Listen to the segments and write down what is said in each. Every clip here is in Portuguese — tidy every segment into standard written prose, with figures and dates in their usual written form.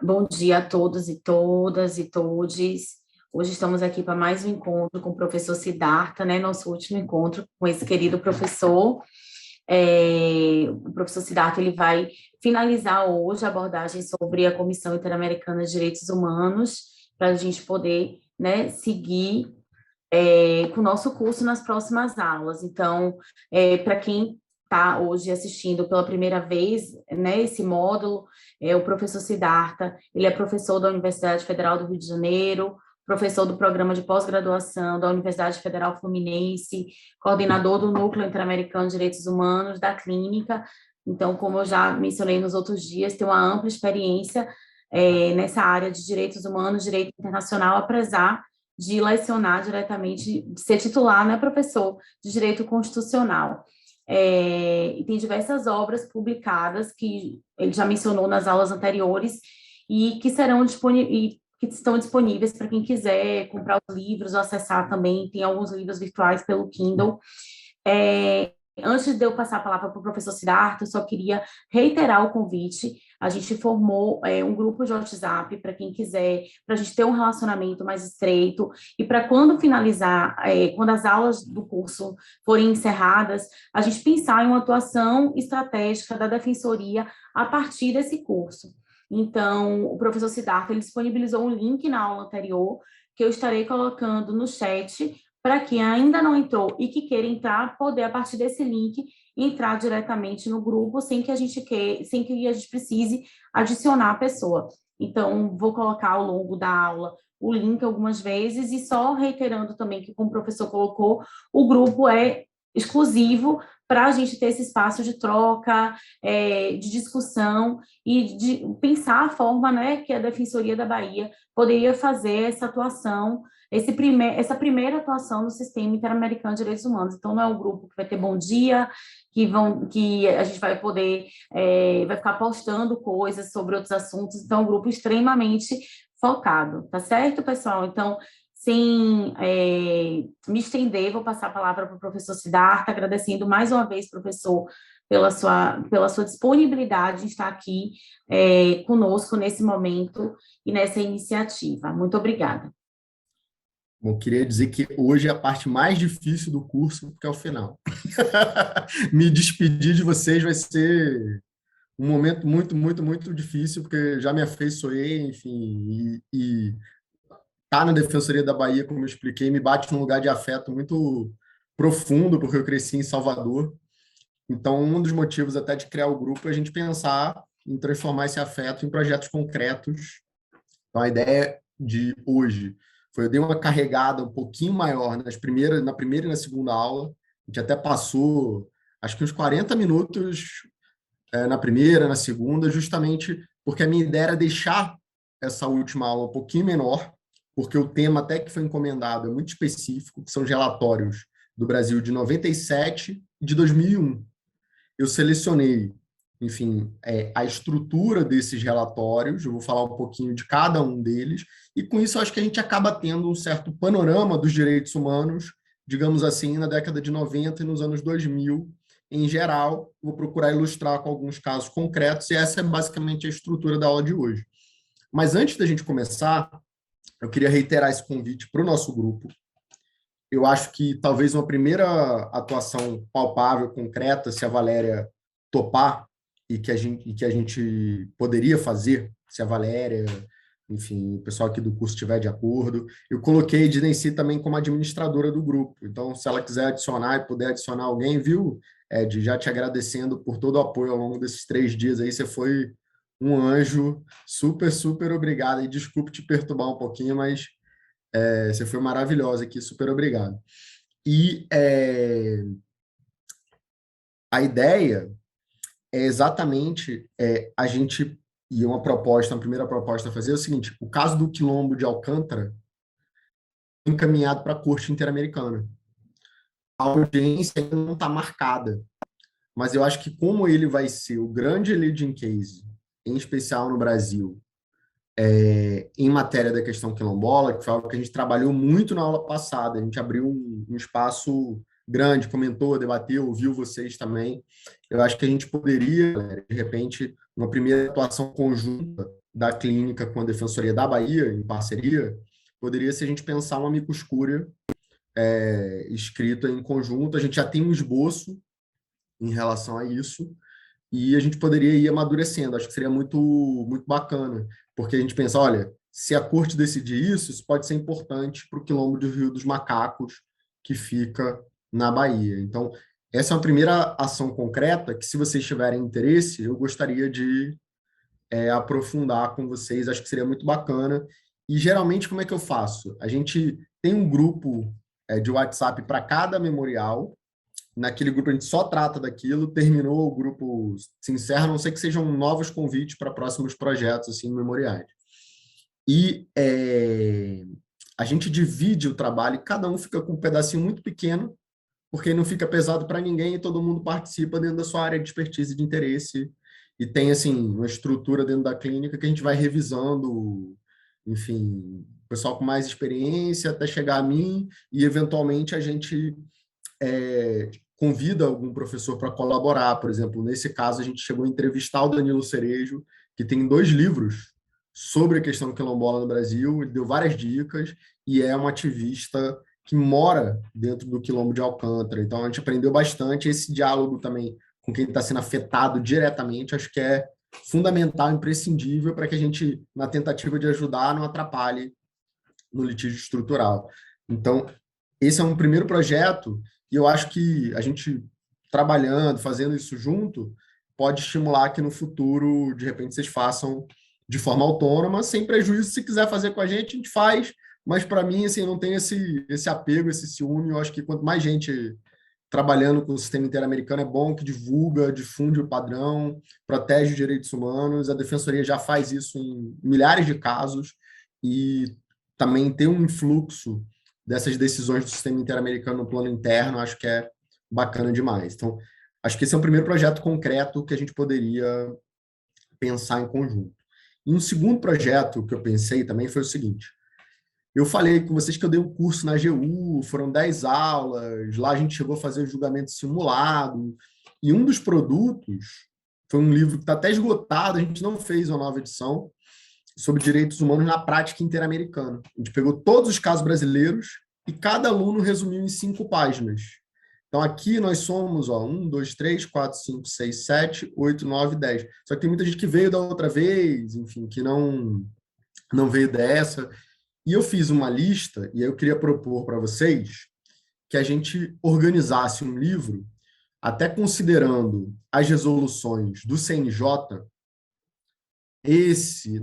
Bom dia a todos e todas e todes. Hoje estamos aqui para mais um encontro com o professor Siddhartha, né? Nosso último encontro com esse querido professor. O professor Siddhartha ele vai finalizar hoje a abordagem sobre a Comissão Interamericana de Direitos Humanos, para a gente poder, né, seguir com o nosso curso nas próximas aulas. Então, para quem está hoje assistindo pela primeira vez, né, esse módulo, o professor Siddhartha, ele é professor da Universidade Federal do Rio de Janeiro, professor do programa de pós-graduação da Universidade Federal Fluminense, coordenador do Núcleo Interamericano de Direitos Humanos, da Clínica. Então, como eu já mencionei nos outros dias, tem uma ampla experiência nessa área de direitos humanos, direito internacional, apesar de lecionar diretamente, de ser titular, né, professor de Direito Constitucional. E tem diversas obras publicadas que ele já mencionou nas aulas anteriores e que serão disponíveis, que estão disponíveis para quem quiser comprar os livros ou acessar também, tem alguns livros virtuais pelo Kindle. Antes de eu passar a palavra para o professor Siddhartha, eu só queria reiterar o convite. A gente formou um grupo de WhatsApp para quem quiser, para a gente ter um relacionamento mais estreito e para quando finalizar, quando as aulas do curso forem encerradas, a gente pensar em uma atuação estratégica da Defensoria a partir desse curso. Então, o professor Siddhartha ele disponibilizou um link na aula anterior, que eu estarei colocando no chat, para quem ainda não entrou e que queira entrar, poder, a partir desse link, entrar diretamente no grupo, sem que a gente precise adicionar a pessoa. Então, vou colocar ao longo da aula o link algumas vezes, e só reiterando também que, como o professor colocou, o grupo é exclusivo para a gente ter esse espaço de troca, de discussão e de pensar a forma, né, que a Defensoria da Bahia poderia fazer essa atuação, essa primeira atuação no Sistema Interamericano de Direitos Humanos. Então, não é um grupo que vai ter bom dia, que a gente vai poder, vai ficar postando coisas sobre outros assuntos. Então, é um grupo extremamente focado, tá certo, pessoal? Então, sem me estender, vou passar a palavra para o professor Siddhartha, agradecendo mais uma vez, professor, pela sua disponibilidade de estar aqui conosco nesse momento e nessa iniciativa. Muito obrigada. Bom, queria dizer que hoje é a parte mais difícil do curso, porque é o final. Me despedir de vocês vai ser um momento muito, muito, muito difícil, porque já me afeiçoei, enfim, e tá na Defensoria da Bahia, como eu expliquei, me bate num lugar de afeto muito profundo, porque eu cresci em Salvador. Então, um dos motivos até de criar o grupo é a gente pensar em transformar esse afeto em projetos concretos. Então, a ideia de hoje foi eu dei uma carregada um pouquinho maior na primeira e na segunda aula. A gente até passou, acho que uns 40 minutos na primeira, na segunda, justamente porque a minha ideia era deixar essa última aula um pouquinho menor, porque o tema até que foi encomendado é muito específico, que são os relatórios do Brasil de 97 e de 2001. Eu selecionei, enfim, a estrutura desses relatórios, eu vou falar um pouquinho de cada um deles, e com isso acho que a gente acaba tendo um certo panorama dos direitos humanos, digamos assim, na década de 90 e nos anos 2000, em geral. Vou procurar ilustrar com alguns casos concretos, e essa é basicamente a estrutura da aula de hoje. Mas antes da gente começar, eu queria reiterar esse convite para o nosso grupo. Eu acho que talvez uma primeira atuação palpável, concreta, se a Valéria topar, e que a gente poderia fazer, se a Valéria, enfim, o pessoal aqui do curso estiver de acordo. Eu coloquei a Ednei também como administradora do grupo. Então, se ela quiser adicionar e puder adicionar alguém, viu, Ed, já te agradecendo por todo o apoio ao longo desses 3 dias aí, você foi um anjo, super, super obrigado. E desculpe te perturbar um pouquinho, mas você foi maravilhosa aqui, super obrigado. E a ideia é exatamente a gente, e uma primeira proposta a fazer é o seguinte: o caso do Quilombo de Alcântara foi encaminhado para a Corte Interamericana. A audiência ainda não está marcada, mas eu acho que como ele vai ser o grande leading case, em especial no Brasil, em matéria da questão quilombola, que foi algo que a gente trabalhou muito na aula passada, a gente abriu um espaço grande, comentou, debateu, ouviu vocês também. Eu acho que a gente poderia, de repente, uma primeira atuação conjunta, da clínica com a Defensoria da Bahia, em parceria, poderia ser a gente pensar uma amicus curiae escrita em conjunto. A gente já tem um esboço em relação a isso, e a gente poderia ir amadurecendo. Acho que seria muito, muito bacana, porque a gente pensa, olha, se a corte decidir isso, isso pode ser importante para o quilombo do Rio dos Macacos, que fica na Bahia. Então, essa é uma primeira ação concreta que, se vocês tiverem interesse, eu gostaria de aprofundar com vocês. Acho que seria muito bacana. E, geralmente, como é que eu faço? A gente tem um grupo de WhatsApp para cada memorial. Naquele grupo a gente só trata daquilo, terminou o grupo, se encerra, a não ser que sejam novos convites para próximos projetos, assim, memoriais. E a gente divide o trabalho, e cada um fica com um pedacinho muito pequeno, porque não fica pesado para ninguém e todo mundo participa dentro da sua área de expertise e de interesse. E tem, assim, uma estrutura dentro da clínica que a gente vai revisando, enfim, pessoal com mais experiência até chegar a mim, e eventualmente a gente convida algum professor para colaborar. Por exemplo, nesse caso, a gente chegou a entrevistar o Danilo Cerejo, que tem 2 livros sobre a questão quilombola no Brasil, ele deu várias dicas, e é um ativista que mora dentro do Quilombo de Alcântara. Então, a gente aprendeu bastante. Esse diálogo também com quem está sendo afetado diretamente, acho que é fundamental, imprescindível, para que a gente, na tentativa de ajudar, não atrapalhe no litígio estrutural. Então, esse é um primeiro projeto, e eu acho que a gente, trabalhando, fazendo isso junto, pode estimular que no futuro, de repente, vocês façam de forma autônoma, sem prejuízo. Se quiser fazer com a gente faz, mas para mim, assim, eu não tenho esse apego, esse ciúme. Eu acho que quanto mais gente trabalhando com o sistema interamericano é bom, que divulga, difunde o padrão, protege os direitos humanos. A Defensoria já faz isso em milhares de casos, e também tem um influxo dessas decisões do sistema interamericano no plano interno, acho que é bacana demais. Então, acho que esse é um primeiro projeto concreto que a gente poderia pensar em conjunto. E um segundo projeto que eu pensei também foi o seguinte: eu falei com vocês que eu dei um curso na AGU, foram 10 aulas, lá a gente chegou a fazer o julgamento simulado, e um dos produtos foi um livro que está até esgotado, a gente não fez uma nova edição, sobre direitos humanos na prática interamericana. A gente pegou todos os casos brasileiros e cada aluno resumiu em 5 páginas. Então, aqui nós somos 1, 2, 3, 4, 5, 6, 7, 8, 9, 10. Só que tem muita gente que veio da outra vez, enfim, que não veio dessa. E eu fiz uma lista, e eu queria propor para vocês que a gente organizasse um livro, até considerando as resoluções do CNJ.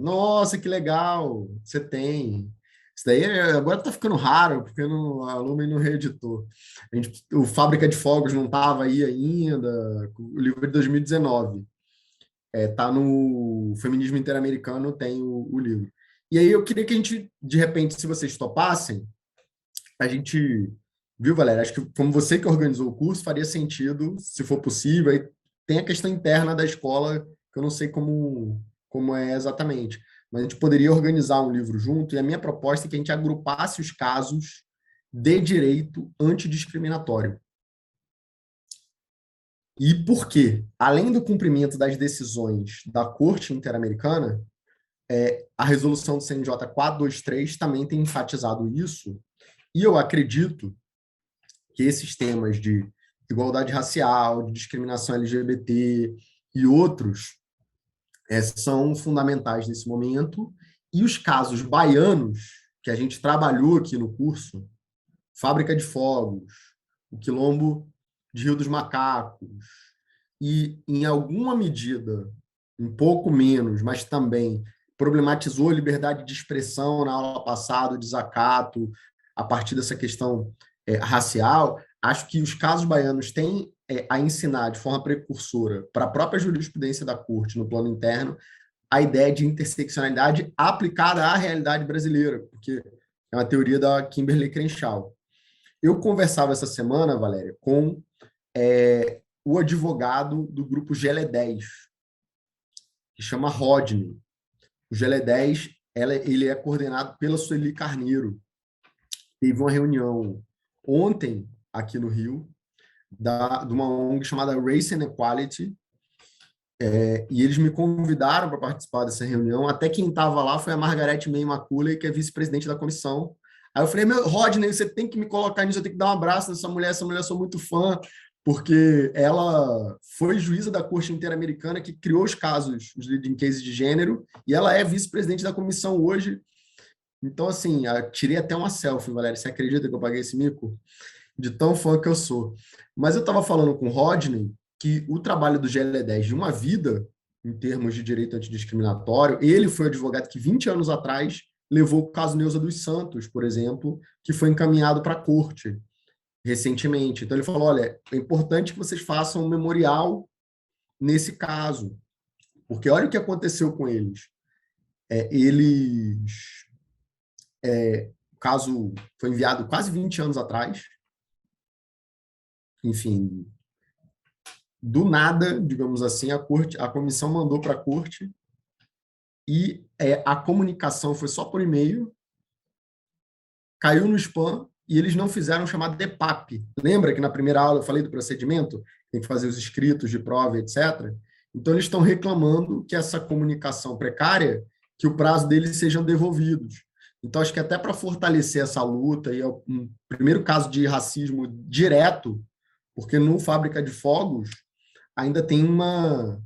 Nossa, que legal, você tem. Isso daí agora está ficando raro, porque a Lumen não reeditou. O Fábrica de Fogos não estava aí ainda, o livro de 2019. Tá no Feminismo Interamericano, tem o livro. E aí eu queria que a gente, de repente, se vocês topassem, a gente, viu, Valéria? Acho que como você que organizou o curso, faria sentido, se for possível. Aí tem a questão interna da escola, que eu não sei como é exatamente, mas a gente poderia organizar um livro junto, e a minha proposta é que a gente agrupasse os casos de direito antidiscriminatório. E por quê? Além do cumprimento das decisões da Corte Interamericana, a resolução do CNJ 423 também tem enfatizado isso, e eu acredito que esses temas de igualdade racial, de discriminação LGBT e outros são fundamentais nesse momento. E os casos baianos, que a gente trabalhou aqui no curso, Fábrica de Fogos, o Quilombo de Rio dos Macacos, e, em alguma medida, um pouco menos, mas também problematizou a liberdade de expressão na aula passada, o desacato, a partir dessa questão racial. Acho que os casos baianos têm a ensinar de forma precursora para a própria jurisprudência da Corte no plano interno a ideia de interseccionalidade aplicada à realidade brasileira, porque é uma teoria da Kimberly Crenshaw. Eu conversava essa semana, Valéria, com o advogado do grupo GLE10, que chama Rodney. O GLE10, ele é coordenado pela Sueli Carneiro. Teve uma reunião ontem aqui no Rio, de uma ONG chamada Race and Equality, E eles me convidaram para participar dessa reunião. Até quem estava lá foi a Margarete May Macaulay, que é vice-presidente da comissão. Aí eu falei, meu, Rodney, você tem que me colocar nisso, eu tenho que dar um abraço nessa mulher, essa mulher eu sou muito fã, porque ela foi juíza da Corte Interamericana que criou os casos, os leading cases de gênero, e ela é vice-presidente da comissão hoje. Então, assim, eu tirei até uma selfie, Valéria, você acredita que eu paguei esse mico? De tão fã que eu sou. Mas eu estava falando com o Rodney que o trabalho do GL10 de uma vida, em termos de direito antidiscriminatório, ele foi o advogado que 20 anos atrás levou o caso Neuza dos Santos, por exemplo, que foi encaminhado para a corte recentemente. Então ele falou, olha, é importante que vocês façam um memorial nesse caso, porque olha o que aconteceu com eles. O caso foi enviado quase 20 anos atrás, enfim, do nada, digamos assim, a comissão mandou para a corte e a comunicação foi só por e-mail, caiu no spam e eles não fizeram o chamado DPAP. Lembra que na primeira aula eu falei do procedimento? Tem que fazer os escritos de prova, etc. Então, eles estão reclamando que essa comunicação precária, que o prazo deles sejam devolvidos. Então, acho que até para fortalecer essa luta, e é o primeiro caso de racismo direto, porque no Fábrica de Fogos ainda tem uma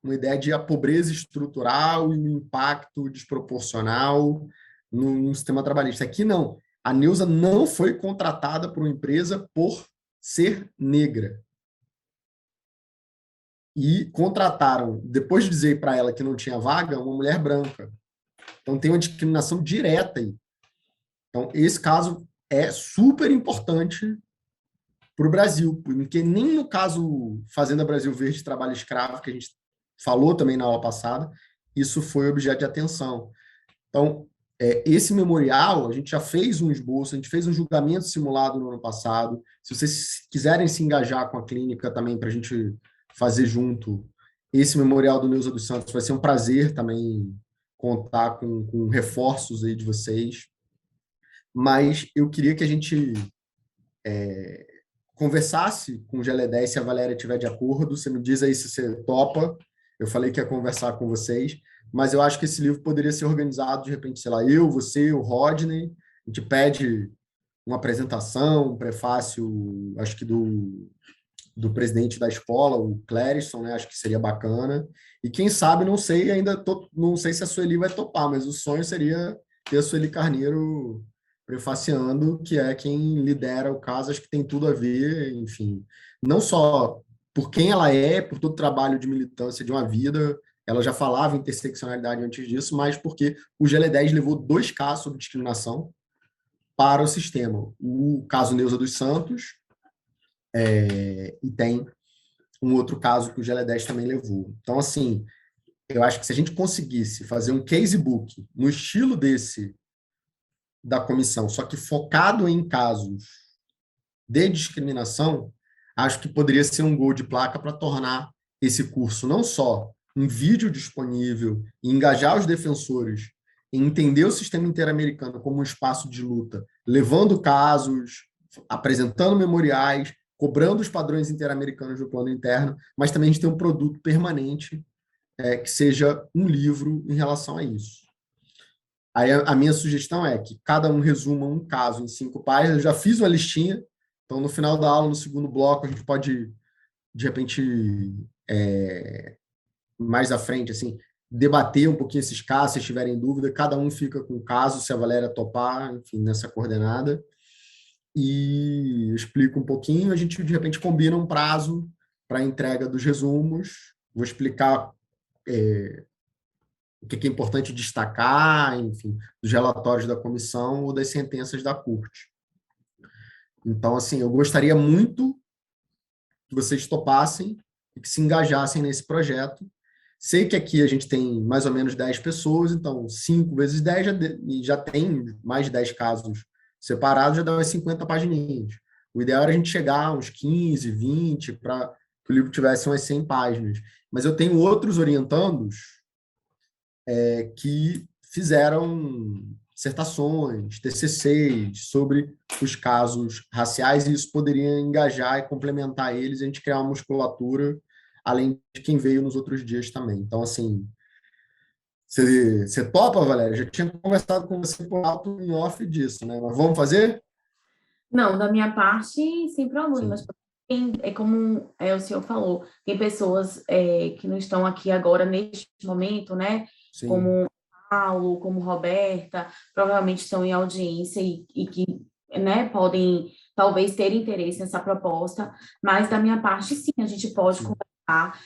ideia de a pobreza estrutural e o impacto desproporcional no sistema trabalhista. Aqui não. A Neuza não foi contratada por uma empresa por ser negra. E contrataram, depois de dizer para ela que não tinha vaga, uma mulher branca. Então tem uma discriminação direta aí. Então esse caso é super importante para o Brasil, porque nem no caso Fazenda Brasil Verde, trabalho escravo, que a gente falou também na aula passada, isso foi objeto de atenção. Então, esse memorial, a gente já fez um esboço, a gente fez um julgamento simulado no ano passado. Se vocês quiserem se engajar com a clínica também, para a gente fazer junto esse memorial do Neuza dos Santos, vai ser um prazer também contar com reforços aí de vocês. Mas eu queria que a gente conversasse com o GL10, se a Valéria estiver de acordo. Você me diz aí se você topa. Eu falei que ia conversar com vocês, mas eu acho que esse livro poderia ser organizado, de repente, sei lá, eu, você, o Rodney, a gente pede uma apresentação, um prefácio, acho que do presidente da escola, o Clérisson, né? Acho que seria bacana. E quem sabe, não sei, não sei se a Sueli vai topar, mas o sonho seria ter a Sueli Carneiro prefaciando, que é quem lidera o caso, acho que tem tudo a ver, enfim, não só por quem ela é, por todo o trabalho de militância de uma vida, ela já falava interseccionalidade antes disso, mas porque o GL10 levou 2 casos sobre discriminação para o sistema. O caso Neuza dos Santos, e tem um outro caso que o GL10 também levou. Então, assim, eu acho que se a gente conseguisse fazer um casebook no estilo desse da comissão, só que focado em casos de discriminação, acho que poderia ser um gol de placa para tornar esse curso não só um vídeo disponível e engajar os defensores em entender o sistema interamericano como um espaço de luta, levando casos, apresentando memoriais, cobrando os padrões interamericanos do plano interno, mas também a gente tem um produto permanente que seja um livro em relação a isso. Aí a minha sugestão é que cada um resuma um caso em 5 páginas. Eu já fiz uma listinha, então no final da aula, no segundo bloco, a gente pode, de repente, mais à frente, assim, debater um pouquinho esses casos, se tiverem dúvida, cada um fica com o caso, se a Valéria topar, enfim, nessa coordenada, e eu explico um pouquinho, a gente, de repente, combina um prazo para a entrega dos resumos, vou explicar o que é importante destacar, enfim, dos relatórios da comissão ou das sentenças da corte. Então, assim, eu gostaria muito que vocês topassem e que se engajassem nesse projeto. Sei que aqui a gente tem mais ou menos 10 pessoas, então 5 vezes 10 já tem mais de 10 casos separados, já dá umas 50 pagininhas. O ideal era a gente chegar a uns 15, 20, para que o livro tivesse umas 100 páginas. Mas eu tenho outros orientandos que fizeram dissertações, TCCs sobre os casos raciais, e isso poderia engajar e complementar eles, a gente criar uma musculatura além de quem veio nos outros dias também. Então, assim, você topa, Valéria? Já tinha conversado com você por alto em off disso, né? Mas vamos fazer? Não, da minha parte, sem problemas. Sim, É como o senhor falou, tem pessoas que não estão aqui agora, neste momento, né? sim, Como Paulo, como Roberta, provavelmente estão em audiência e que, né, podem talvez ter interesse nessa proposta, mas da minha parte, sim, a gente pode sim. conversar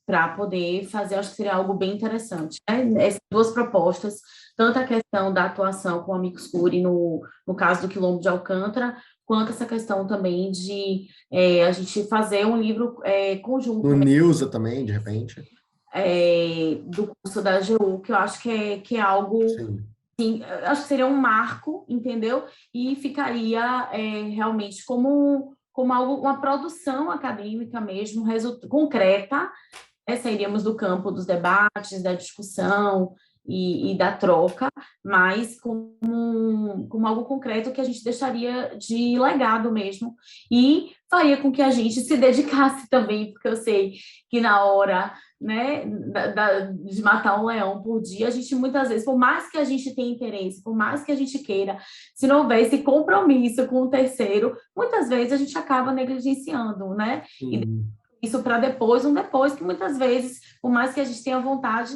para poder fazer, acho que seria algo bem interessante, né? Essas duas propostas, tanto a questão da atuação com o Amicus Curiae no caso do Quilombo de Alcântara, quanto essa questão também de a gente fazer um livro No conjunto, né, Nilza também, de repente. do curso da AGU, que eu acho que é algo, Sim. sim, eu acho que seria um marco, entendeu? E ficaria realmente como algo, uma produção acadêmica mesmo, concreta, sairíamos do campo dos debates, da discussão e da troca, mas como algo concreto que a gente deixaria de legado mesmo e faria com que a gente se dedicasse também, porque eu sei que na hora, né, de matar um leão por dia, a gente muitas vezes, por mais que a gente tenha interesse, por mais que a gente queira, se não houver esse compromisso com o terceiro, muitas vezes a gente acaba negligenciando, né? E Sim. isso para depois, um depois que muitas vezes, por mais que a gente tenha vontade,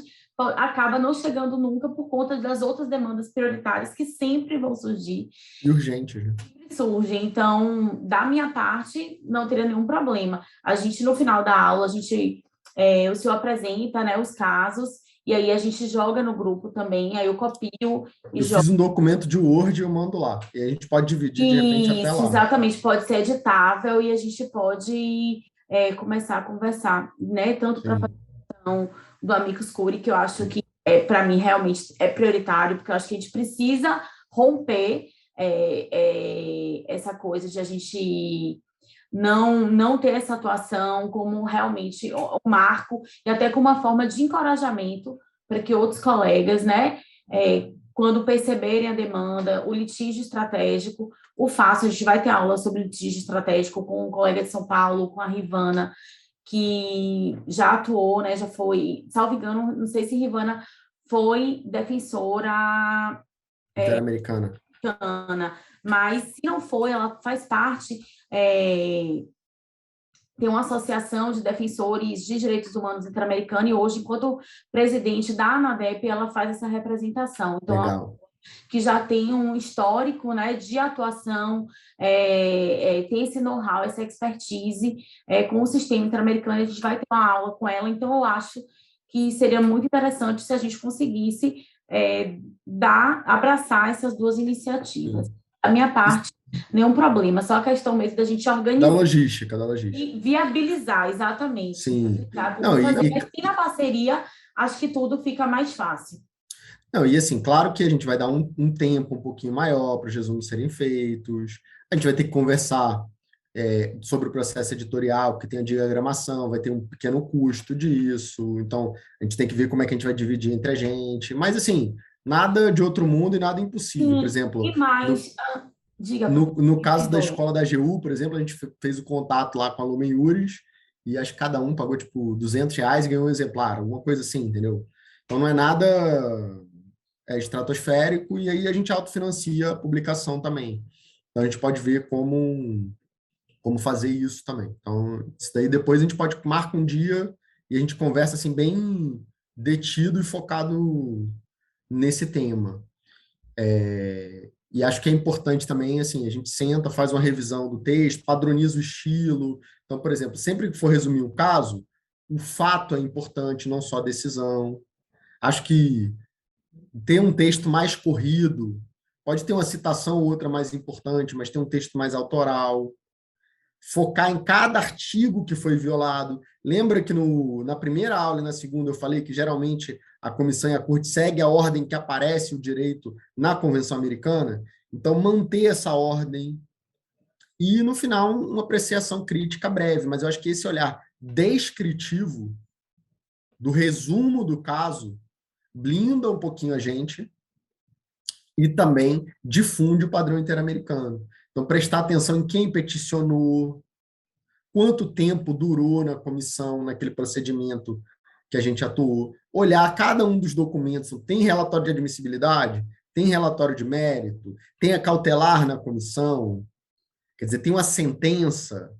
acaba não chegando nunca por conta das outras demandas prioritárias que sempre vão surgir, E urgente, né? surgem. Então, da minha parte, não teria nenhum problema. A gente, no final da aula, o senhor apresenta, né, os casos, e aí a gente joga no grupo também, aí eu copio e Eu jogo. fiz um documento de Word e eu mando lá. E a gente pode dividir, de repente, até Isso, lá. exatamente, pode ser editável e a gente pode começar a conversar, né, tanto para Sim, do Amicus Curiae, que eu acho sim. que, para mim, realmente é prioritário, porque eu acho que a gente precisa romper essa coisa de a gente não ter essa atuação como realmente um marco e até como uma forma de encorajamento para que outros colegas, né, quando perceberem a demanda, o litígio estratégico, o façam. A gente vai ter aula sobre litígio estratégico com um colega de São Paulo, com a Rivana, que já atuou, né, já foi, salvo engano, não sei se Rivana foi defensora Interamericana. americana, mas se não foi, ela faz parte, é, tem uma associação de defensores de direitos humanos interamericana e hoje, enquanto presidente da ANADEP, ela faz essa representação. Então, Legal. que já tem um histórico, né, de atuação, tem esse know-how, essa expertise com o sistema interamericano, a gente vai ter uma aula com ela, então eu acho que seria muito interessante se a gente conseguisse abraçar essas duas iniciativas. Sim. Da minha parte, nenhum problema, só a questão mesmo da gente Da organizar logística, da logística. e viabilizar, exatamente, Sim. viabilizar tudo, Não, fazer, mas se na parceria, acho que tudo fica mais fácil. não, e assim, claro que a gente vai dar um tempo um pouquinho maior para os resumos serem feitos, a gente vai ter que conversar sobre o processo editorial, porque tem a diagramação, vai ter um pequeno custo disso, então a gente tem que ver como é que a gente vai dividir entre a gente, mas assim, nada de outro mundo e nada impossível. Por Sim, exemplo, e mais, diga, no caso da perdoe. escola da AGU, por exemplo, a gente fez o contato lá com a Lumen Iuris, e acho que cada um pagou tipo R$ 200 e ganhou um exemplar, alguma coisa assim, entendeu? Então não é nada estratosférico, e aí a gente autofinancia a publicação também. Então a gente pode ver como fazer isso também. Então, isso daí depois a gente pode marcar um dia e a gente conversa assim bem detido e focado nesse tema. E acho que é importante também, assim, a gente senta, faz uma revisão do texto, padroniza o estilo. Então, por exemplo, sempre que for resumir o caso, o fato é importante, não só a decisão. Acho que ter um texto mais corrido, pode ter uma citação ou outra mais importante, mas ter um texto mais autoral, focar em cada artigo que foi violado. Lembra que na primeira aula e na segunda eu falei que geralmente a comissão e a corte segue a ordem que aparece o direito na Convenção Americana? Então, manter essa ordem e, no final, uma apreciação crítica breve. Mas eu acho que esse olhar descritivo do resumo do caso blinda um pouquinho a gente e também difunde o padrão interamericano. Então, prestar atenção em quem peticionou, quanto tempo durou na comissão, naquele procedimento que a gente atuou, olhar cada um dos documentos, tem relatório de admissibilidade, tem relatório de mérito, tem a cautelar na comissão, quer dizer, tem uma sentença,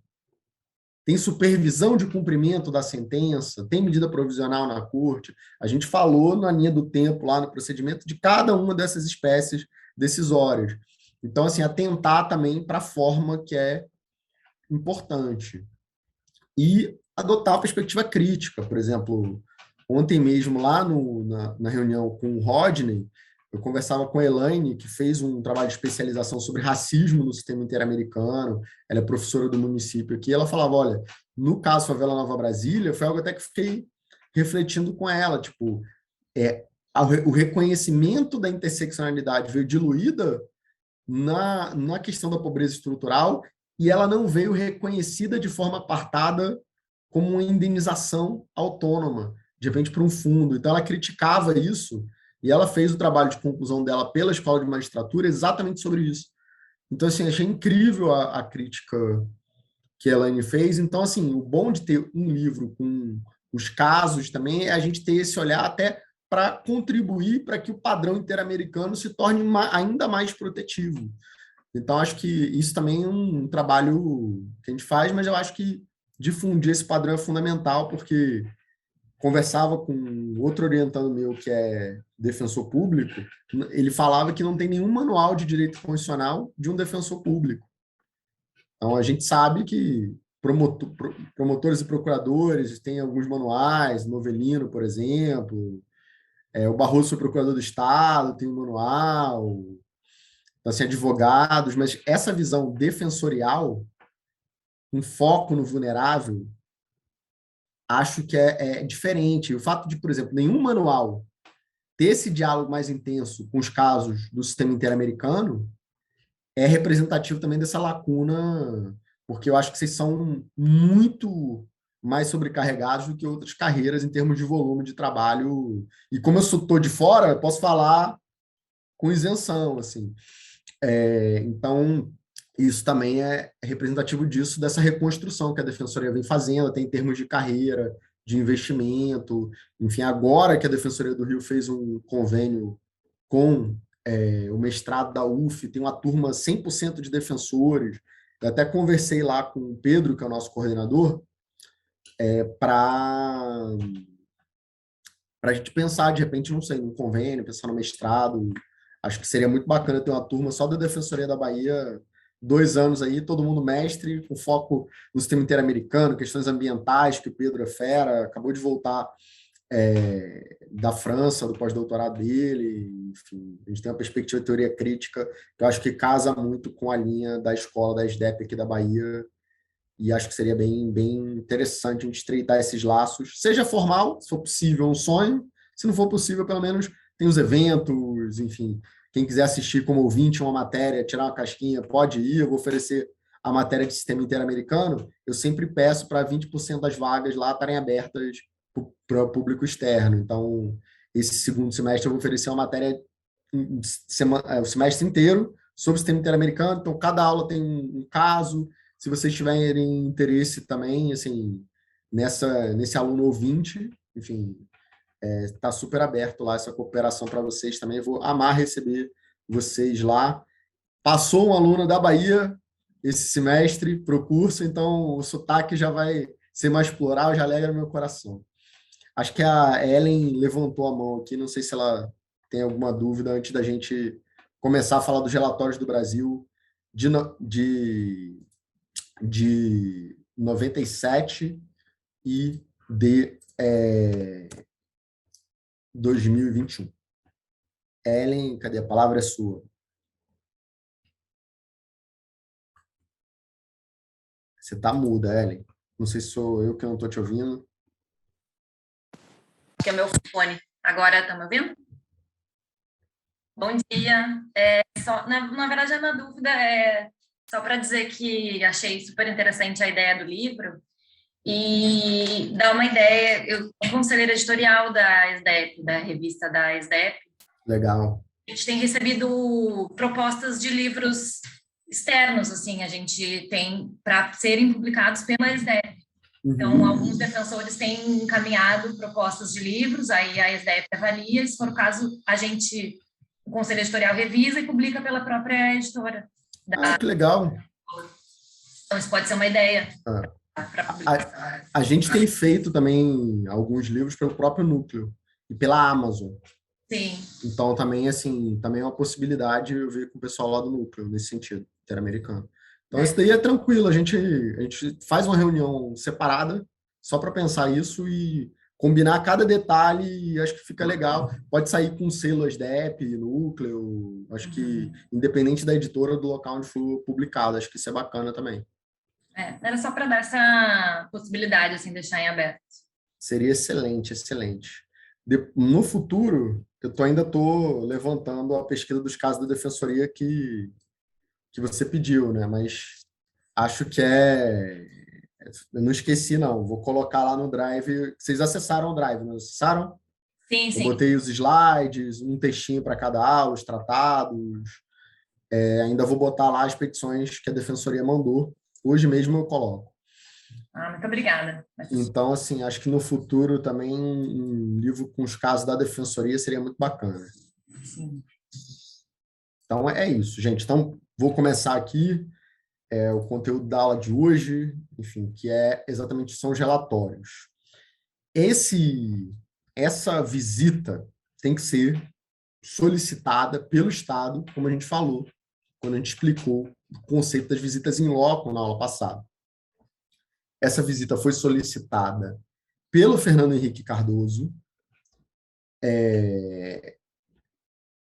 tem supervisão de cumprimento da sentença, tem medida provisional na corte. A gente falou na linha do tempo, lá no procedimento, de cada uma dessas espécies decisórias. Então, assim, atentar também para a forma que é importante. E adotar a perspectiva crítica. Por exemplo, ontem mesmo, lá na reunião com o Rodney, eu conversava com a Elaine, que fez um trabalho de especialização sobre racismo no sistema interamericano. Ela é professora do município aqui. Ela falava, olha, no caso Favela Nova Brasília, foi algo até que fiquei refletindo com ela. Tipo, o reconhecimento da interseccionalidade veio diluída na questão da pobreza estrutural e ela não veio reconhecida de forma apartada como uma indenização autônoma, de repente para um fundo. Então, ela criticava isso e ela fez o trabalho de conclusão dela pela Escola de Magistratura exatamente sobre isso. Então, assim, achei incrível a crítica que a Elaine fez. Então, assim, o bom de ter um livro com os casos também é a gente ter esse olhar até para contribuir para que o padrão interamericano se torne ainda mais protetivo. Então, acho que isso também é um trabalho que a gente faz, mas eu acho que difundir esse padrão é fundamental, porque conversava com outro orientando meu, que é defensor público, ele falava que não tem nenhum manual de direito constitucional de um defensor público. Então, a gente sabe que promotores e procuradores têm alguns manuais, Novelino, por exemplo, o Barroso foi procurador do Estado, tem um manual, então, assim, advogados, mas essa visão defensorial, um foco no vulnerável, acho que é diferente. O fato de, por exemplo, nenhum manual ter esse diálogo mais intenso com os casos do sistema interamericano é representativo também dessa lacuna, porque eu acho que vocês são muito mais sobrecarregados do que outras carreiras em termos de volume de trabalho. E como eu estou de fora, eu posso falar com isenção, assim. Então, isso também é representativo disso, dessa reconstrução que a Defensoria vem fazendo, até em termos de carreira, de investimento. Enfim, agora que a Defensoria do Rio fez um convênio com o mestrado da UF, tem uma turma 100% de defensores. Eu até conversei lá com o Pedro, que é o nosso coordenador, para a gente pensar, de repente, não sei, num convênio, pensar no mestrado. Acho que seria muito bacana ter uma turma só da Defensoria da Bahia, 2 anos aí, todo mundo mestre, com foco no sistema interamericano, questões ambientais, que o Pedro é fera, acabou de voltar da França, do pós-doutorado dele. Enfim, a gente tem uma perspectiva de teoria crítica que eu acho que casa muito com a linha da escola da SDEP aqui da Bahia, e acho que seria bem, bem interessante a gente estreitar esses laços, seja formal, se for possível, um sonho, se não for possível, pelo menos tem os eventos, enfim, quem quiser assistir como ouvinte uma matéria, tirar uma casquinha, pode ir, eu vou oferecer a matéria de sistema interamericano, eu sempre peço para 20% das vagas lá estarem abertas para o público externo. Então, esse segundo semestre eu vou oferecer uma matéria o semestre inteiro sobre o sistema interamericano, então cada aula tem um caso. Se vocês tiverem interesse também, assim, nesse aluno ouvinte, enfim, está super aberto lá essa cooperação para vocês também. Eu vou amar receber vocês lá. Passou um aluno da Bahia esse semestre para o curso, então o sotaque já vai ser mais plural, já alegra meu coração. Acho que a Ellen levantou a mão aqui, não sei se ela tem alguma dúvida antes da gente começar a falar dos relatórios do Brasil de 97 e de 2021. Ellen, cadê? A palavra é sua. Você está muda, Ellen. Não sei se sou eu que não estou te ouvindo. Que é meu fone. Agora estão me ouvindo? Bom dia. Na verdade, a minha dúvida é só para dizer que achei super interessante a ideia do livro e dar uma ideia. Eu sou conselheira editorial da SDEP, da revista da SDEP. Legal. A gente tem recebido propostas de livros externos, assim, a gente tem para serem publicados pela SDEP. Então, alguns defensores têm encaminhado propostas de livros, aí a SDEP avalia, e se for o caso, o Conselho Editorial revisa e publica pela própria editora. Que legal. Então, isso pode ser uma ideia para publicação. A gente tem feito também alguns livros pelo próprio Núcleo e pela Amazon. Sim. Então, também, assim, também é uma possibilidade eu ver com o pessoal lá do Núcleo, nesse sentido, interamericano. Então, isso daí é tranquilo, a gente faz uma reunião separada só para pensar isso e combinar cada detalhe, e acho que fica legal. Pode sair com selo SDEP, Núcleo, acho que independente da editora do local onde for publicado, acho que isso é bacana também. Era só para dar essa possibilidade, assim, deixar em aberto. Seria excelente, excelente. No futuro, eu ainda estou levantando a pesquisa dos casos da Defensoria que você pediu, né? Mas acho que eu não esqueci, não. Vou colocar lá no Drive. Vocês acessaram o Drive, não acessaram? Sim, sim. Eu botei os slides, um textinho para cada aula, os tratados. Ainda vou botar lá as petições que a Defensoria mandou. Hoje mesmo eu coloco. Muito obrigada. Então, assim, acho que no futuro também um livro com os casos da Defensoria seria muito bacana. Sim. Então, é isso, gente. Então, vou começar aqui o conteúdo da aula de hoje, enfim, que são os relatórios. Essa visita tem que ser solicitada pelo Estado, como a gente falou, quando a gente explicou o conceito das visitas em loco na aula passada. Essa visita foi solicitada pelo Fernando Henrique Cardoso,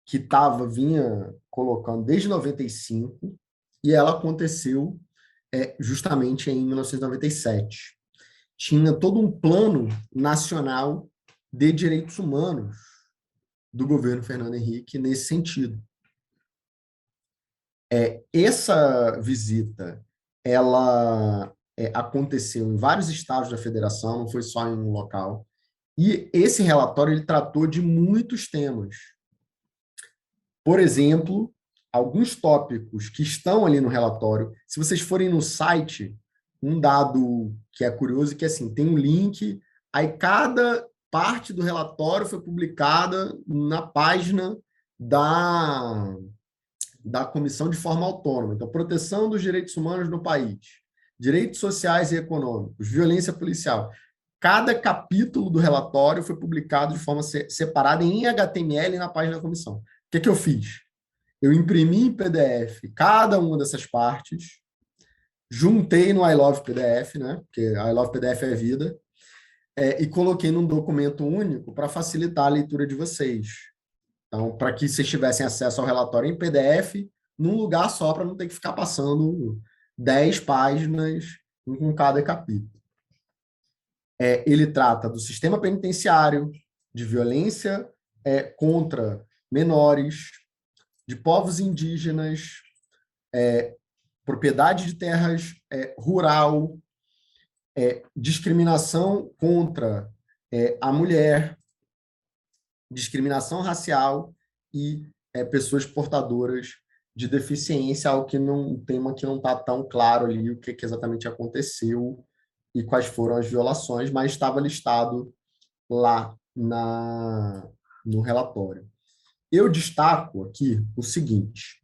que vinha colocando desde 95, e ela aconteceu justamente em 1997. Tinha todo um plano nacional de direitos humanos do governo Fernando Henrique nesse sentido. Essa visita, ela aconteceu em vários estados da federação, não foi só em um local, e esse relatório ele tratou de muitos temas. Por exemplo, alguns tópicos que estão ali no relatório, se vocês forem no site, um dado que é curioso, que assim, tem um link, aí cada parte do relatório foi publicada na página da comissão de forma autônoma. Então, proteção dos direitos humanos no país, direitos sociais e econômicos, violência policial. Cada capítulo do relatório foi publicado de forma separada em HTML na página da comissão. O que eu fiz? Eu imprimi em PDF cada uma dessas partes, juntei no I Love PDF, né? Porque I Love PDF é vida, e coloquei num documento único para facilitar a leitura de vocês. Então, para que vocês tivessem acesso ao relatório em PDF, num lugar só, para não ter que ficar passando 10 páginas com cada capítulo. Ele trata do sistema penitenciário, de violência contra menores, de povos indígenas, propriedade de terras rural, discriminação contra a mulher, discriminação racial e pessoas portadoras de deficiência, um tema que não está tão claro ali o que exatamente aconteceu e quais foram as violações, mas estava listado lá no relatório. Eu destaco aqui o seguinte: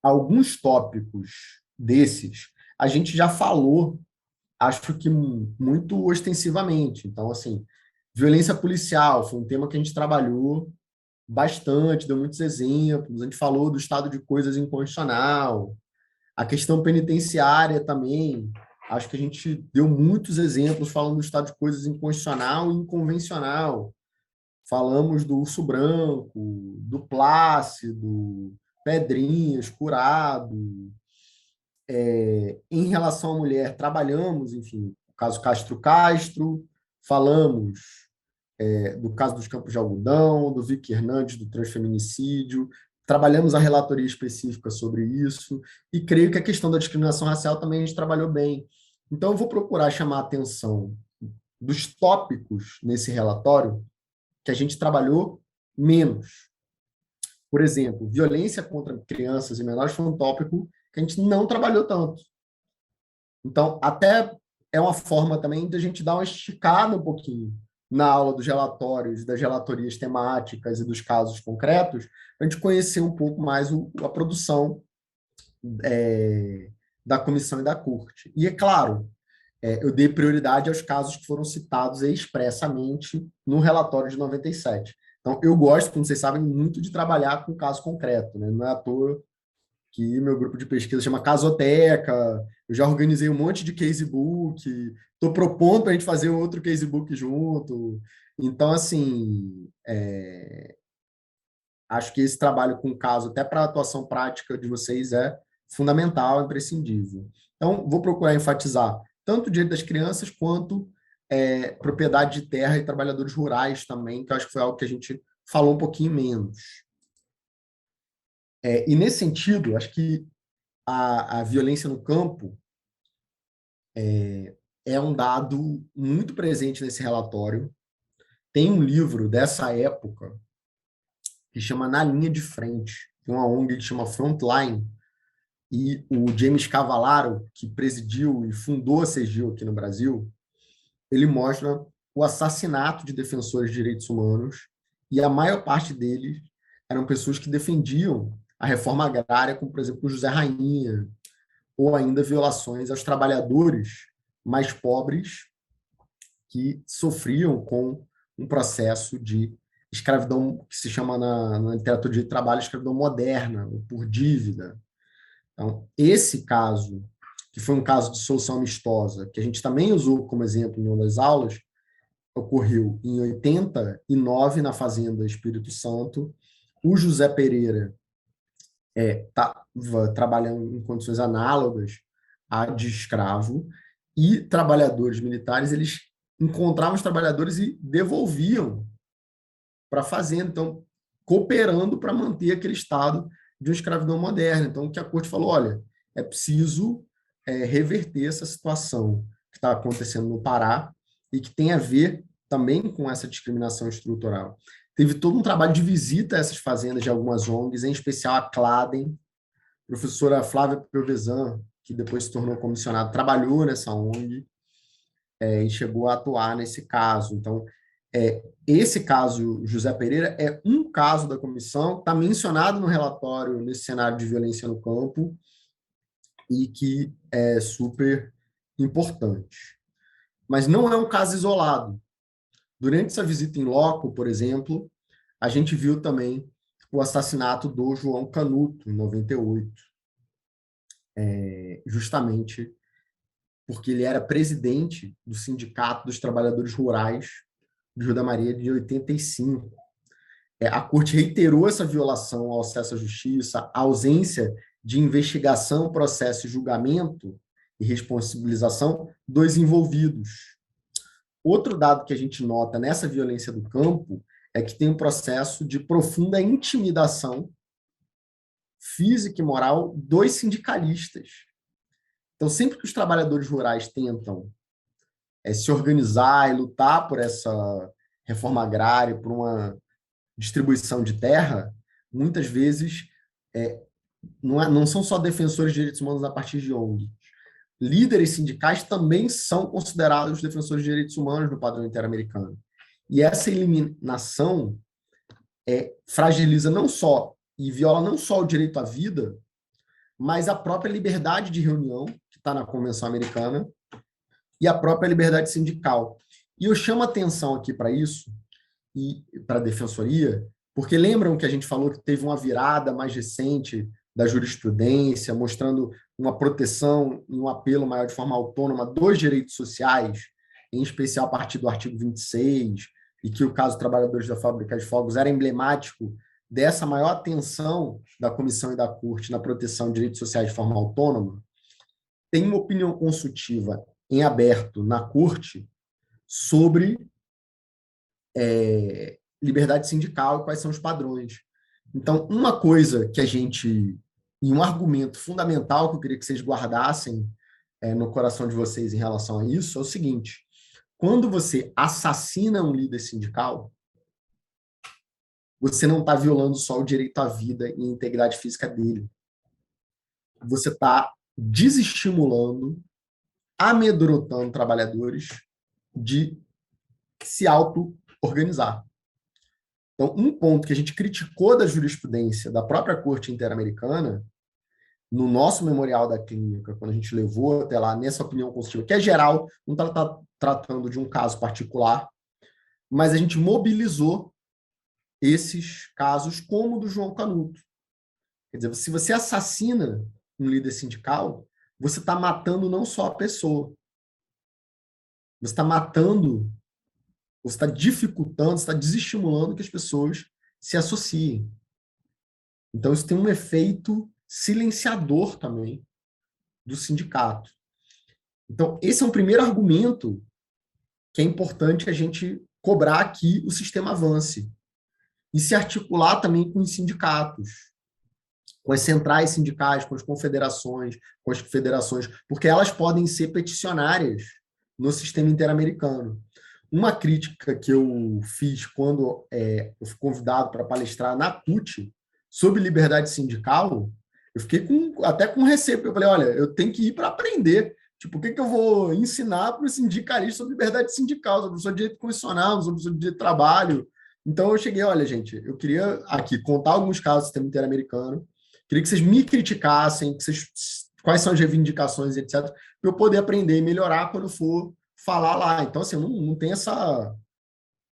alguns tópicos desses a gente já falou, acho que muito ostensivamente. Então, assim, violência policial foi um tema que a gente trabalhou bastante, deu muitos exemplos, a gente falou do estado de coisas inconstitucional, a questão penitenciária também, acho que a gente deu muitos exemplos falando do estado de coisas inconstitucional e inconvencional. Falamos do Urso Branco, do Plácido, Pedrinhas, Curado. Em relação à mulher, trabalhamos, enfim, o caso Castro, falamos do caso dos Campos de Algodão, do Vicky Hernandes, do transfeminicídio, trabalhamos a relatoria específica sobre isso, e creio que a questão da discriminação racial também a gente trabalhou bem. Então, eu vou procurar chamar a atenção dos tópicos nesse relatório que a gente trabalhou menos. Por exemplo, violência contra crianças e menores foi um tópico que a gente não trabalhou tanto. Então, até é uma forma também de a gente dar uma esticada um pouquinho na aula dos relatórios, das relatorias temáticas e dos casos concretos, para a gente conhecer um pouco mais a produção da comissão e da corte. E, é claro, eu dei prioridade aos casos que foram citados expressamente no relatório de 97. Então, eu gosto, como vocês sabem, muito de trabalhar com caso concreto, né? Não é à toa que meu grupo de pesquisa chama Casoteca, eu já organizei um monte de casebook, estou propondo para a gente fazer outro casebook junto. Então, assim, acho que esse trabalho com caso, até para a atuação prática de vocês, é fundamental, imprescindível. Então, vou procurar enfatizar tanto o direito das crianças quanto propriedade de terra e trabalhadores rurais também, que eu acho que foi algo que a gente falou um pouquinho menos. E nesse sentido, acho que a violência no campo é um dado muito presente nesse relatório. Tem um livro dessa época que chama Na Linha de Frente, tem uma ONG que chama Frontline, e o James Cavallaro, que presidiu e fundou a CEGIL aqui no Brasil, ele mostra o assassinato de defensores de direitos humanos, e a maior parte deles eram pessoas que defendiam a reforma agrária, como, por exemplo, o José Rainha, ou ainda violações aos trabalhadores mais pobres que sofriam com um processo de escravidão que se chama na literatura de trabalho escravidão moderna, ou por dívida. Então, esse caso, que foi um caso de solução amistosa, que a gente também usou como exemplo em uma das aulas, ocorreu em 89 na Fazenda Espírito Santo. O José Pereira estava trabalhando em condições análogas à de escravo, e trabalhadores militares, eles encontravam os trabalhadores e devolviam para a fazenda, então, cooperando para manter aquele estado de uma escravidão moderna. Então, o que a corte falou, olha, é preciso reverter essa situação que está acontecendo no Pará e que tem a ver também com essa discriminação estrutural. Teve todo um trabalho de visita a essas fazendas de algumas ONGs, em especial a Claden, professora Flávia Piovesan, que depois se tornou comissionada, trabalhou nessa ONG e chegou a atuar nesse caso. Então, esse caso, José Pereira, é um caso da comissão, está mencionado no relatório nesse cenário de violência no campo e que é super importante. Mas não é um caso isolado. Durante essa visita em loco, por exemplo, a gente viu também o assassinato do João Canuto, em 98, justamente porque ele era presidente do Sindicato dos Trabalhadores Rurais de Rio da Maria de 85. A corte reiterou essa violação ao acesso à justiça, a ausência de investigação, processo e julgamento e responsabilização dos envolvidos. Outro dado que a gente nota nessa violência do campo é que tem um processo de profunda intimidação física e moral dos sindicalistas. Então, sempre que os trabalhadores rurais tentam se organizar e lutar por essa reforma agrária, por uma distribuição de terra, muitas vezes não são só defensores de direitos humanos a partir de ONG. Líderes sindicais também são considerados defensores de direitos humanos no padrão interamericano. E essa eliminação fragiliza não só e viola não só o direito à vida, mas a própria liberdade de reunião, que está na Convenção Americana, e a própria liberdade sindical. E eu chamo atenção aqui para isso, e para a defensoria, porque lembram que a gente falou que teve uma virada mais recente da jurisprudência, mostrando uma proteção e um apelo maior de forma autônoma dos direitos sociais, em especial a partir do artigo 26, e que o caso Trabalhadores da Fábrica de Fogos era emblemático dessa maior atenção da comissão e da corte na proteção de direitos sociais de forma autônoma. Tem uma opinião consultiva em aberto na corte sobre liberdade sindical e quais são os padrões. Então, uma coisa que a gente, e um argumento fundamental que eu queria que vocês guardassem no coração de vocês em relação a isso, é o seguinte: quando você assassina um líder sindical, você não está violando só o direito à vida e à integridade física dele. você está desestimulando, amedrontando trabalhadores de se auto-organizar. Então, um ponto que a gente criticou da jurisprudência da própria Corte Interamericana, no nosso memorial da clínica, quando a gente levou até lá, nessa opinião consultiva, que é geral, não está tratando de um caso particular, mas a gente mobilizou esses casos como o do João Canuto. Quer dizer, se você assassina um líder sindical, você está matando não só a pessoa, você está matando, você está dificultando, você está desestimulando que as pessoas se associem. Então, isso tem um efeito silenciador também do sindicato. Então, esse é um primeiro argumento que é importante a gente cobrar que o sistema avance e se articular também com os sindicatos, com as centrais sindicais, com as confederações, com as federações, porque elas podem ser peticionárias no sistema interamericano. Uma crítica que eu fiz quando eu fui convidado para palestrar na CUT sobre liberdade sindical, eu fiquei até com receio, eu falei, olha, eu tenho que ir para aprender. Tipo, o que eu vou ensinar para os sindicalistas sobre liberdade sindical, sobre direito constitucional, sobre direito de trabalho? Então, eu cheguei, olha, gente, eu queria aqui contar alguns casos do sistema interamericano, queria que vocês me criticassem, quais são as reivindicações, etc., para eu poder aprender e melhorar quando eu for falar lá. Então, assim, eu não tenho essa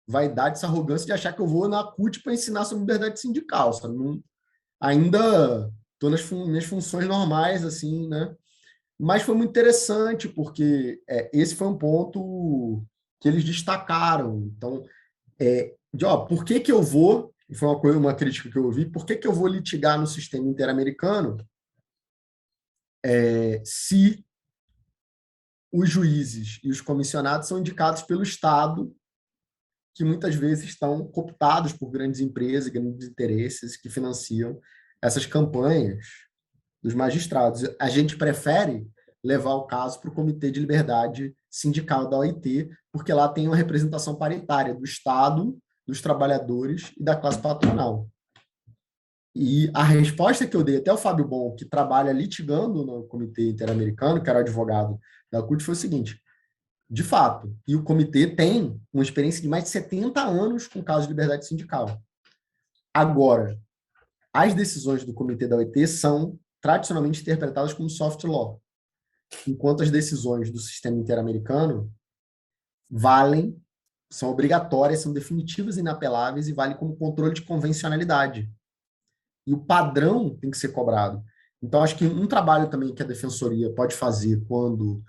vaidade, essa arrogância de achar que eu vou na CUT para ensinar sobre liberdade sindical, sabe? Ainda estou nas minhas funções normais, assim, né? Mas foi muito interessante, porque esse foi um ponto que eles destacaram. Então, por que eu vou, e foi uma crítica que eu ouvi, por que eu vou litigar no sistema interamericano se os juízes e os comissionados são indicados pelo Estado, que muitas vezes estão cooptados por grandes empresas, grandes interesses que financiam essas campanhas dos magistrados. A gente prefere levar o caso para o Comitê de Liberdade Sindical da OIT, porque lá tem uma representação paritária do Estado, dos trabalhadores e da classe patronal. E a resposta que eu dei até o Fábio Bon, que trabalha litigando no Comitê Interamericano, que era o advogado da CUT, foi o seguinte: de fato, e o comitê tem uma experiência de mais de 70 anos com casos de liberdade sindical. Agora, as decisões do comitê da OIT são tradicionalmente interpretadas como soft law, enquanto as decisões do sistema interamericano valem, são obrigatórias, são definitivas e inapeláveis e valem como controle de convencionalidade. E o padrão tem que ser cobrado. Então, acho que um trabalho também que a defensoria pode fazer quando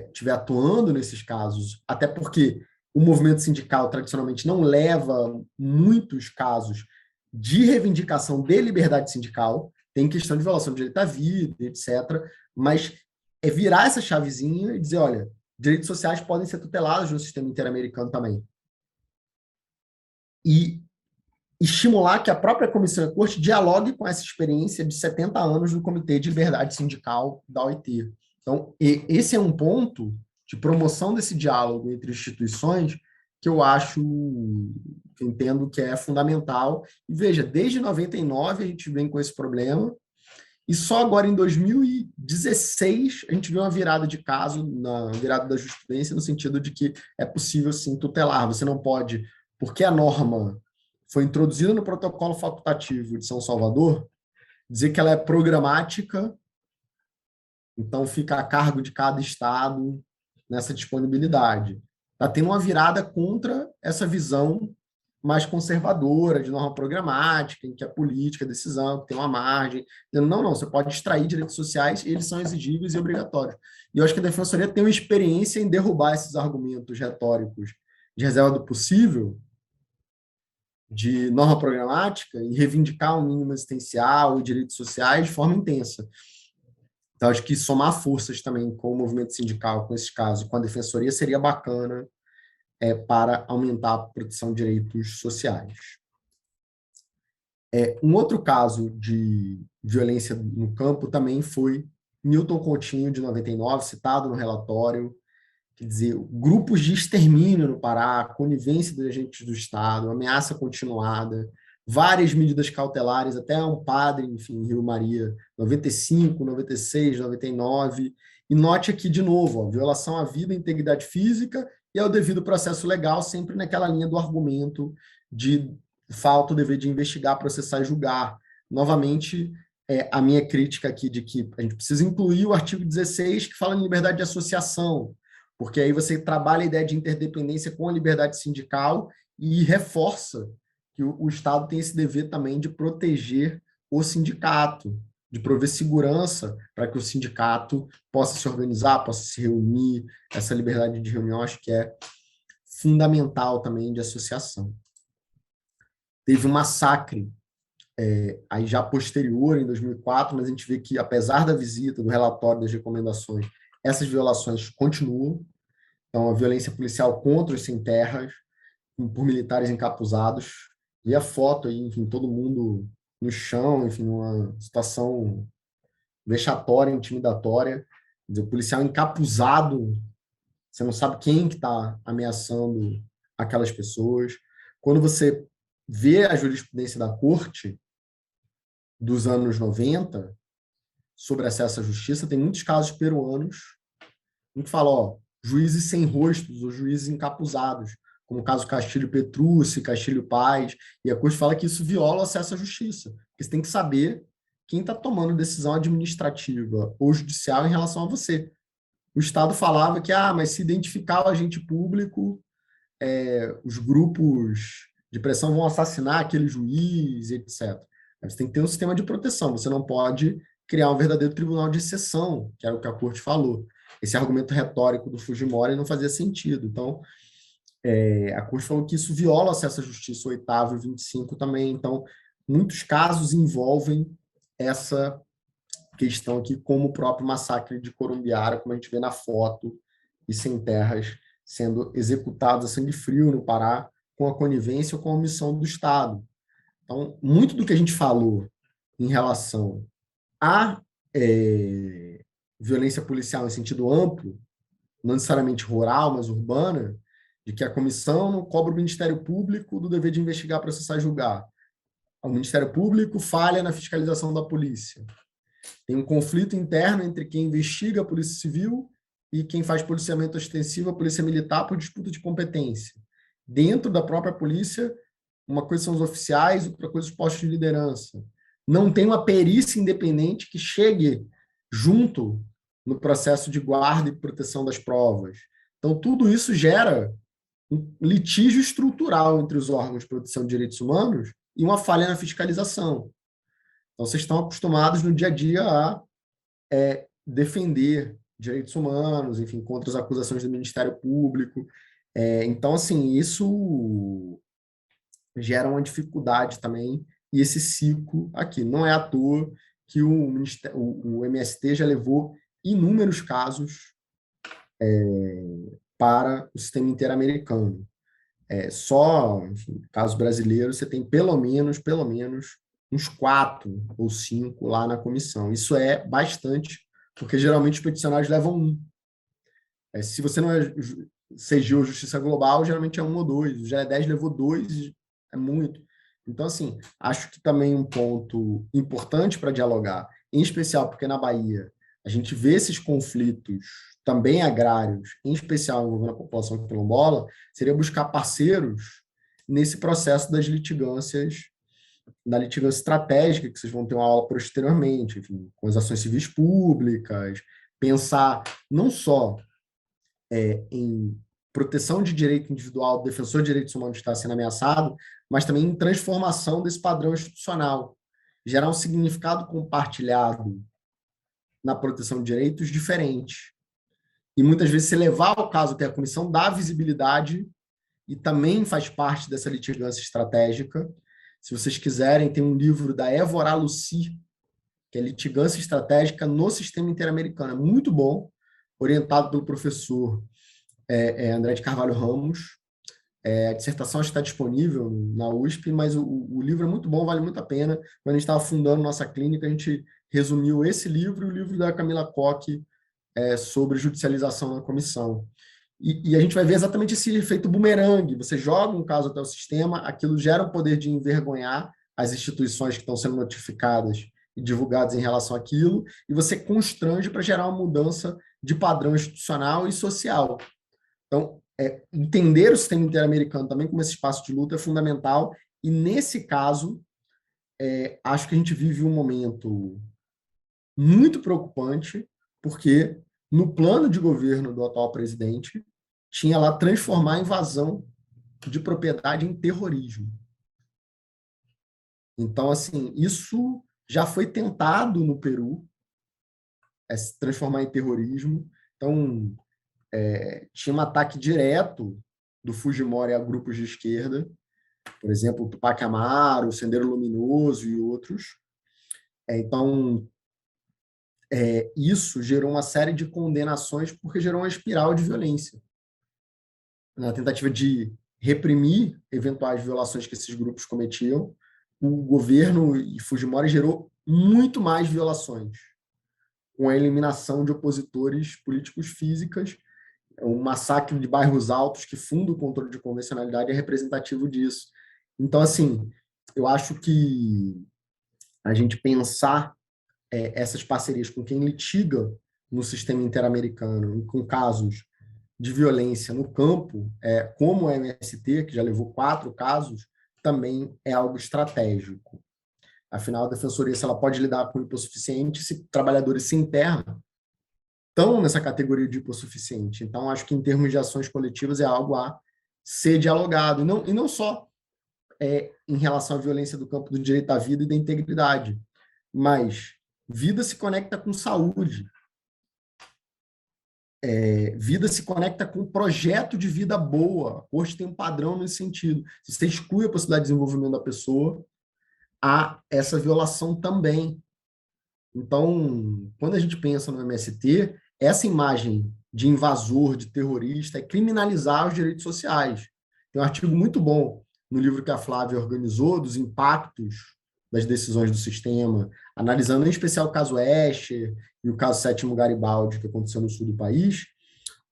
estiver atuando nesses casos, até porque o movimento sindical tradicionalmente não leva muitos casos de reivindicação de liberdade sindical, tem questão de violação do direito à vida, etc., mas é virar essa chavezinha e dizer, olha, direitos sociais podem ser tutelados no sistema interamericano também. E estimular que a própria Comissão e a Corte dialogue com essa experiência de 70 anos do Comitê de Liberdade Sindical da OIT. Então, esse é um ponto de promoção desse diálogo entre instituições que eu acho, que eu entendo que é fundamental. E veja, desde 99 a gente vem com esse problema, e só agora em 2016 a gente viu uma virada de caso, na virada da jurisprudência, no sentido de que é possível, sim, tutelar. Você não pode, porque a norma foi introduzida no protocolo facultativo de São Salvador, dizer que ela é programática, então fica a cargo de cada estado nessa disponibilidade. Está tendo uma virada contra essa visão mais conservadora, de norma programática, em que a política, a decisão, que tem uma margem. Não, você pode extrair direitos sociais e eles são exigíveis e obrigatórios. E eu acho que a Defensoria tem uma experiência em derrubar esses argumentos retóricos de reserva do possível, de norma programática, e reivindicar um mínimo existencial e direitos sociais de forma intensa. Então, acho que somar forças também com o movimento sindical, com esses casos, com a Defensoria, seria bacana para aumentar a proteção de direitos sociais. Um outro caso de violência no campo também foi Newton Coutinho, de 99, citado no relatório, quer dizer, grupos de extermínio no Pará, conivência dos agentes do Estado, ameaça continuada, várias medidas cautelares, até um padre, enfim, em Rio Maria, 95, 96, 99. E note aqui, de novo, ó, violação à vida, à integridade física e ao devido processo legal, sempre naquela linha do argumento de falta o dever de investigar, processar e julgar. Novamente, a minha crítica aqui de que a gente precisa incluir o artigo 16, que fala em liberdade de associação, porque aí você trabalha a ideia de interdependência com a liberdade sindical e reforça que o Estado tem esse dever também de proteger o sindicato, de prover segurança para que o sindicato possa se organizar, possa se reunir. Essa liberdade de reunião acho que é fundamental também de associação. Teve um massacre aí já posterior, em 2004, mas a gente vê que, apesar da visita, do relatório, das recomendações, essas violações continuam. Então, a violência policial contra os sem-terras, por militares encapuzados, e a foto aí, enfim, todo mundo no chão, enfim, uma situação vexatória, intimidatória. Quer dizer, o policial encapuzado, você não sabe quem que está ameaçando aquelas pessoas. Quando você vê a jurisprudência da corte dos anos 90 sobre acesso à justiça, tem muitos casos peruanos em que fala, ó, juízes sem rostos ou juízes encapuzados, como o caso Castilho Petrucci, Castilho Paz, e a corte fala que isso viola o acesso à justiça, porque você tem que saber quem está tomando decisão administrativa ou judicial em relação a você. O Estado falava que, mas se identificar o agente público, os grupos de pressão vão assassinar aquele juiz, etc. Você tem que ter um sistema de proteção, você não pode criar um verdadeiro tribunal de exceção, que era o que a corte falou. Esse argumento retórico do Fujimori não fazia sentido. Então, a corte falou que isso viola o acesso à justiça, o 8º e 25 também. Então, muitos casos envolvem essa questão aqui, como o próprio massacre de Corumbiara, como a gente vê na foto, e sem terras sendo executados a sangue frio no Pará, com a conivência ou com a omissão do Estado. Então, muito do que a gente falou em relação à violência policial em sentido amplo, não necessariamente rural, mas urbana, de que a comissão não cobra o Ministério Público do dever de investigar, processar e julgar. O Ministério Público falha na fiscalização da polícia. Tem um conflito interno entre quem investiga a Polícia Civil e quem faz policiamento ostensivo, a Polícia Militar, por disputa de competência. Dentro da própria polícia, uma coisa são os oficiais, outra coisa os postos de liderança. Não tem uma perícia independente que chegue junto no processo de guarda e proteção das provas. Então, tudo isso gera um litígio estrutural entre os órgãos de proteção de direitos humanos e uma falha na fiscalização. Então, vocês estão acostumados no dia a dia a defender direitos humanos, enfim, contra as acusações do Ministério Público. Então, assim, isso gera uma dificuldade também, e esse ciclo aqui. Não é à toa que o MST já levou inúmeros casos para o sistema interamericano. Só, enfim, casos brasileiros, você tem pelo menos uns 4 ou 5 lá na comissão. Isso é bastante, porque geralmente os peticionários levam 1. Se você não é CGU ou Justiça Global, geralmente é 1 ou 2. O GE10 levou 2, é muito. Então, assim, acho que também um ponto importante para dialogar, em especial porque na Bahia a gente vê esses conflitos também agrários, em especial envolvendo a população quilombola, seria buscar parceiros nesse processo das litigâncias, da litigância estratégica, que vocês vão ter uma aula posteriormente, enfim, com as ações civis públicas, pensar não só em proteção de direito individual, defensor de direitos humanos que está sendo ameaçado, mas também em transformação desse padrão institucional, gerar um significado compartilhado na proteção de direitos diferente. E muitas vezes você levar ao caso até a comissão dá visibilidade e também faz parte dessa litigância estratégica. Se vocês quiserem, tem um livro da Évora Lucy, que é Litigância Estratégica no Sistema Interamericano. É muito bom, orientado pelo professor André de Carvalho Ramos. A dissertação está disponível na USP, mas o livro é muito bom, vale muito a pena. Quando a gente estava fundando nossa clínica, a gente resumiu esse livro e o livro da Camila Koch sobre judicialização na comissão. E a gente vai ver exatamente esse efeito bumerangue. Você joga um caso até o sistema, aquilo gera um poder de envergonhar as instituições que estão sendo notificadas e divulgadas em relação àquilo, e você constrange para gerar uma mudança de padrão institucional e social. Então, entender o sistema interamericano também como esse espaço de luta é fundamental, e nesse caso, acho que a gente vive um momento muito preocupante, porque no plano de governo do atual presidente, tinha lá transformar a invasão de propriedade em terrorismo. Então, assim, isso já foi tentado no Peru, se transformar em terrorismo. Então, tinha um ataque direto do Fujimori a grupos de esquerda, por exemplo, o Tupac Amaru, o Sendero Luminoso e outros. Então, isso gerou uma série de condenações porque gerou uma espiral de violência. Na tentativa de reprimir eventuais violações que esses grupos cometiam, o governo e Fujimori gerou muito mais violações, com a eliminação de opositores políticos físicos. O massacre de bairros altos que funda o controle de convencionalidade é representativo disso. Então, assim, eu acho que a gente pensar essas parcerias com quem litiga no sistema interamericano e com casos de violência no campo, como o MST, que já levou 4 casos, também é algo estratégico. Afinal, a defensoria, se ela pode lidar com o hipossuficiente, se trabalhadores se internam, estão nessa categoria de hipossuficiente. Então, acho que em termos de ações coletivas é algo a ser dialogado, e não só em relação à violência do campo do direito à vida e da integridade, mas vida se conecta com saúde, vida se conecta com projeto de vida boa. A corte tem um padrão nesse sentido. Se você exclui a possibilidade de desenvolvimento da pessoa, há essa violação também. Então, quando a gente pensa no MST, essa imagem de invasor, de terrorista, é criminalizar os direitos sociais. Tem um artigo muito bom no livro que a Flávia organizou, dos impactos das decisões do sistema, analisando em especial o caso Escher e o caso Sétimo Garibaldi, que aconteceu no sul do país,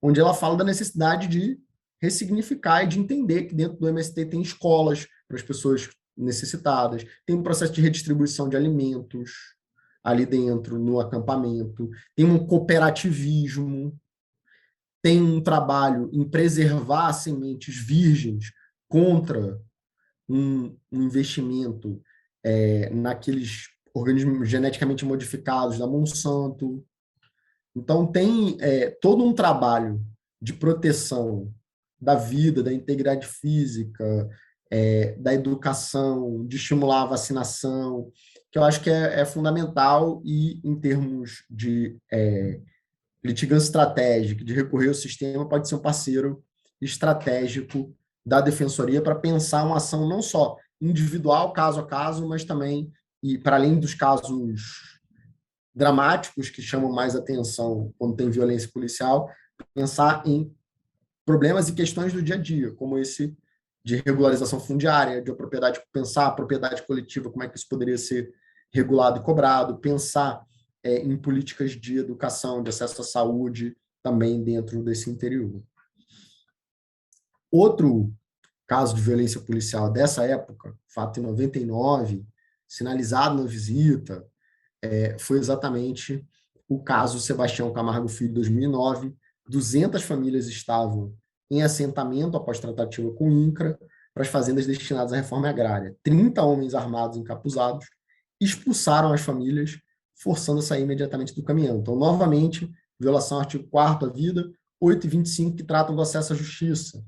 onde ela fala da necessidade de ressignificar e de entender que dentro do MST tem escolas para as pessoas necessitadas, tem um processo de redistribuição de alimentos ali dentro, no acampamento, tem um cooperativismo, tem um trabalho em preservar sementes virgens contra um investimento naqueles organismos geneticamente modificados da Monsanto. Então, tem todo um trabalho de proteção da vida, da integridade física, da educação, de estimular a vacinação, que eu acho que é fundamental e, em termos de litigância estratégica, de recorrer ao sistema, pode ser um parceiro estratégico da defensoria para pensar uma ação não só individual, caso a caso, mas também, e para além dos casos dramáticos que chamam mais atenção quando tem violência policial, pensar em problemas e questões do dia a dia, como esse de regularização fundiária, de propriedade, pensar a propriedade coletiva, como é que isso poderia ser regulado e cobrado, pensar em políticas de educação, de acesso à saúde, também dentro desse interior. Outro caso de violência policial dessa época, fato em 99, sinalizado na visita, foi exatamente o caso Sebastião Camargo Filho, 2009. 200 famílias estavam em assentamento após tratativa com o INCRA para as fazendas destinadas à reforma agrária. 30 homens armados encapuzados expulsaram as famílias, forçando a sair imediatamente do caminhão. Então, novamente, violação ao artigo 4º, a vida, 8 e 25, que tratam do acesso à justiça.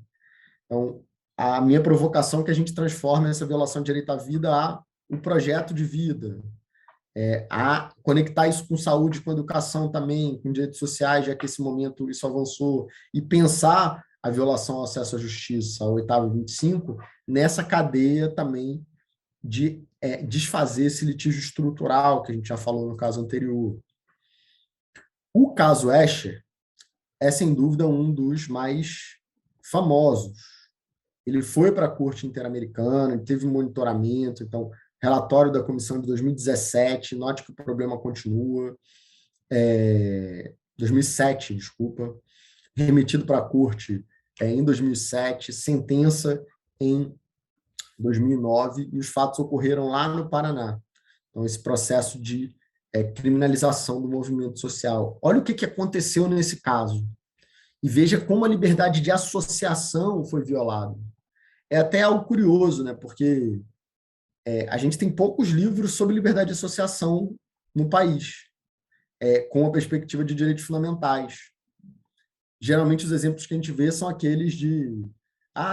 Então, a minha provocação é que a gente transforme essa violação de direito à vida a um projeto de vida, a conectar isso com saúde, com educação também, com direitos sociais, já que esse momento isso avançou, e pensar a violação ao acesso à justiça, ao 8º e 25, nessa cadeia também de desfazer esse litígio estrutural que a gente já falou no caso anterior. O caso Escher é, sem dúvida, um dos mais famosos. Ele foi para a Corte Interamericana, teve monitoramento, então, relatório da comissão de 2017, note que o problema continua, 2007, desculpa, remetido para a Corte em 2007, sentença em 2009, e os fatos ocorreram lá no Paraná. Então, esse processo de criminalização do movimento social. Olha o que aconteceu nesse caso. E veja como a liberdade de associação foi violada. É até algo curioso, né? Porque a gente tem poucos livros sobre liberdade de associação no país, com a perspectiva de direitos fundamentais. Geralmente, os exemplos que a gente vê são aqueles de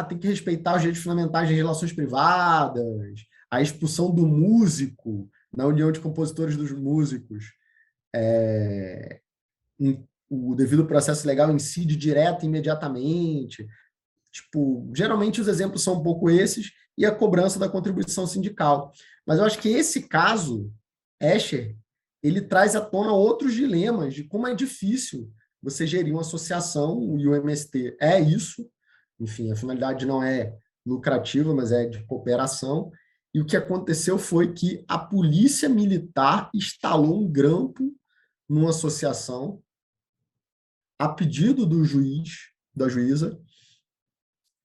tem que respeitar os direitos fundamentais das relações privadas, a expulsão do músico na União de Compositores dos Músicos, o devido processo legal incide direto e imediatamente. Tipo, geralmente os exemplos são um pouco esses, e a cobrança da contribuição sindical. Mas eu acho que esse caso, Escher, ele traz à tona outros dilemas de como é difícil você gerir uma associação, e o MST é isso, enfim, a finalidade não é lucrativa, mas é de cooperação, e o que aconteceu foi que a polícia militar instalou um grampo numa associação, a pedido do juiz, da juíza,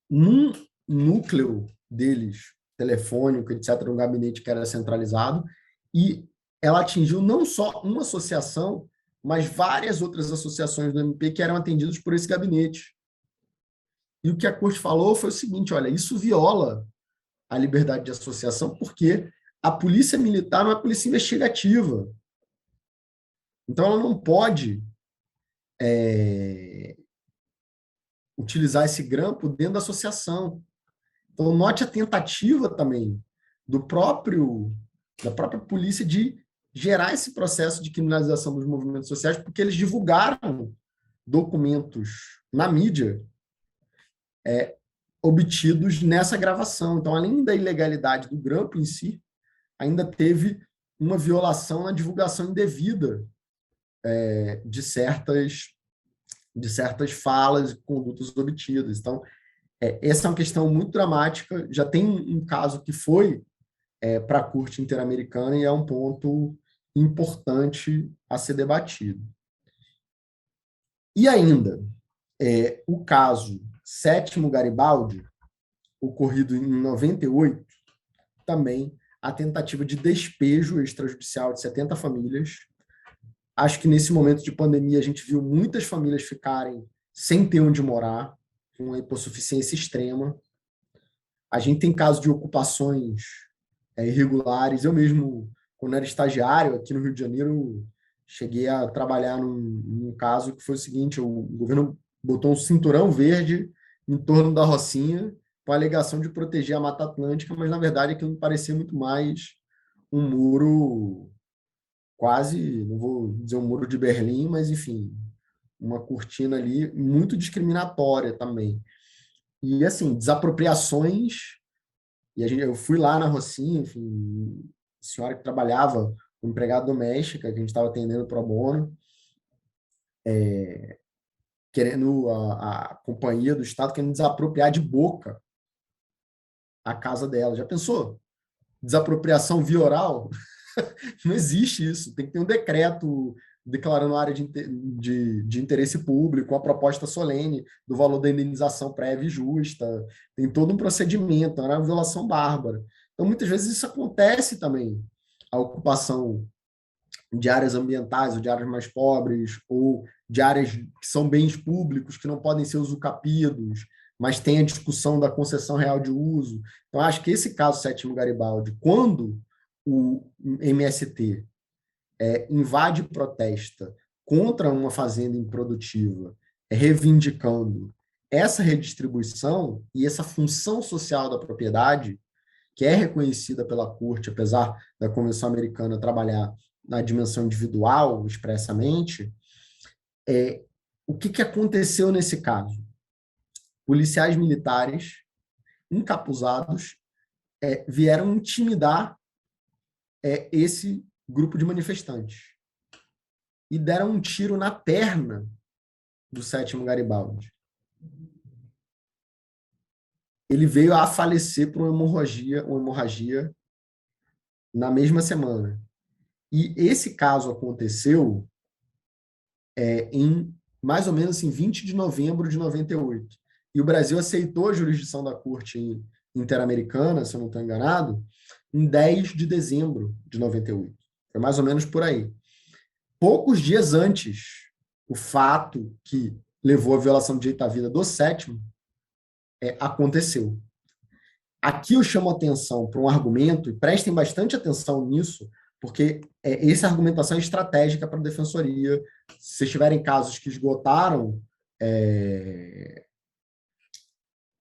num núcleo deles, telefônico, etc., um gabinete que era centralizado, e ela atingiu não só uma associação, mas várias outras associações do MP que eram atendidas por esse gabinete. E o que a corte falou foi o seguinte: olha, isso viola a liberdade de associação, porque a polícia militar não é polícia investigativa. Então, ela não pode utilizar esse grampo dentro da associação. Então, note a tentativa também da própria polícia de gerar esse processo de criminalização dos movimentos sociais, porque eles divulgaram documentos na mídia obtidos nessa gravação. Então, além da ilegalidade do grampo em si, ainda teve uma violação na divulgação indevida de certas falas e condutas obtidas. Então, essa é uma questão muito dramática. Já tem um caso que foi para a Corte Interamericana e é um ponto importante a ser debatido. E ainda, o caso Sétimo Garibaldi, ocorrido em 98, também a tentativa de despejo extrajudicial de 70 famílias. Acho que nesse momento de pandemia a gente viu muitas famílias ficarem sem ter onde morar, com uma hipossuficiência extrema. A gente tem casos de ocupações irregulares. Eu mesmo, quando era estagiário aqui no Rio de Janeiro, cheguei a trabalhar num caso que foi o seguinte: o governo botou um cinturão verde em torno da Rocinha, com a alegação de proteger a Mata Atlântica, mas, na verdade, aquilo me parecia muito mais um muro, quase, não vou dizer um muro de Berlim, mas, enfim, uma cortina ali muito discriminatória também. E, assim, desapropriações, e eu fui lá na Rocinha, enfim, senhora que trabalhava como empregada doméstica, que a gente estava atendendo pro bono, querendo a companhia do Estado querendo desapropriar de boca a casa dela. Já pensou? Desapropriação via oral? Não existe isso. Tem que ter um decreto declarando área de interesse público, uma proposta solene do valor da indenização prévia e justa. Tem todo um procedimento, é uma violação bárbara. Então, muitas vezes isso acontece também. A ocupação de áreas ambientais, ou de áreas mais pobres, ou de áreas que são bens públicos, que não podem ser usucapidos, mas tem a discussão da concessão real de uso. Então, acho que esse caso Sétimo Garibaldi, quando o MST invade e protesta contra uma fazenda improdutiva, reivindicando essa redistribuição e essa função social da propriedade, que é reconhecida pela Corte, apesar da Convenção Americana trabalhar na dimensão individual, expressamente, o que aconteceu nesse caso? Policiais militares encapuzados vieram intimidar esse grupo de manifestantes e deram um tiro na perna do Sétimo Garibaldi. Ele veio a falecer por uma hemorragia na mesma semana. E esse caso aconteceu em mais ou menos assim, 20 de novembro de 98. E o Brasil aceitou a jurisdição da Corte Interamericana, se eu não estou enganado, em 10 de dezembro de 98. Foi mais ou menos por aí. Poucos dias antes, o fato que levou à violação do direito à vida do sétimo aconteceu. Aqui eu chamo atenção para um argumento, e prestem bastante atenção nisso, porque essa argumentação é estratégica para a defensoria. Se vocês tiverem casos que esgotaram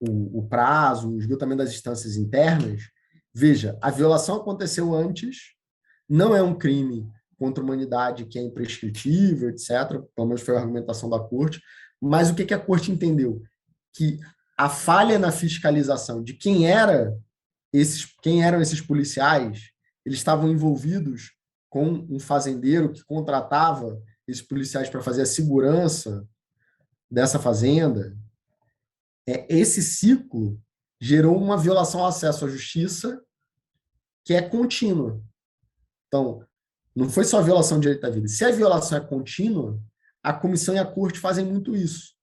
o prazo, o esgotamento das instâncias internas, veja, a violação aconteceu antes, não é um crime contra a humanidade que é imprescritível, etc., pelo menos foi a argumentação da corte, mas o que a corte entendeu? Que a falha na fiscalização de quem eram esses policiais, eles estavam envolvidos com um fazendeiro que contratava esses policiais para fazer a segurança dessa fazenda. Esse ciclo gerou uma violação ao acesso à justiça que é contínua. Então, não foi só a violação do direito à vida. Se a violação é contínua, a comissão e a corte fazem muito isso.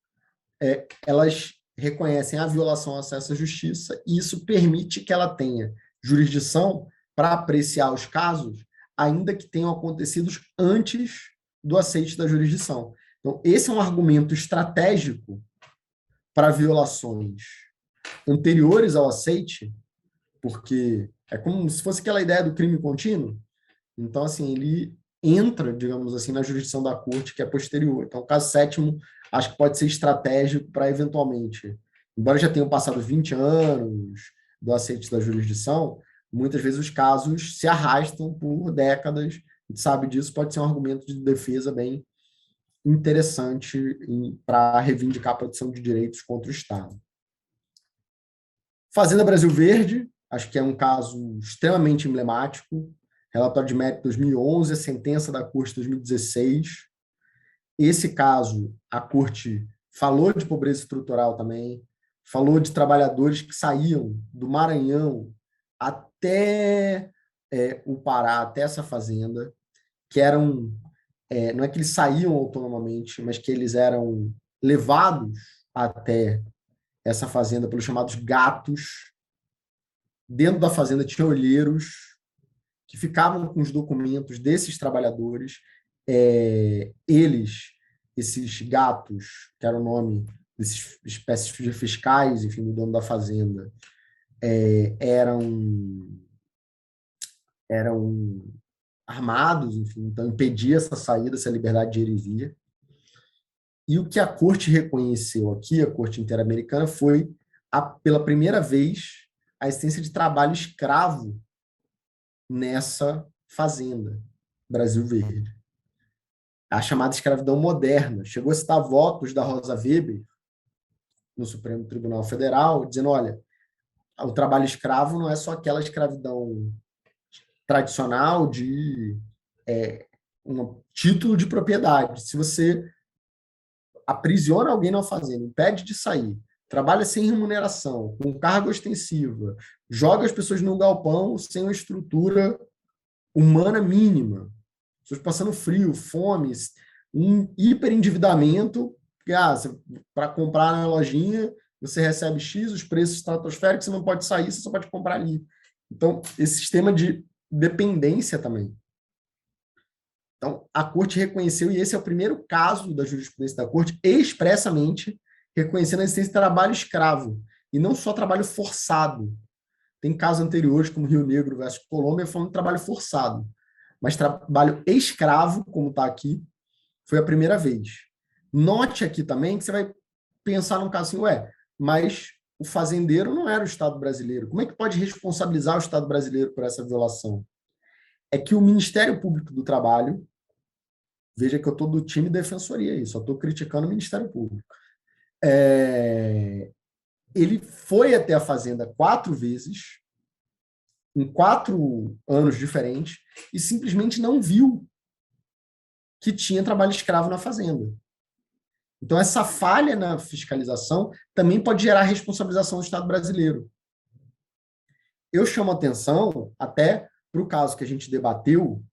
Elas reconhecem a violação ao acesso à justiça e isso permite que ela tenha jurisdição para apreciar os casos, ainda que tenham acontecido antes do aceite da jurisdição. Então, esse é um argumento estratégico para violações anteriores ao aceite, porque é como se fosse aquela ideia do crime contínuo. Então, assim, ele entra, digamos assim, na jurisdição da corte, que é posterior. Então, o caso sétimo, acho que pode ser estratégico para, eventualmente, embora já tenham passado 20 anos do aceite da jurisdição, muitas vezes os casos se arrastam por décadas, a gente sabe disso, pode ser um argumento de defesa bem interessante para reivindicar a proteção de direitos contra o Estado. Fazenda Brasil Verde, acho que é um caso extremamente emblemático, relatório de mérito 2011, a sentença da Corte 2016. Esse caso, a Corte falou de pobreza estrutural também, falou de trabalhadores que saíam do Maranhão até o Pará, até essa fazenda, que eram, não é que eles saíam autonomamente, mas que eles eram levados até essa fazenda pelos chamados gatos. Dentro da fazenda tinha olheiros que ficavam com os documentos desses trabalhadores. Esses gatos, que era o nome dessas espécies de fiscais, enfim, do dono da fazenda, eram armados, enfim, então impedia essa saída, essa liberdade de ir e vir. E o que a corte reconheceu aqui, a Corte Interamericana, foi, pela primeira vez, a existência de trabalho escravo nessa fazenda, Brasil Verde. A chamada escravidão moderna. Chegou a citar votos da Rosa Weber no Supremo Tribunal Federal, dizendo, olha, o trabalho escravo não é só aquela escravidão tradicional de um título de propriedade. Se você aprisiona alguém na fazenda, impede de sair, trabalha sem remuneração, com carga ostensiva, joga as pessoas num galpão sem uma estrutura humana mínima, pessoas passando frio, fome, um hiperendividamento, porque para comprar na lojinha você recebe X, os preços estratosféricos, você não pode sair, você só pode comprar ali. Então, esse sistema de dependência também. Então, a Corte reconheceu, e esse é o primeiro caso da jurisprudência da Corte, expressamente reconhecendo a existência de trabalho escravo, e não só trabalho forçado. Tem casos anteriores, como Rio Negro versus Colômbia, falando de trabalho forçado. Mas trabalho escravo, como está aqui, foi a primeira vez. Note aqui também que você vai pensar num caso assim, mas o fazendeiro não era o Estado brasileiro. Como é que pode responsabilizar o Estado brasileiro por essa violação? É que o Ministério Público do Trabalho, veja que eu estou do time de defensoria aí, só estou criticando o Ministério Público. Ele foi até a fazenda 4 vezes, em 4 anos diferentes, e simplesmente não viu que tinha trabalho escravo na fazenda. Então, essa falha na fiscalização também pode gerar responsabilização do Estado brasileiro. Eu chamo atenção até para o caso que a gente debateu,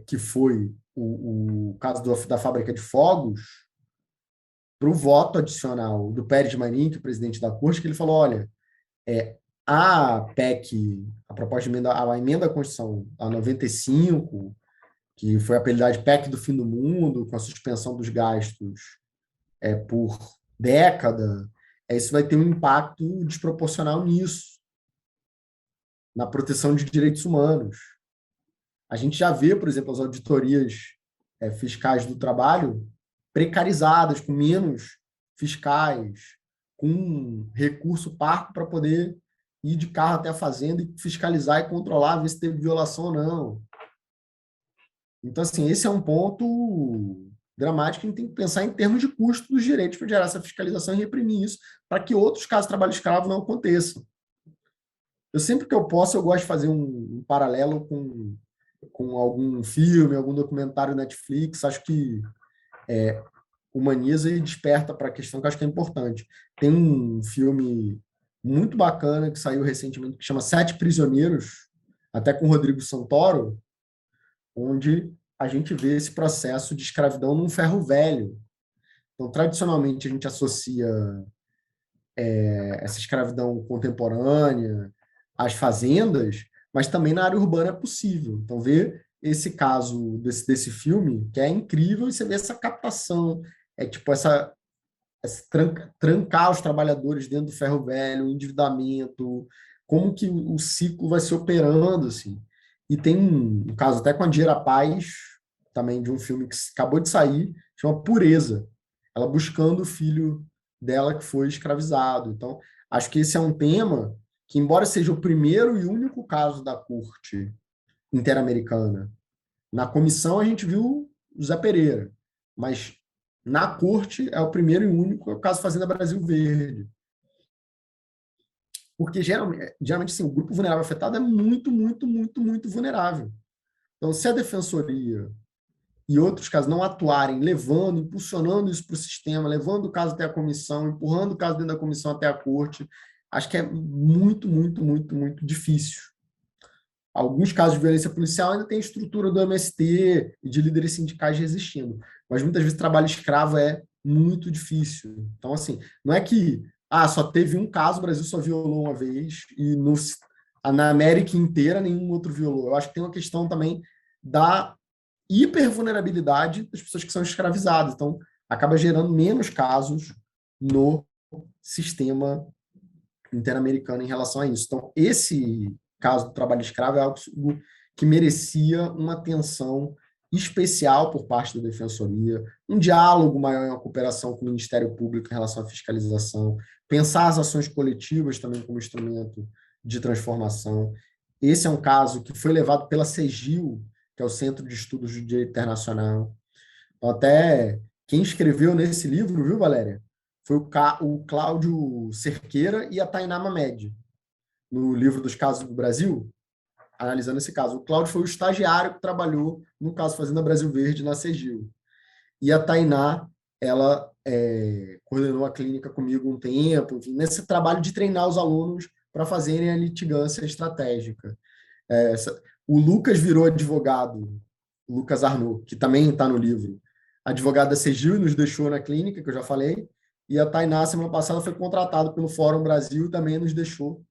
que foi o caso da fábrica de fogos, para o voto adicional do Pérez Marinho, que é o presidente da Corte, que ele falou, olha, A PEC, a proposta de emenda, a emenda à Constituição, a 95, que foi apelidada de PEC do fim do mundo, com a suspensão dos gastos por década, isso vai ter um impacto desproporcional nisso, na proteção de direitos humanos. A gente já vê, por exemplo, as auditorias fiscais do trabalho precarizadas, com menos fiscais, com recurso parco para poder ir de carro até a fazenda e fiscalizar e controlar, ver se teve violação ou não. Então, assim, esse é um ponto dramático que a gente tem que pensar em termos de custo dos direitos para gerar essa fiscalização e reprimir isso, para que outros casos de trabalho escravo não aconteçam. Eu sempre que eu posso, eu gosto de fazer um paralelo com algum filme, algum documentário Netflix, acho que humaniza e desperta para a questão que eu acho que é importante. Tem um filme muito bacana que saiu recentemente, que chama Sete Prisioneiros, até com o Rodrigo Santoro, onde a gente vê esse processo de escravidão num ferro velho. Então, tradicionalmente, a gente associa essa escravidão contemporânea às fazendas, mas também na área urbana é possível. Então, ver esse caso desse filme, que é incrível, e você vê essa captação, tipo essa trancar os trabalhadores dentro do ferro velho, o endividamento, como que o ciclo vai se operando, assim. E tem um caso até com a Dira Paz, também de um filme que acabou de sair, chama Pureza. Ela buscando o filho dela que foi escravizado. Então, acho que esse é um tema que, embora seja o primeiro e único caso da Corte Interamericana, na comissão a gente viu o Zé Pereira, mas na Corte é o primeiro e único, é o caso Fazenda Brasil Verde. Porque, geralmente assim, o grupo vulnerável afetado é muito, muito, muito, muito vulnerável. Então, se a defensoria e outros casos não atuarem, levando, impulsionando isso para o sistema, levando o caso até a comissão, empurrando o caso dentro da comissão até a corte, acho que é muito, muito, muito, muito difícil. Alguns casos de violência policial ainda tem estrutura do MST e de líderes sindicais resistindo, mas muitas vezes trabalho escravo é muito difícil. Então, assim, não é que só teve um caso, o Brasil só violou uma vez, e na América inteira nenhum outro violou. Eu acho que tem uma questão também da hipervulnerabilidade das pessoas que são escravizadas. Então, acaba gerando menos casos no sistema interamericano em relação a isso. Então, esse caso do trabalho escravo é algo que merecia uma atenção especial por parte da Defensoria, um diálogo maior, uma cooperação com o Ministério Público em relação à fiscalização, pensar as ações coletivas também como instrumento de transformação. Esse é um caso que foi levado pela CEGIL, que é o Centro de Estudos do Direito Internacional. Então, até quem escreveu nesse livro, viu, Valéria? Foi o Cláudio Cerqueira e a Tainá Mamed, no livro dos casos do Brasil, analisando esse caso. O Cláudio foi o estagiário que trabalhou no caso Fazenda Brasil Verde, na CEGIL. E a Tainá, ela coordenou a clínica comigo um tempo, enfim, nesse trabalho de treinar os alunos para fazerem a litigância estratégica. O Lucas virou advogado, Lucas Arnaud, que também está no livro, advogado da CEGIL, e nos deixou na clínica, que eu já falei, e a Tainá, semana passada, foi contratado pelo Fórum Brasil e também nos deixou.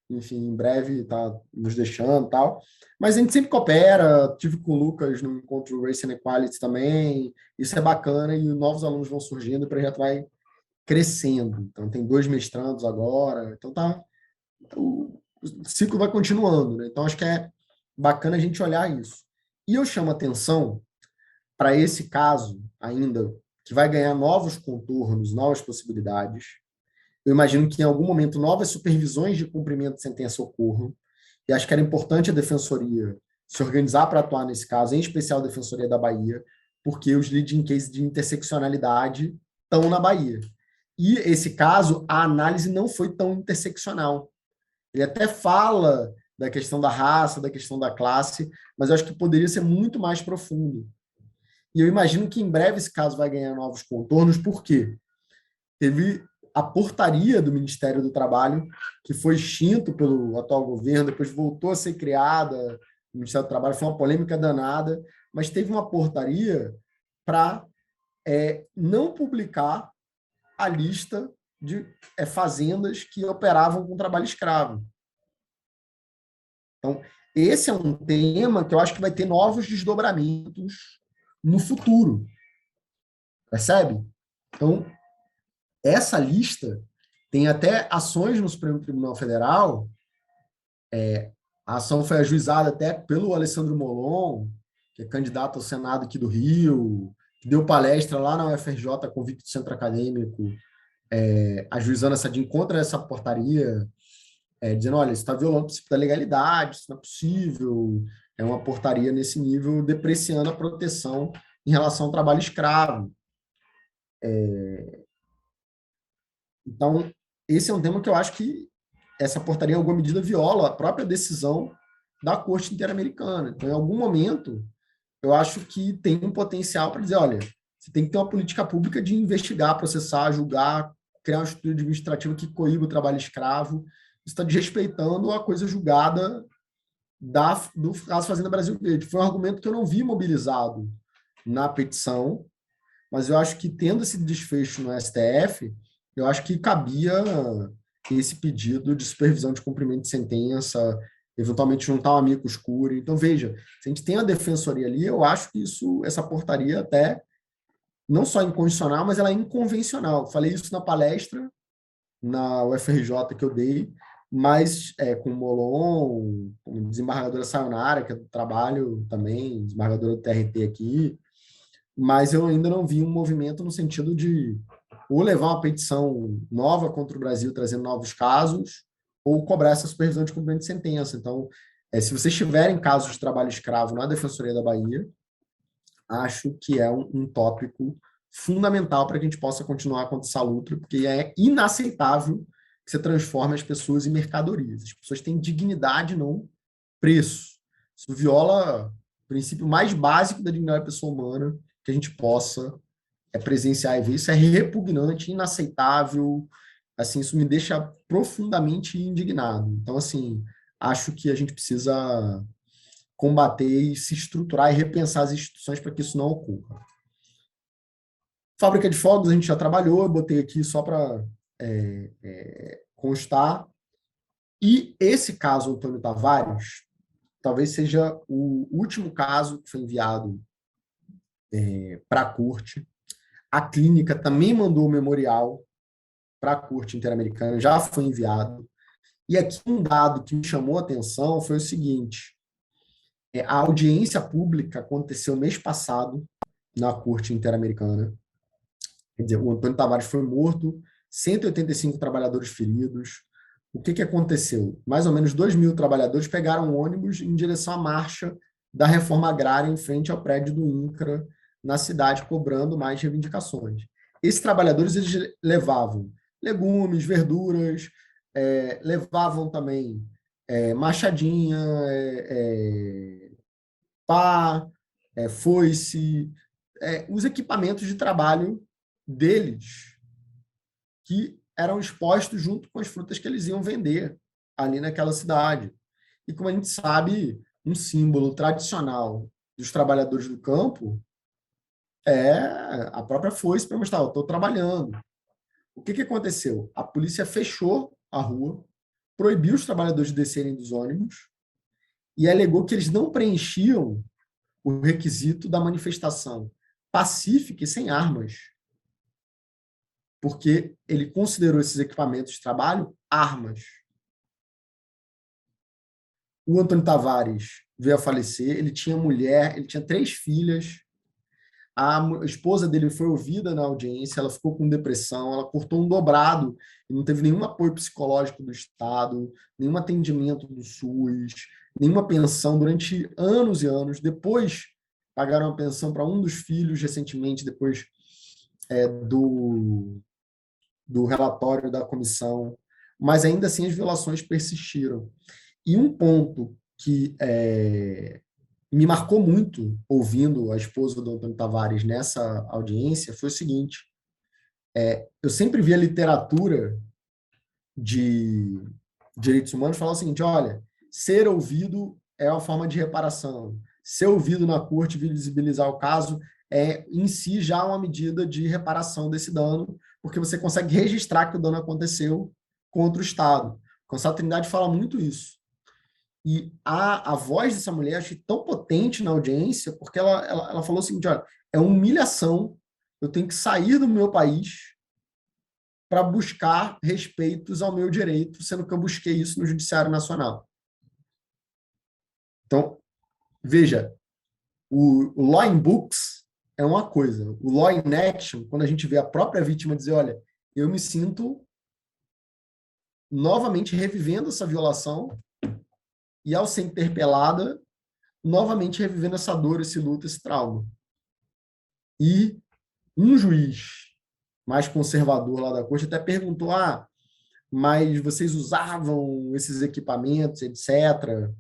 Enfim, em breve está nos deixando e tal. Mas a gente sempre coopera, tive com o Lucas no encontro Race and Equality também, isso é bacana, e novos alunos vão surgindo, o projeto vai crescendo. Então, tem 2 mestrandos agora, então o ciclo vai continuando, né? Então, acho que é bacana a gente olhar isso. E eu chamo atenção para esse caso ainda, que vai ganhar novos contornos, novas possibilidades. Eu imagino que em algum momento novas supervisões de cumprimento de sentença ocorram, e acho que era importante a Defensoria se organizar para atuar nesse caso, em especial a Defensoria da Bahia, porque os leading cases de interseccionalidade estão na Bahia. E esse caso, a análise não foi tão interseccional. Ele até fala da questão da raça, da questão da classe, mas eu acho que poderia ser muito mais profundo. E eu imagino que em breve esse caso vai ganhar novos contornos, porque teve a portaria do Ministério do Trabalho, que foi extinto pelo atual governo, depois voltou a ser criada, o Ministério do Trabalho, foi uma polêmica danada, mas teve uma portaria para não publicar a lista de fazendas que operavam com trabalho escravo. Então, esse é um tema que eu acho que vai ter novos desdobramentos no futuro. Percebe? Então, essa lista tem até ações no Supremo Tribunal Federal. A ação foi ajuizada até pelo Alessandro Molon, que é candidato ao Senado aqui do Rio, que deu palestra lá na UFRJ, convite do Centro Acadêmico, ajuizando contra essa portaria, dizendo, olha, isso está violando o princípio da legalidade, isso não é possível, é uma portaria nesse nível, depreciando a proteção em relação ao trabalho escravo. Então, esse é um tema que eu acho que essa portaria, em alguma medida, viola a própria decisão da Corte Interamericana. Então, em algum momento, eu acho que tem um potencial para dizer, olha, você tem que ter uma política pública de investigar, processar, julgar, criar uma estrutura administrativa que coíba o trabalho escravo. Isso está desrespeitando a coisa julgada do caso Fazenda Brasil Verde. Foi um argumento que eu não vi mobilizado na petição, mas eu acho que, tendo esse desfecho no STF, eu acho que cabia esse pedido de supervisão de cumprimento de sentença, eventualmente juntar um amicus curiae. Então, veja, se a gente tem a defensoria ali, eu acho que essa portaria até não só inconstitucional, mas ela é inconvencional. Falei isso na palestra na UFRJ que eu dei, mas com o Molon, com a desembargadora Sayonara, que é do trabalho também, desembargadora do TRT aqui, mas eu ainda não vi um movimento no sentido de ou levar uma petição nova contra o Brasil, trazendo novos casos, ou cobrar essa supervisão de cumprimento de sentença. Então, se vocês tiverem casos de trabalho escravo na Defensoria da Bahia, acho que é um tópico fundamental para que a gente possa continuar contra essa luta, porque é inaceitável que você transforme as pessoas em mercadorias. As pessoas têm dignidade, não preço. Isso viola o princípio mais básico da dignidade da pessoa humana, que a gente possa presenciar e ver. Isso é repugnante, inaceitável. Assim, isso me deixa profundamente indignado. Então, assim, acho que a gente precisa combater e se estruturar e repensar as instituições para que isso não ocorra. Fábrica de fogos a gente já trabalhou, eu botei aqui só para constar. E esse caso, Antônio Tavares, talvez seja o último caso que foi enviado para a corte. A clínica também mandou o memorial para a Corte Interamericana, já foi enviado. E aqui um dado que me chamou a atenção foi o seguinte: a audiência pública aconteceu mês passado na Corte Interamericana. Quer dizer, o Antônio Tavares foi morto, 185 trabalhadores feridos. O que aconteceu? Mais ou menos 2.000 trabalhadores pegaram um ônibus em direção à marcha da reforma agrária em frente ao prédio do INCRA, na cidade, cobrando mais reivindicações. Esses trabalhadores eles levavam legumes, verduras, levavam também machadinha, pá, foice, os equipamentos de trabalho deles, que eram expostos junto com as frutas que eles iam vender ali naquela cidade. E, como a gente sabe, um símbolo tradicional dos trabalhadores do campo é a própria foice para mostrar, eu estou trabalhando. O que aconteceu? A polícia fechou a rua, proibiu os trabalhadores de descerem dos ônibus e alegou que eles não preenchiam o requisito da manifestação pacífica e sem armas, porque ele considerou esses equipamentos de trabalho armas. O Antônio Tavares veio a falecer, ele tinha mulher, ele tinha 3 filhas, a esposa dele foi ouvida na audiência, ela ficou com depressão, ela cortou um dobrado e não teve nenhum apoio psicológico do Estado, nenhum atendimento do SUS, nenhuma pensão durante anos e anos. Depois, pagaram a pensão para um dos filhos recentemente, depois do relatório da comissão, mas ainda assim as violações persistiram. E um ponto que me marcou muito, ouvindo a esposa do Antônio Tavares nessa audiência, foi o seguinte: eu sempre vi a literatura de direitos humanos falar o seguinte: olha, ser ouvido é uma forma de reparação, ser ouvido na corte, visibilizar o caso, em si já uma medida de reparação desse dano, porque você consegue registrar que o dano aconteceu contra o Estado. O Conselho Trindade fala muito isso. E a voz dessa mulher eu achei tão potente na audiência, porque ela falou o seguinte, olha, é uma humilhação, eu tenho que sair do meu país para buscar respeitos ao meu direito, sendo que eu busquei isso no Judiciário Nacional. Então, veja, o law in books é uma coisa, o law in action, quando a gente vê a própria vítima dizer, olha, eu me sinto novamente revivendo essa violação e, ao ser interpelada, novamente revivendo essa dor, esse luto, esse trauma. E um juiz mais conservador lá da corte até perguntou, mas vocês usavam esses equipamentos, etc.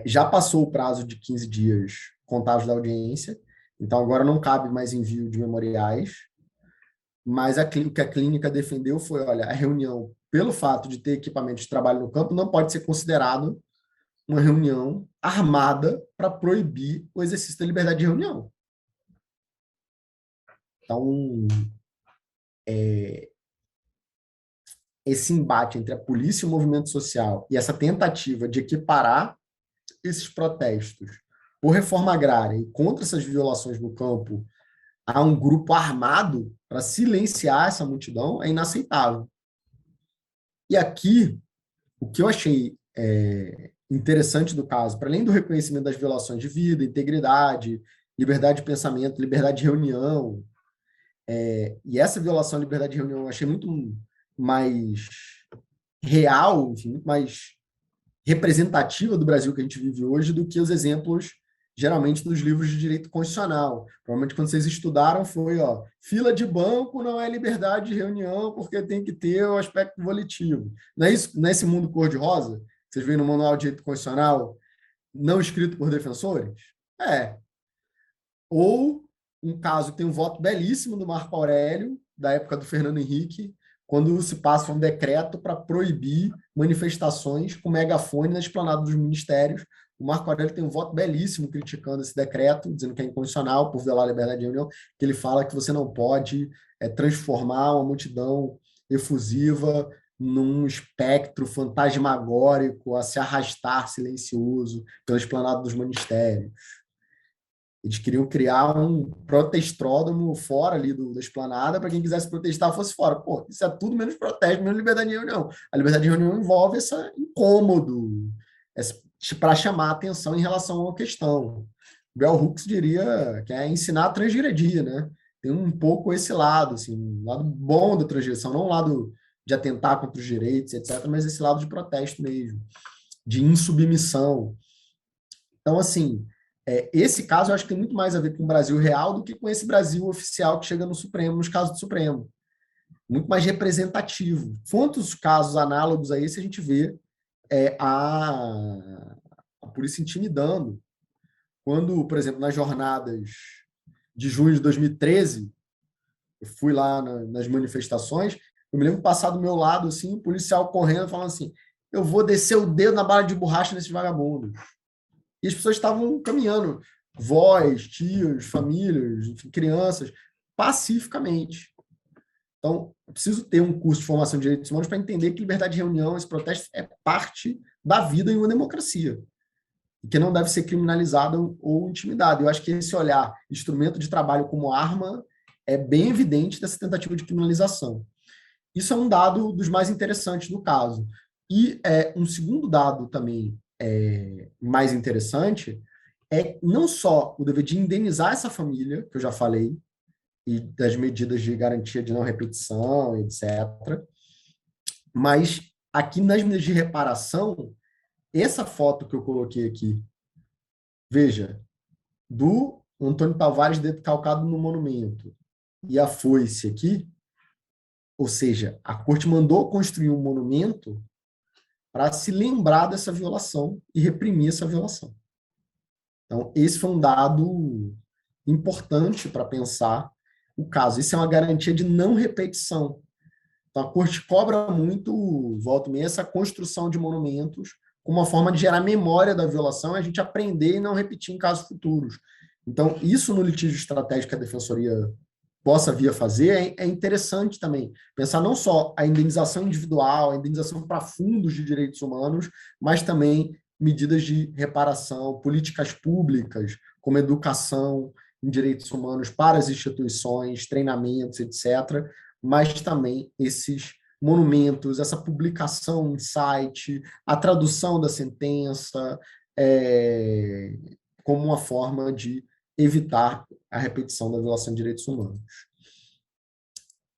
Já passou o prazo de 15 dias contados da audiência, então agora não cabe mais envio de memoriais, mas o que a clínica defendeu foi, olha, a reunião, pelo fato de ter equipamento de trabalho no campo, não pode ser considerado uma reunião armada para proibir o exercício da liberdade de reunião. Então, esse embate entre a polícia e o movimento social e essa tentativa de equiparar esses protestos por reforma agrária e contra essas violações no campo a um grupo armado para silenciar essa multidão é inaceitável. E aqui, o que eu achei interessante do caso, para além do reconhecimento das violações de vida, integridade, liberdade de pensamento, liberdade de reunião, e essa violação à liberdade de reunião eu achei muito mais real, enfim, muito mais representativa do Brasil que a gente vive hoje do que os exemplos, geralmente, dos livros de direito constitucional. Provavelmente, quando vocês estudaram, foi, fila de banco não é liberdade de reunião porque tem que ter o aspecto volitivo. Não é isso? Não é esse mundo cor-de-rosa? Vocês veem no Manual de Direito Constitucional, não escrito por defensores? Ou um caso que tem um voto belíssimo do Marco Aurélio, da época do Fernando Henrique, quando se passa um decreto para proibir manifestações com megafone na esplanada dos ministérios. O Marco Aurélio tem um voto belíssimo criticando esse decreto, dizendo que é inconstitucional por violar a liberdade de reunião, que ele fala que você não pode transformar uma multidão efusiva num espectro fantasmagórico a se arrastar silencioso pela esplanada dos ministérios. Eles queriam criar um protestódromo fora ali da esplanada para quem quisesse protestar fosse fora. Pô, isso é tudo menos protesto, menos liberdade de reunião. A liberdade de reunião envolve esse incômodo para chamar a atenção em relação a uma questão. Bell Hooks diria que é ensinar a transgredir, né? Tem um pouco esse lado, assim, um lado bom da transgressão, não um lado de atentar contra os direitos, etc., mas esse lado de protesto mesmo, de insubmissão. Então, assim, esse caso eu acho que tem muito mais a ver com o Brasil real do que com esse Brasil oficial que chega no Supremo, nos casos do Supremo. Muito mais representativo. Quantos casos análogos a esse a gente vê a polícia intimidando? Quando, por exemplo, nas jornadas de junho de 2013, eu fui lá nas manifestações, eu me lembro de passar do meu lado, assim, um policial correndo, falando assim, eu vou descer o dedo na bala de borracha nesses vagabundos. E as pessoas estavam caminhando, vós, tios, famílias, enfim, crianças, pacificamente. Então, eu preciso ter um curso de formação de direitos humanos para entender que liberdade de reunião, esse protesto, é parte da vida em uma democracia. E que não deve ser criminalizado ou intimidado. Eu acho que esse olhar, instrumento de trabalho como arma, é bem evidente dessa tentativa de criminalização. Isso é um dado dos mais interessantes do caso. E um segundo dado também mais interessante é não só o dever de indenizar essa família, que eu já falei, e das medidas de garantia de não repetição, etc., mas aqui nas medidas de reparação, essa foto que eu coloquei aqui, veja, do Antônio Tavares dedo calcado no monumento e a foice aqui, ou seja, a corte mandou construir um monumento para se lembrar dessa violação e reprimir essa violação. Então, esse foi um dado importante para pensar o caso. Isso é uma garantia de não repetição. Então, a corte cobra muito, volta e meia, essa construção de monumentos como uma forma de gerar memória da violação e a gente aprender e não repetir em casos futuros. Então, isso no litígio estratégico que a defensoria possa vir a fazer é interessante também. Pensar não só a indenização individual, a indenização para fundos de direitos humanos, mas também medidas de reparação, políticas públicas, como educação em direitos humanos para as instituições, treinamentos, etc., mas também esses monumentos, essa publicação em site, a tradução da sentença, como uma forma de evitar a repetição da violação de direitos humanos.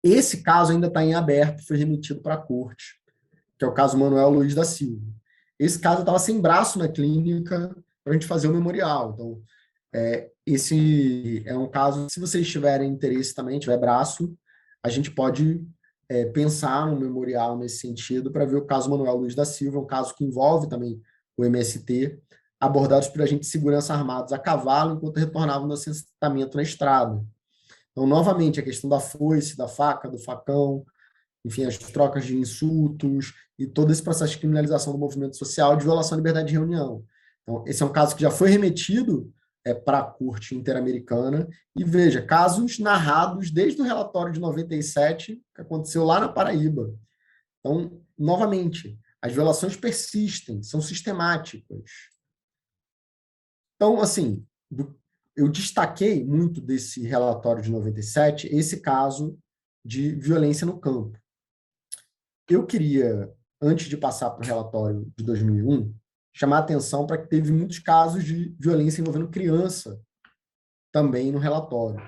Esse caso ainda está em aberto, foi remetido para a corte, que é o caso Manuel Luiz da Silva. Esse caso estava sem braço na clínica para a gente fazer o memorial. Então, esse é um caso, se vocês tiverem interesse também, tiver braço, a gente pode pensar no memorial nesse sentido para ver o caso Manuel Luiz da Silva, um caso que envolve também o MST, abordados por agentes de segurança armados a cavalo enquanto retornavam do assentamento na estrada. Então, novamente, a questão da foice, da faca, do facão, enfim, as trocas de insultos e todo esse processo de criminalização do movimento social de violação à liberdade de reunião. Então, esse é um caso que já foi remetido para a Corte Interamericana, e veja, casos narrados desde o relatório de 97, que aconteceu lá na Paraíba. Então, novamente, as violações persistem, são sistemáticas. Então, assim, eu destaquei muito desse relatório de 97, esse caso de violência no campo. Eu queria, antes de passar para o relatório de 2001, chamar a atenção para que teve muitos casos de violência envolvendo criança também no relatório.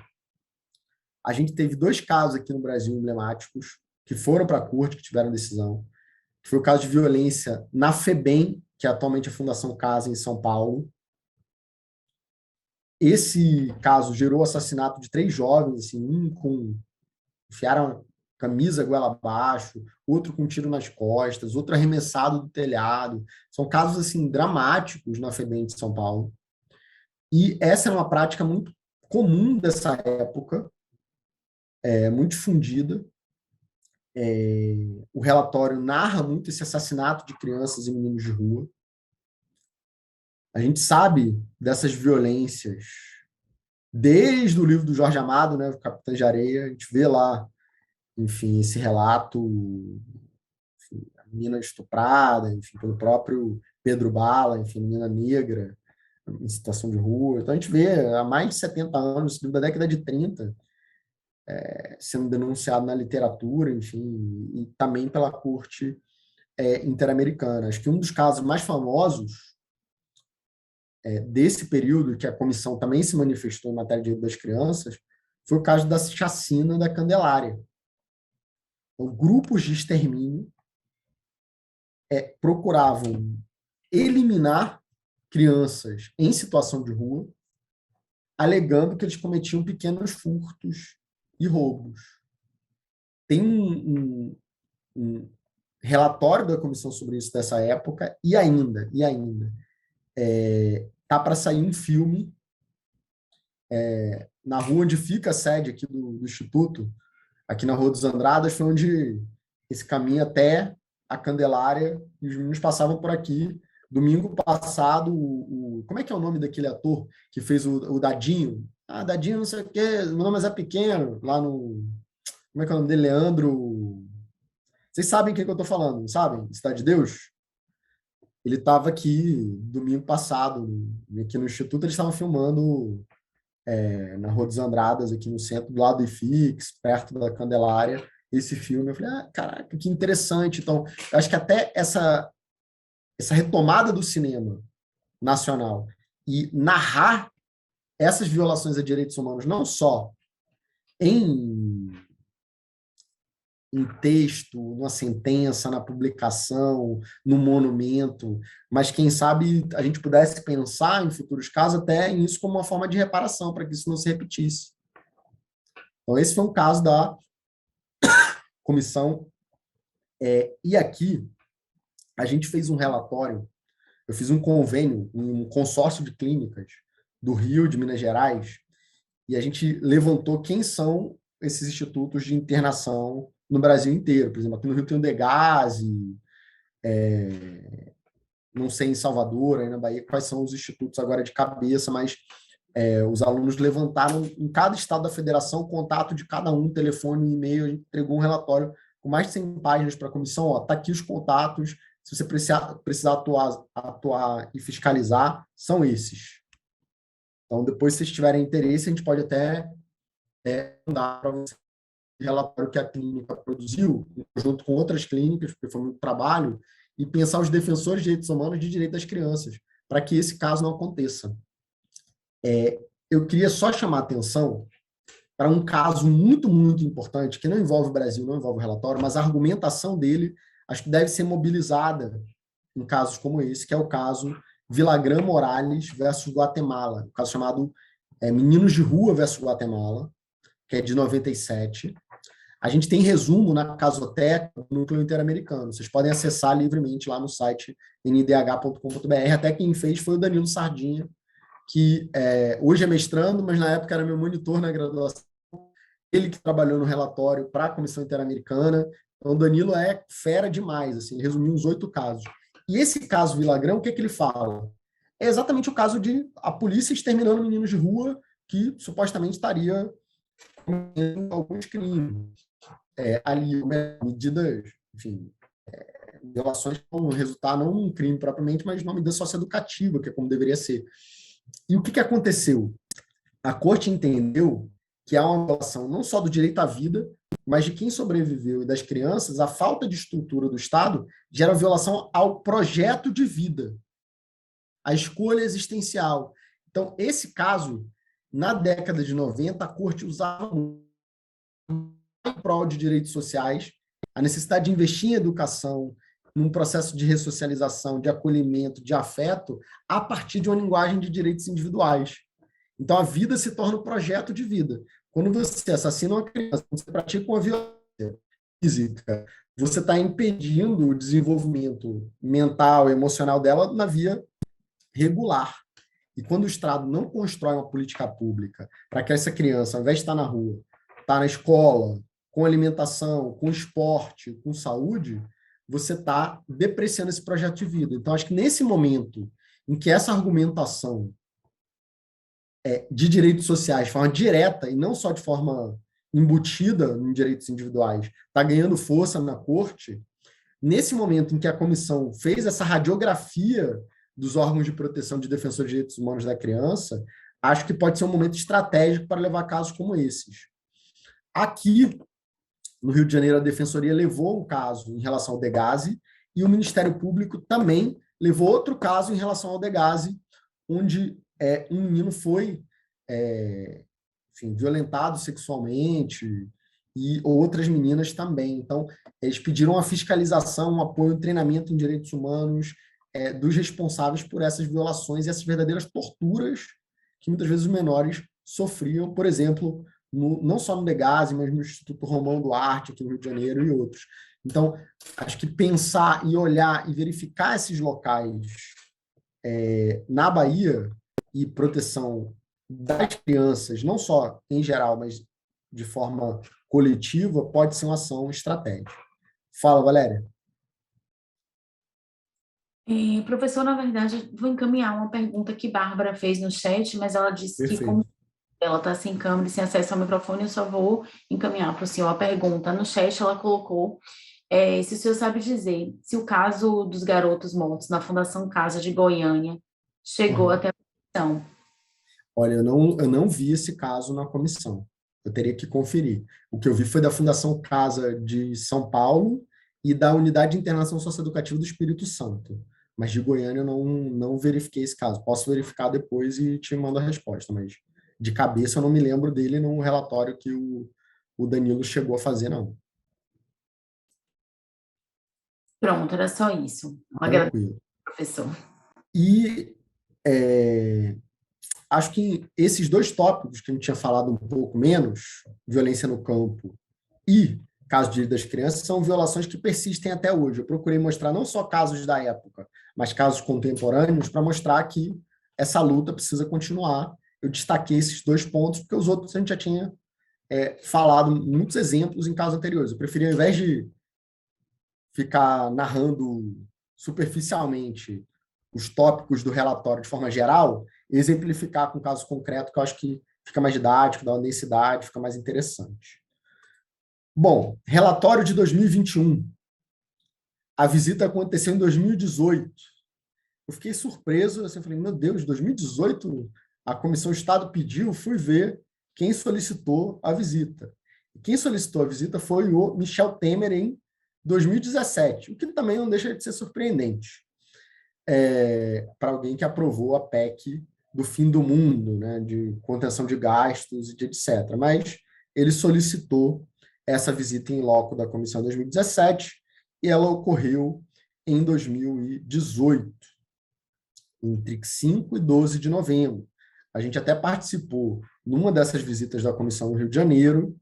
A gente teve 2 casos aqui no Brasil emblemáticos que foram para a corte, que tiveram decisão, que foi o caso de violência na FEBEM, que é atualmente a Fundação Casa, em São Paulo. Esse caso gerou o assassinato de 3 jovens, assim, enfiaram camisa goela abaixo, outro com tiro nas costas, outro arremessado do telhado. São casos assim dramáticos na FEBEM de São Paulo. E essa é uma prática muito comum dessa época, muito difundida. O relatório narra muito esse assassinato de crianças e meninos de rua. A gente sabe dessas violências desde o livro do Jorge Amado, né, o Capitães de Areia. A gente vê lá, enfim, esse relato, enfim, a menina estuprada, enfim, pelo próprio Pedro Bala, enfim, menina negra, em situação de rua. Então, a gente vê há mais de 70 anos, da década de 30, sendo denunciado na literatura, enfim, e também pela Corte Interamericana. Acho que um dos casos mais famosos desse período, que a comissão também se manifestou em matéria de direito das crianças, foi o caso da chacina da Candelária. Então, grupos de extermínio procuravam eliminar crianças em situação de rua, alegando que eles cometiam pequenos furtos e roubos. Tem um relatório da comissão sobre isso dessa época, e ainda, tá para sair um filme na rua onde fica a sede aqui do Instituto, aqui na Rua dos Andradas, foi onde esse caminho até a Candelária, e os meninos passavam por aqui. Domingo passado, como é que é o nome daquele ator que fez o Dadinho? Dadinho não sei o quê, meu nome é Pequeno, lá no... Como é que é o nome dele? Leandro... Vocês sabem quem que eu estou falando, não sabem? Cidade de Deus? Ele estava aqui domingo passado, aqui no Instituto, eles estavam filmando na Rua dos Andradas, aqui no centro, do lado do IFIX, perto da Candelária, esse filme. Eu falei, caraca, que interessante. Então, eu acho que até essa retomada do cinema nacional e narrar essas violações a direitos humanos, não só em texto, numa sentença, na publicação, no monumento, mas quem sabe a gente pudesse pensar em futuros casos até nisso como uma forma de reparação, para que isso não se repetisse. Então, esse foi um caso da comissão. E aqui, a gente fez um relatório, eu fiz um convênio, um consórcio de clínicas do Rio, de Minas Gerais, e a gente levantou quem são esses institutos de internação no Brasil inteiro. Por exemplo, aqui no Rio tem o Degase, não sei em Salvador, aí na Bahia, quais são os institutos agora de cabeça, mas Os alunos levantaram em cada estado da federação o contato de cada um, telefone, e-mail, a gente entregou um relatório com mais de 100 páginas para a comissão, está aqui os contatos, se você precisar atuar e fiscalizar, são esses. Então, depois, se vocês tiverem interesse, a gente pode até mandar para vocês o relatório que a clínica produziu, junto com outras clínicas, porque foi muito trabalho, e pensar os defensores de direitos humanos de direito das crianças, para que esse caso não aconteça. Eu queria só chamar a atenção para um caso muito, muito importante, que não envolve o Brasil, não envolve o relatório, mas a argumentação dele acho que deve ser mobilizada em casos como esse, que é o caso Villagrán Morales versus Guatemala, um caso chamado Meninos de Rua versus Guatemala, que é de 97. A gente tem resumo na Casoteca do Núcleo Interamericano. Vocês podem acessar livremente lá no site ndh.com.br. Até quem fez foi o Danilo Sardinha, que hoje é mestrando, mas na época era meu monitor na graduação. Ele que trabalhou no relatório para a Comissão Interamericana. Então, o Danilo é fera demais, assim, ele resumiu os 8 casos. E esse caso Villagrán, o que ele fala? É exatamente o caso de a polícia exterminando meninos de rua que supostamente estaria cometendo alguns crimes. Ali, medidas, enfim, violações vão resultar não num crime propriamente, mas numa medida socioeducativa, que é como deveria ser. E o que aconteceu? A corte entendeu que há uma violação não só do direito à vida, mas de quem sobreviveu e das crianças, a falta de estrutura do Estado gera violação ao projeto de vida, à escolha existencial. Então, esse caso, na década de 90, a corte usava em prol de direitos sociais, a necessidade de investir em educação, num processo de ressocialização, de acolhimento, de afeto, a partir de uma linguagem de direitos individuais. Então, a vida se torna um projeto de vida. Quando você assassina uma criança, quando você pratica uma violência física, você está impedindo o desenvolvimento mental e emocional dela na via regular. E quando o Estado não constrói uma política pública para que essa criança, ao invés de estar na rua, está na escola, com alimentação, com esporte, com saúde, você está depreciando esse projeto de vida. Então, acho que nesse momento em que essa argumentação de direitos sociais, de forma direta e não só de forma embutida em direitos individuais, está ganhando força na corte, nesse momento em que a comissão fez essa radiografia dos órgãos de proteção de defensores de direitos humanos da criança, acho que pode ser um momento estratégico para levar casos como esses. Aqui, no Rio de Janeiro, a Defensoria levou um caso em relação ao Degase e o Ministério Público também levou outro caso em relação ao Degase, onde um menino foi violentado sexualmente e outras meninas também. Então, eles pediram a fiscalização, um apoio, um treinamento em direitos humanos dos responsáveis por essas violações e essas verdadeiras torturas que muitas vezes os menores sofriam, por exemplo, não só no Degase, mas no Instituto Romão Duarte, aqui no Rio de Janeiro, e outros. Então, acho que pensar e olhar e verificar esses locais na Bahia e proteção das crianças, não só em geral, mas de forma coletiva, pode ser uma ação estratégica. Fala, Valéria. Professor, na verdade, vou encaminhar uma pergunta que Bárbara fez no chat, mas ela disse Perfeito. que como ela está sem câmera e sem acesso ao microfone, eu só vou encaminhar para o senhor a pergunta. No chat ela colocou se o senhor sabe dizer se o caso dos garotos mortos na Fundação Casa de Goiânia chegou até a comissão. Olha, eu não vi esse caso na comissão. Eu teria que conferir. O que eu vi foi da Fundação Casa de São Paulo e da Unidade de Internação Socioeducativa do Espírito Santo. Mas de Goiânia eu não verifiquei esse caso. Posso verificar depois e te mando a resposta, mas de cabeça eu não me lembro dele no relatório que o Danilo chegou a fazer, não. Pronto, era só isso. Tranquilo. Professor. E acho que esses 2 tópicos que a gente tinha falado um pouco menos, violência no campo e caso de direito das crianças, são violações que persistem até hoje. Eu procurei mostrar não só casos da época, mas casos contemporâneos, para mostrar que essa luta precisa continuar. Eu destaquei esses 2 pontos, porque os outros a gente já tinha falado muitos exemplos em casos anteriores. Eu preferi, ao invés de ficar narrando superficialmente os tópicos do relatório de forma geral, exemplificar com um caso concreto, que eu acho que fica mais didático, dá uma densidade, fica mais interessante. Bom, relatório de 2021. A visita aconteceu em 2018. Eu fiquei surpreso, assim, falei, meu Deus, 2018 a Comissão Estado pediu, fui ver quem solicitou a visita. E quem solicitou a visita foi o Michel Temer em 2017, o que também não deixa de ser surpreendente para alguém que aprovou a PEC do fim do mundo, né, de contenção de gastos e de etc. Mas ele solicitou essa visita em loco da comissão em 2017 e ela ocorreu em 2018, entre 5 e 12 de novembro. A gente até participou numa dessas visitas da comissão no Rio de Janeiro.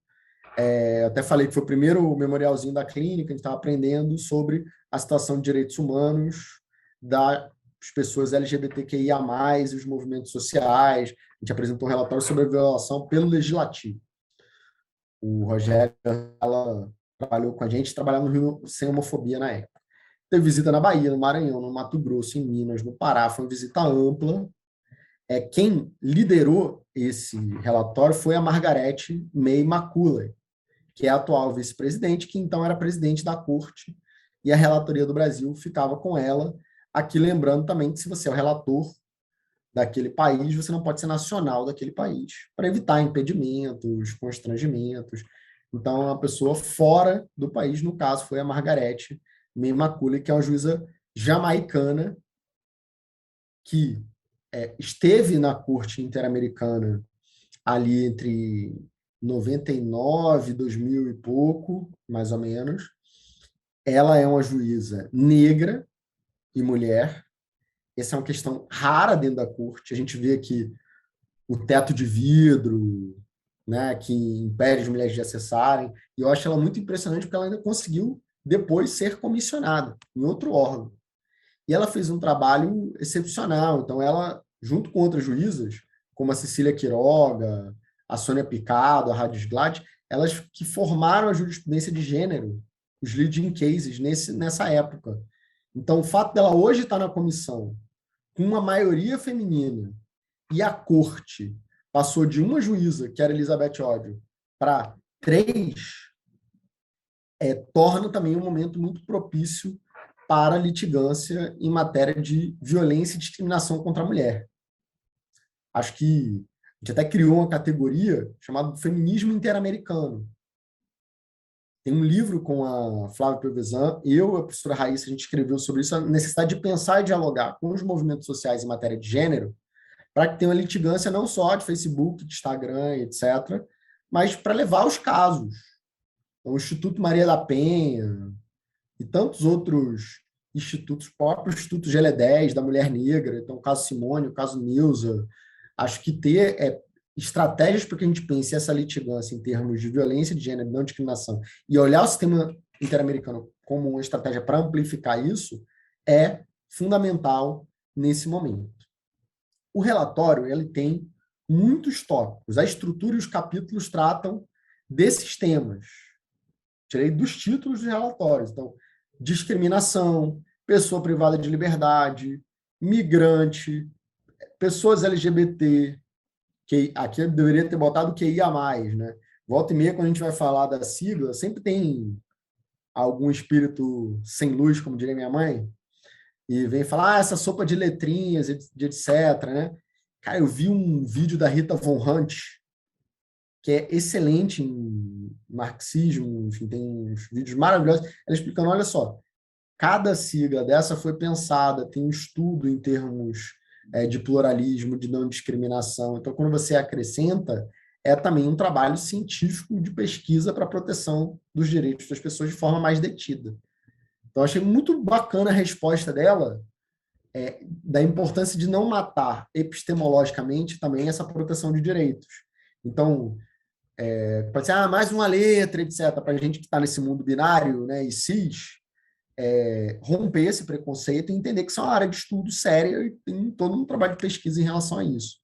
Até falei que foi o primeiro memorialzinho da clínica, a gente estava aprendendo sobre a situação de direitos humanos das pessoas LGBTQIA+, e os movimentos sociais. A gente apresentou um relatório sobre a violação pelo Legislativo. O Rogério, ela trabalhou com a gente, trabalhava no Rio sem homofobia na época. Teve visita na Bahia, no Maranhão, no Mato Grosso, em Minas, no Pará, foi uma visita ampla. Quem liderou esse relatório foi a Margarete May Macaulay, que é a atual vice-presidente, que então era presidente da corte, e a relatoria do Brasil ficava com ela. Aqui lembrando também que se você é o relator daquele país, você não pode ser nacional daquele país, para evitar impedimentos, constrangimentos. Então, uma pessoa fora do país, no caso, foi a Margarete May Macaulay, que é uma juíza jamaicana que esteve na Corte Interamericana ali entre 99, 2000 e pouco, mais ou menos. Ela é uma juíza negra e mulher. Essa é uma questão rara dentro da corte. A gente vê aqui o teto de vidro, né, que impede as mulheres de acessarem. E eu acho ela muito impressionante porque ela ainda conseguiu depois ser comissionada em outro órgão. E ela fez um trabalho excepcional. Então, ela, junto com outras juízas, como a Cecília Quiroga, a Sônia Picado, a Radis Glad, elas que formaram a jurisprudência de gênero, os leading cases, nessa época. Então, o fato dela hoje estar na comissão com uma maioria feminina e a corte passou de uma juíza, que era Elizabeth Odio, para 3, torna também um momento muito propício para a litigância em matéria de violência e discriminação contra a mulher. Acho que a gente até criou uma categoria chamada Feminismo Interamericano. Tem um livro com a Flávia Piovesan, eu e a professora Raíssa, a gente escreveu sobre isso, a necessidade de pensar e dialogar com os movimentos sociais em matéria de gênero, para que tenha uma litigância não só de Facebook, de Instagram, etc., mas para levar os casos. Então, o Instituto Maria da Penha e tantos outros institutos, o próprio Instituto GL10, da Mulher Negra, então o caso Simone, o caso Nilza. Acho que ter estratégias para que a gente pense essa litigância em termos de violência de gênero, não discriminação, e olhar o sistema interamericano como uma estratégia para amplificar isso, é fundamental nesse momento. O relatório ele tem muitos tópicos. A estrutura e os capítulos tratam desses temas. Tirei dos títulos dos relatórios. Então, discriminação, pessoa privada de liberdade, migrante, pessoas LGBT, que aqui eu deveria ter botado QIA+, né? Volta e meia, quando a gente vai falar da sigla, sempre tem algum espírito sem luz, como diria minha mãe, e vem falar, essa sopa de letrinhas, de etc, né? Cara, eu vi um vídeo da Rita Von Hunt, que é excelente em marxismo, enfim, tem uns vídeos maravilhosos, ela explicando, olha só, cada sigla dessa foi pensada, tem um estudo em termos de pluralismo, de não discriminação. Então, quando você acrescenta, é também um trabalho científico de pesquisa para a proteção dos direitos das pessoas de forma mais detida. Então, achei muito bacana a resposta dela, da importância de não matar epistemologicamente também essa proteção de direitos. Então, pode ser mais uma letra, etc., para a gente que está nesse mundo binário, né, e cis, romper esse preconceito e entender que isso é uma área de estudo séria e tem todo um trabalho de pesquisa em relação a isso.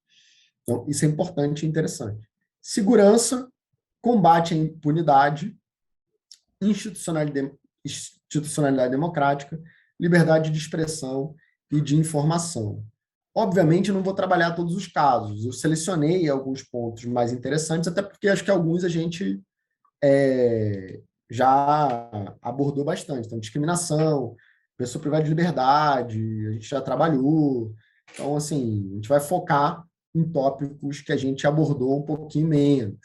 Então, isso é importante e interessante. Segurança, combate à impunidade, institucionalidade democrática, liberdade de expressão e de informação. Obviamente, eu não vou trabalhar todos os casos. Eu selecionei alguns pontos mais interessantes, até porque acho que alguns a gente já abordou bastante. Então, discriminação, pessoa privada de liberdade, a gente já trabalhou. Então, assim, a gente vai focar em tópicos que a gente abordou um pouquinho menos.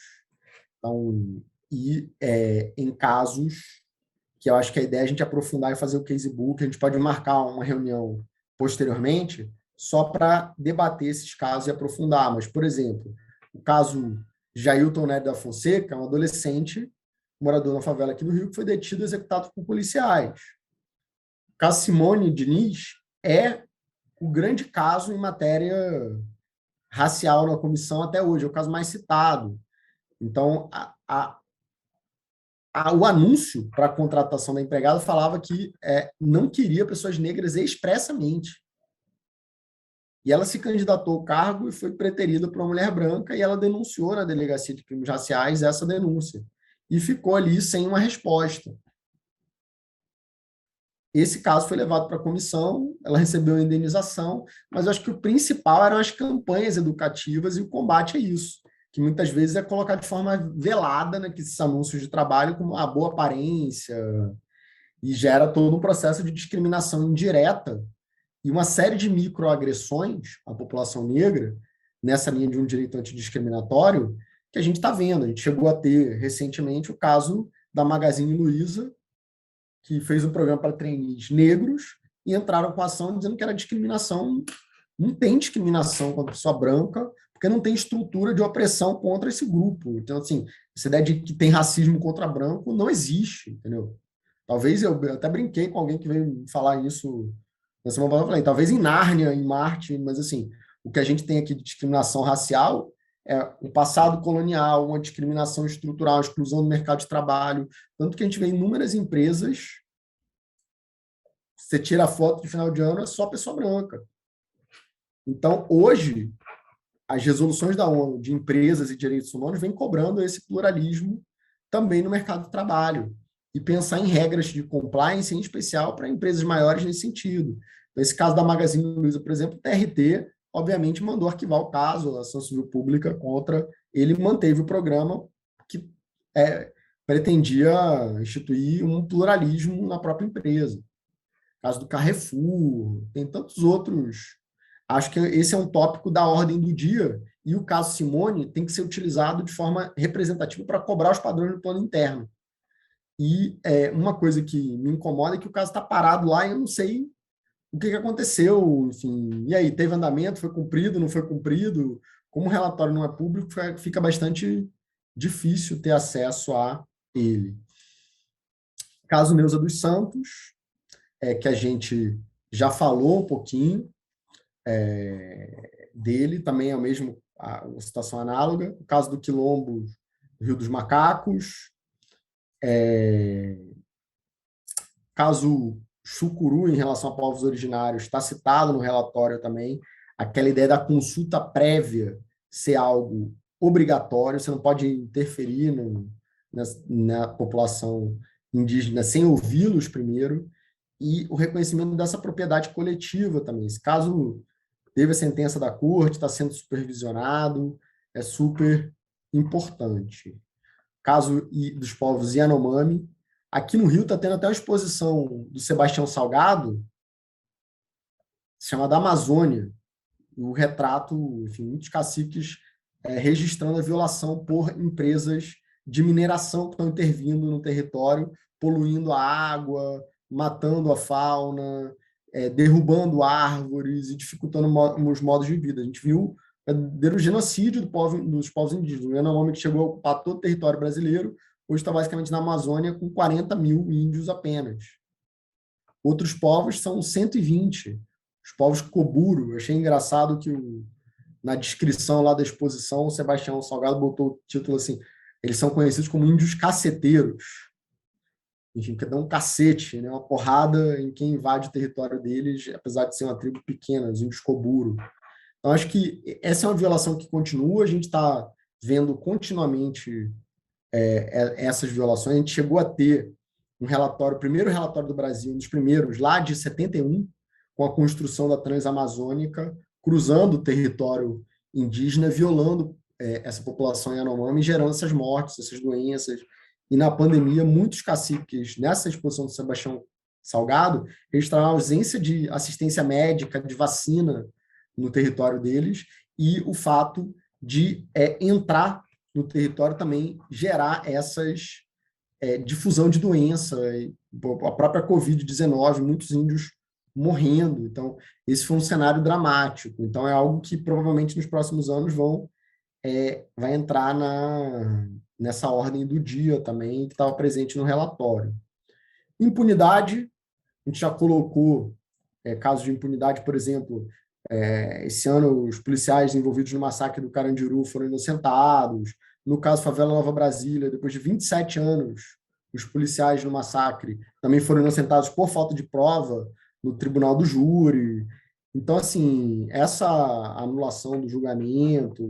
Então, em casos que eu acho que a ideia é a gente aprofundar e fazer o casebook, a gente pode marcar uma reunião posteriormente só para debater esses casos e aprofundar. Mas, por exemplo, o caso Jailton Nery da Fonseca, um adolescente morador na favela aqui no Rio, que foi detido e executado por policiais. O caso Simone Diniz é o grande caso em matéria racial na comissão até hoje, é o caso mais citado. Então, o anúncio para a contratação da empregada falava que não queria pessoas negras expressamente. E ela se candidatou ao cargo e foi preterida por uma mulher branca, e ela denunciou na Delegacia de Crimes Raciais essa denúncia. E ficou ali sem uma resposta. Esse caso foi levado para a comissão, ela recebeu a indenização, mas eu acho que o principal eram as campanhas educativas e o combate a isso, que muitas vezes é colocar de forma velada, né, que esses anúncios de trabalho como a boa aparência, e gera todo um processo de discriminação indireta e uma série de microagressões à população negra, nessa linha de um direito antidiscriminatório, que a gente está vendo. A gente chegou a ter, recentemente, o caso da Magazine Luiza, que fez um programa para trainees negros e entraram com ação dizendo que era discriminação. Não tem discriminação contra a pessoa branca, porque não tem estrutura de opressão contra esse grupo. Então, assim, essa ideia de que tem racismo contra branco não existe, entendeu? Talvez eu até brinquei com alguém que veio falar isso na semana passada, eu falei, talvez em Nárnia, em Marte, mas assim, o que a gente tem aqui de discriminação racial é um passado colonial, uma discriminação estrutural, uma exclusão do mercado de trabalho, tanto que a gente vê inúmeras empresas, você tira a foto de final de ano, é só pessoa branca. Então, hoje, as resoluções da ONU de empresas e direitos humanos vêm cobrando esse pluralismo também no mercado de trabalho e pensar em regras de compliance, em especial para empresas maiores nesse sentido. Nesse caso da Magazine Luiza, por exemplo, o TRT, obviamente, mandou arquivar o caso, a ação civil pública contra ele, manteve o programa que pretendia instituir um pluralismo na própria empresa. Caso do Carrefour, tem tantos outros. Acho que esse é um tópico da ordem do dia, e o caso Simone tem que ser utilizado de forma representativa para cobrar os padrões do plano interno. E uma coisa que me incomoda é que o caso está parado lá e eu não sei o que aconteceu, enfim. E aí, teve andamento, foi cumprido, não foi cumprido? Como o relatório não é público, fica bastante difícil ter acesso a ele. Caso Neuza dos Santos, que a gente já falou um pouquinho dele, também é a mesma a situação análoga. O caso do Quilombo, Rio dos Macacos. Caso Chucuru, em relação a povos originários, está citado no relatório também, aquela ideia da consulta prévia ser algo obrigatório, você não pode interferir na população indígena sem ouvi-los primeiro, e o reconhecimento dessa propriedade coletiva também. Esse caso teve a sentença da corte, está sendo supervisionado, é super importante. Caso dos povos Yanomami, aqui no Rio está tendo até uma exposição do Sebastião Salgado, chamada Amazônia, o retrato, enfim, muitos caciques registrando a violação por empresas de mineração que estão intervindo no território, poluindo a água, matando a fauna, derrubando árvores e dificultando os modos de vida. A gente viu o genocídio dos povos indígenas. O Yanomami, que chegou a ocupar todo o território brasileiro, hoje está basicamente na Amazônia com 40 mil índios apenas. Outros povos são 120. Os povos Koburo. Eu achei engraçado que na descrição lá da exposição, o Sebastião Salgado botou o título assim, eles são conhecidos como índios caceteiros. Enfim, que dão um cacete, né? Uma porrada em quem invade o território deles, apesar de ser uma tribo pequena, os índios Koburo. Então, acho que essa é uma violação que continua, a gente está vendo continuamente essas violações. A gente chegou a ter um relatório, o primeiro relatório do Brasil, um dos primeiros, lá de 71, com a construção da Transamazônica, cruzando o território indígena, violando essa população Yanomami, gerando essas mortes, essas doenças. E na pandemia, muitos caciques, nessa exposição do Sebastião Salgado, registraram a ausência de assistência médica, de vacina no território deles, e o fato de entrar no território também gerar essas difusão de doença, a própria Covid-19, muitos índios morrendo. Então, esse foi um cenário dramático. Então, é algo que provavelmente nos próximos anos vai entrar nessa ordem do dia também, que estava presente no relatório. Impunidade, a gente já colocou casos de impunidade, por exemplo, esse ano os policiais envolvidos no massacre do Carandiru foram inocentados. No caso Favela Nova Brasília, depois de 27 anos, os policiais no massacre também foram inocentados por falta de prova no tribunal do júri. Então, assim, essa anulação do julgamento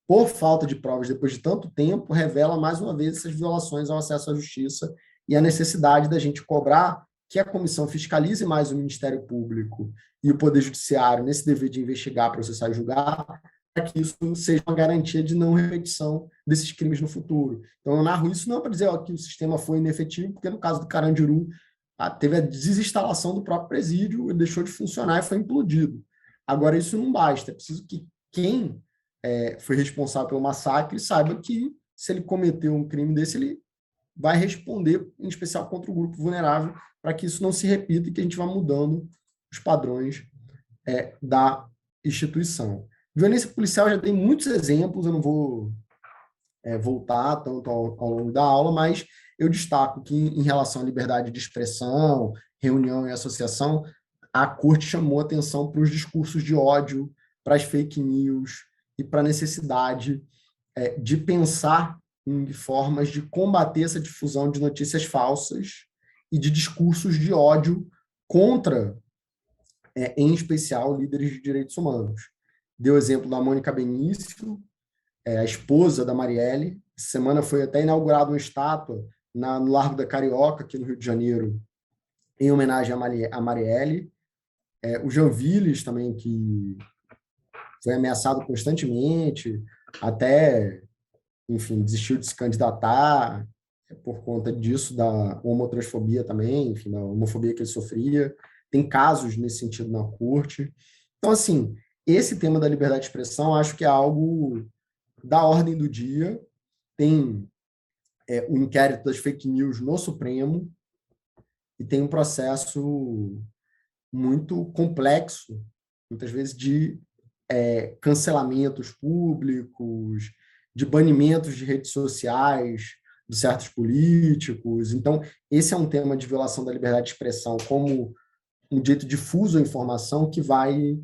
por falta de provas depois de tanto tempo revela mais uma vez essas violações ao acesso à justiça e a necessidade da gente cobrar que a comissão fiscalize mais o Ministério Público e o Poder Judiciário nesse dever de investigar, processar e julgar, para que isso seja uma garantia de não repetição desses crimes no futuro. Então, eu narro isso não para dizer que o sistema foi inefetivo, porque no caso do Carandiru, teve a desinstalação do próprio presídio, ele deixou de funcionar e foi implodido. Agora, isso não basta, é preciso que quem foi responsável pelo massacre saiba que, se ele cometeu um crime desse, ele vai responder, em especial contra o grupo vulnerável, para que isso não se repita e que a gente vá mudando os padrões da instituição. Violência policial, já tem muitos exemplos, eu não vou voltar tanto ao longo da aula, mas eu destaco que, em relação à liberdade de expressão, reunião e associação, a Corte chamou atenção para os discursos de ódio, para as fake news e para a necessidade de pensar em formas de combater essa difusão de notícias falsas e de discursos de ódio contra, em especial, líderes de direitos humanos. Deu o exemplo da Mônica Benício, a esposa da Marielle. Essa semana foi até inaugurada uma estátua no Largo da Carioca, aqui no Rio de Janeiro, em homenagem à Marielle. O Jean Willis também, que foi ameaçado constantemente, até, enfim, desistiu de se candidatar por conta disso, da homotransfobia também, enfim, da homofobia que ele sofria. Tem casos nesse sentido na corte. Então, assim, esse tema da liberdade de expressão acho que é algo da ordem do dia. Tem o inquérito das fake news no Supremo e tem um processo muito complexo, muitas vezes, de cancelamentos públicos, de banimentos de redes sociais de certos políticos. Então, esse é um tema de violação da liberdade de expressão como um direito difuso à informação que vai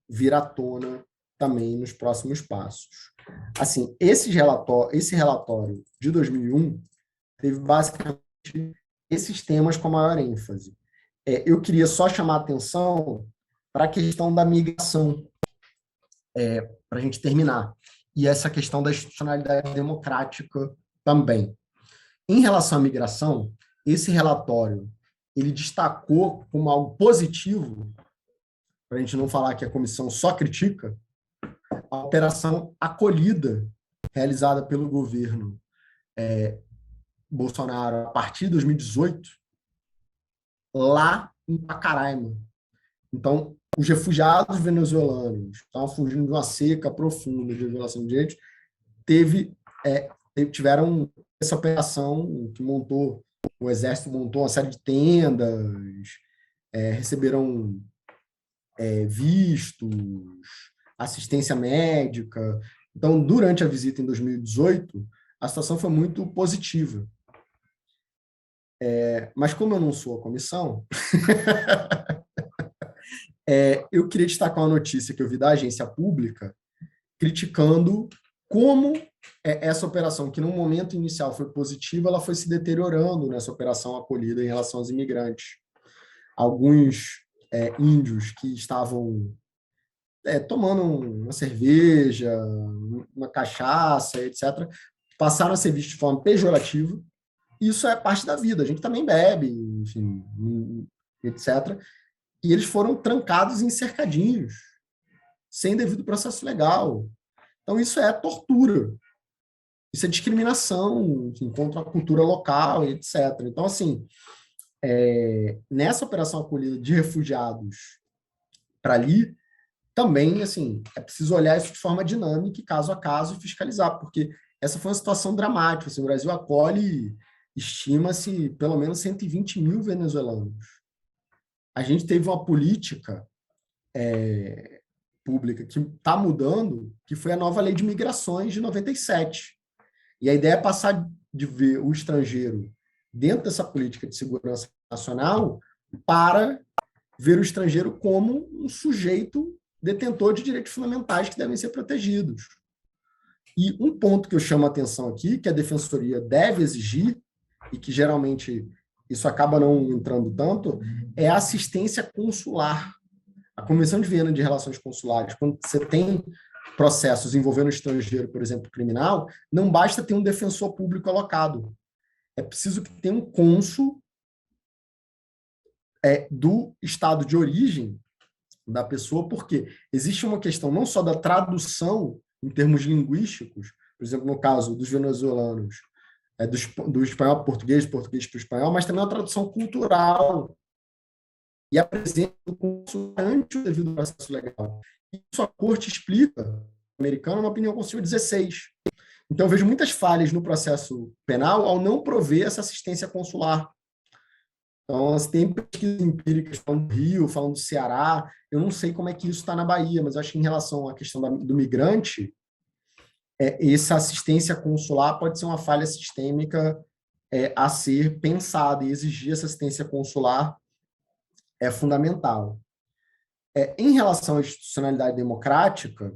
vir à tona também nos próximos passos. Assim, esse relatório de 2001 teve basicamente esses temas com maior ênfase. Eu queria só chamar a atenção para a questão da migração, para a gente terminar, e essa questão da institucionalidade democrática também. Em relação à migração, esse relatório ele destacou como algo positivo, para a gente não falar que a comissão só critica, a operação acolhida realizada pelo governo Bolsonaro a partir de 2018, lá em Pacaraima. Então, os refugiados venezuelanos estavam fugindo de uma seca profunda de violação de direitos, tiveram essa operação que o Exército montou uma série de tendas, receberam vistos, assistência médica. Então, durante a visita em 2018, a situação foi muito positiva. Mas como eu não sou a comissão, eu queria destacar uma notícia que eu vi da agência pública criticando como essa operação, que no momento inicial foi positiva, ela foi se deteriorando nessa operação acolhida em relação aos imigrantes. Alguns índios que estavam tomando uma cerveja, uma cachaça, etc., passaram a ser vistos de forma pejorativa. Isso é parte da vida, a gente também bebe, enfim, etc. E eles foram trancados em cercadinhos, sem devido processo legal. Então, isso é tortura. Isso é discriminação, enfim, contra a cultura local, etc. Então, assim, nessa operação acolhida de refugiados para ali, também, assim, é preciso olhar isso de forma dinâmica, caso a caso, e fiscalizar, porque essa foi uma situação dramática. Assim, o Brasil acolhe, estima-se, pelo menos 120 mil venezuelanos. A gente teve uma política pública que está mudando, que foi a nova lei de migrações de 97. E a ideia é passar de ver o estrangeiro dentro dessa política de segurança nacional para ver o estrangeiro como um sujeito detentor de direitos fundamentais que devem ser protegidos. E um ponto que eu chamo a atenção aqui, que a Defensoria deve exigir, e que geralmente isso acaba não entrando tanto, é a assistência consular. A Convenção de Viena de Relações Consulares, quando você tem processos envolvendo o estrangeiro, por exemplo, criminal, não basta ter um defensor público alocado. É preciso que tenha um cônsul do estado de origem da pessoa, porque existe uma questão não só da tradução em termos linguísticos, por exemplo, no caso dos venezuelanos, do espanhol para português, português para o espanhol, mas também uma tradução cultural e a presença do cônsul ante o devido processo legal. Isso a corte explica, americana, na opinião conselho 16. Então, eu vejo muitas falhas no processo penal ao não prover essa assistência consular. Então, tem pesquisas empíricas falando do Rio, falando do Ceará. Eu não sei como é que isso está na Bahia, mas acho que em relação à questão do migrante, essa assistência consular pode ser uma falha sistêmica a ser pensada, e exigir essa assistência consular é fundamental. Em relação à institucionalidade democrática,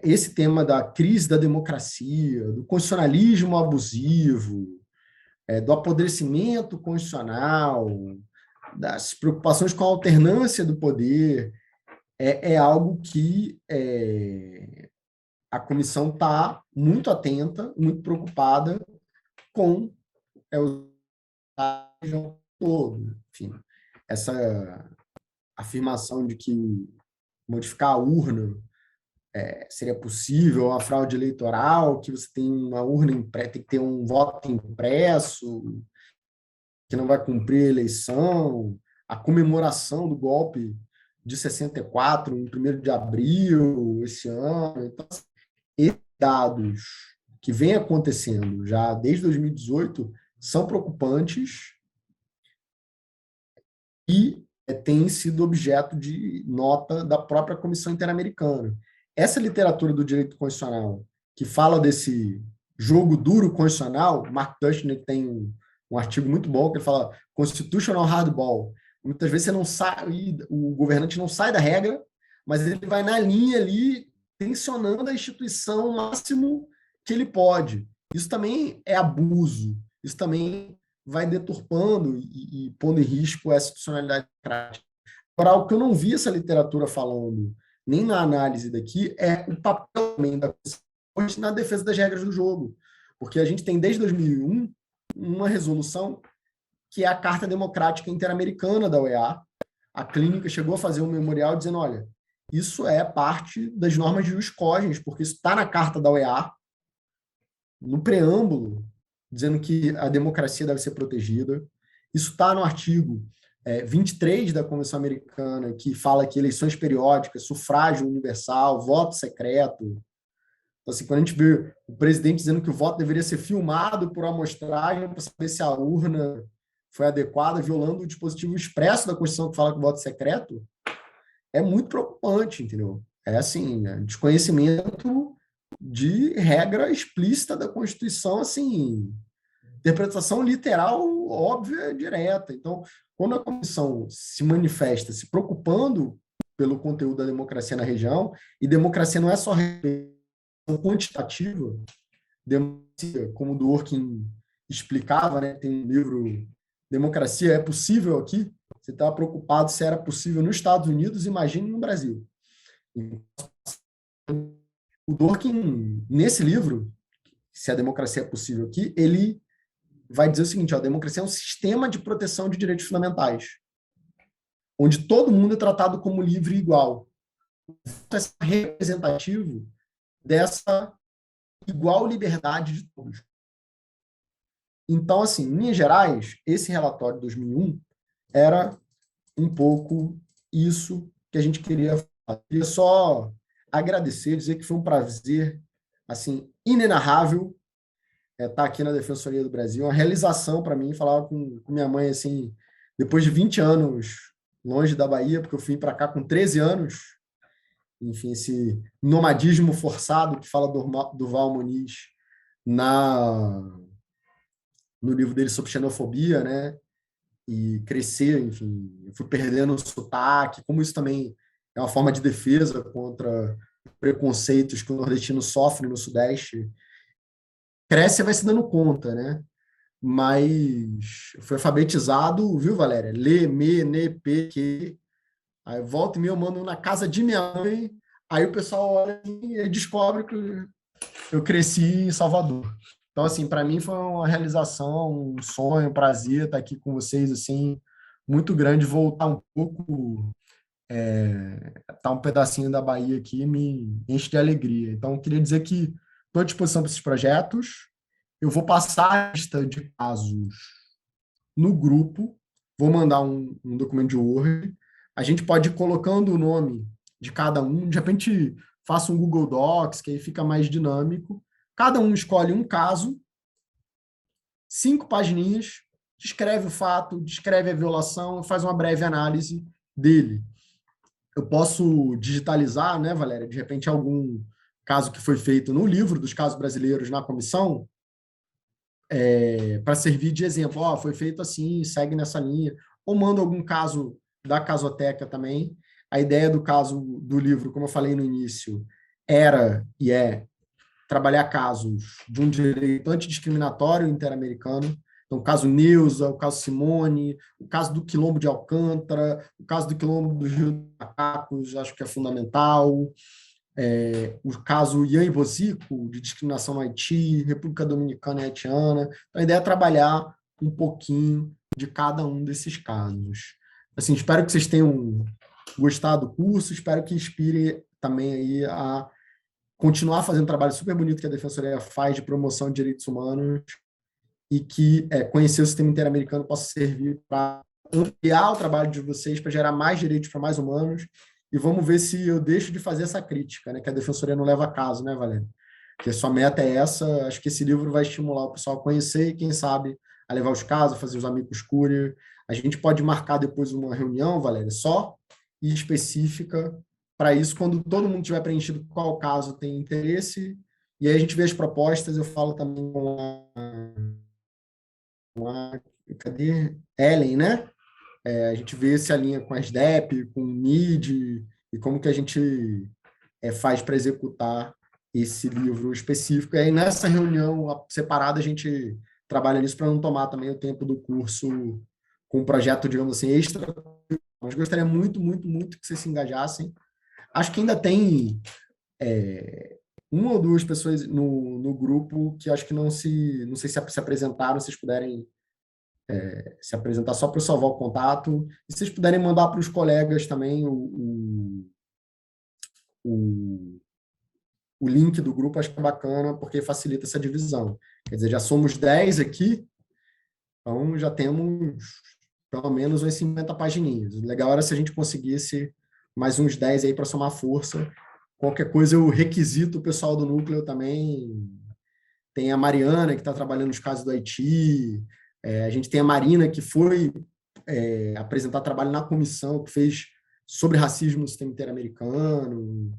esse tema da crise da democracia, do constitucionalismo abusivo, do apodrecimento constitucional, das preocupações com a alternância do poder, é algo que a comissão está muito atenta, muito preocupada com o todo. Enfim, essa afirmação de que modificar a urna seria possível, a fraude eleitoral, que você tem uma urna impressa, tem que ter um voto impresso, que não vai cumprir a eleição, a comemoração do golpe de 64, em 1º de abril, esse ano. Então, esses dados que vêm acontecendo já desde 2018 são preocupantes e têm sido objeto de nota da própria Comissão Interamericana. Essa literatura do direito constitucional, que fala desse jogo duro constitucional, Mark Tushnet tem um artigo muito bom que ele fala constitutional hardball. Muitas vezes você não sai, o governante não sai da regra, mas ele vai na linha ali, tensionando a instituição o máximo que ele pode. Isso também é abuso, isso também vai deturpando e pondo em risco a institucionalidade democrática. Agora, o que eu não vi essa literatura falando, nem na análise daqui, é o papel também da Constituição na defesa das regras do jogo. Porque a gente tem, desde 2001, uma resolução que é a Carta Democrática Interamericana da OEA. A clínica chegou a fazer um memorial dizendo, olha, isso é parte das normas de jus cogens, porque isso está na Carta da OEA, no preâmbulo, dizendo que a democracia deve ser protegida. Isso está no artigo 23 da Convenção Americana, que fala que eleições periódicas, sufrágio universal, voto secreto. Então, assim, quando a gente vê o presidente dizendo que o voto deveria ser filmado por amostragem para saber se a urna foi adequada, violando o dispositivo expresso da Constituição que fala que o voto secreto, é muito preocupante, entendeu? É assim, desconhecimento de regra explícita da Constituição, assim, interpretação literal, óbvia, direta. Então, quando a comissão se manifesta se preocupando pelo conteúdo da democracia na região, e democracia não é só quantitativa, democracia, como o Dworkin explicava, né? Tem um livro, Democracia é Possível Aqui? Você estava preocupado se era possível nos Estados Unidos, imagine no Brasil. O Dworkin, nesse livro, Se a Democracia é Possível Aqui, ele vai dizer o seguinte, a democracia é um sistema de proteção de direitos fundamentais. onde todo mundo é tratado como livre e igual. É representativo dessa igual liberdade de todos. Então, assim, em linhas gerais, esse relatório de 2001 era um pouco isso que a gente queria falar. Queria só agradecer, dizer que foi um prazer assim inenarrável estar aqui na Defensoria do Brasil, uma realização para mim. Falava com minha mãe assim, depois de 20 anos longe da Bahia, porque eu fui para cá com 13 anos, enfim, esse nomadismo forçado que fala do Val Muniz no livro dele sobre xenofobia, né? E crescer, enfim, eu fui perdendo o sotaque, como isso também é uma forma de defesa contra preconceitos que o nordestino sofre no Sudeste. Cresce e vai se dando conta, né? Mas foi alfabetizado, viu, Valéria? Lê, me, ne, pe, que. Aí volta e meia eu mando na casa de minha mãe, aí o pessoal olha e descobre que eu cresci em Salvador. Então, assim, para mim foi uma realização, um sonho, um prazer estar aqui com vocês, assim, muito grande, voltar um pouco, estar um pedacinho da Bahia aqui me enche de alegria. Então, eu queria dizer que estou à disposição para esses projetos. Eu vou passar a lista de casos no grupo, vou mandar um documento de Word. A gente pode ir colocando o nome de cada um, de repente faça um Google Docs, que aí fica mais dinâmico. Cada um escolhe um caso, 5 pagininhas, descreve o fato, descreve a violação, faz uma breve análise dele. Eu posso digitalizar, né, Valéria, de repente algum caso que foi feito no livro dos casos brasileiros na comissão, para servir de exemplo. Foi feito assim, segue nessa linha. Ou mando algum caso da Casoteca também. A ideia do caso do livro, como eu falei no início, era e é trabalhar casos de um direito antidiscriminatório interamericano. Então, o caso Neuza, o caso Simone, o caso do Quilombo de Alcântara, o caso do Quilombo do Rio dos Macacos, acho que é fundamental. O caso Ian Bosico, de discriminação no Haiti, República Dominicana e Haitiana. Então, a ideia é trabalhar um pouquinho de cada um desses casos. Assim, espero que vocês tenham gostado do curso, espero que inspire também aí a continuar fazendo um trabalho super bonito que a Defensoria faz de promoção de direitos humanos e que conhecer o sistema interamericano possa servir para ampliar o trabalho de vocês, para gerar mais direitos para mais humanos. E vamos ver se eu deixo de fazer essa crítica, né, que a Defensoria não leva a caso, né, Valéria? Porque a sua meta é essa, acho que esse livro vai estimular o pessoal a conhecer e, quem sabe, a levar os casos, a fazer os amigos courier. A gente pode marcar depois uma reunião, Valéria, só e específica para isso, quando todo mundo tiver preenchido qual caso tem interesse, e aí a gente vê as propostas, eu falo também cadê? Ellen, né? A gente vê se alinha com a SDEP, com o MID, e como que a gente faz para executar esse livro específico. E aí, nessa reunião separada, a gente trabalha nisso para não tomar também o tempo do curso com um projeto, digamos assim, extra. Mas gostaria muito, muito, muito que vocês se engajassem. Acho que ainda tem uma ou duas pessoas no grupo que acho que não sei se apresentaram, se vocês puderem se apresentar só para eu salvar o contato. E se vocês puderem mandar para os colegas também o link do grupo, acho que é bacana, porque facilita essa divisão. Quer dizer, já somos 10 aqui, então já temos pelo menos umas 50 pagininhas. O legal era se a gente conseguisse mais uns 10 aí para somar força. Qualquer coisa eu requisito o pessoal do núcleo também. Tem a Mariana, que está trabalhando nos casos do Haiti. A gente tem a Marina, que foi apresentar trabalho na comissão, que fez sobre racismo no sistema interamericano.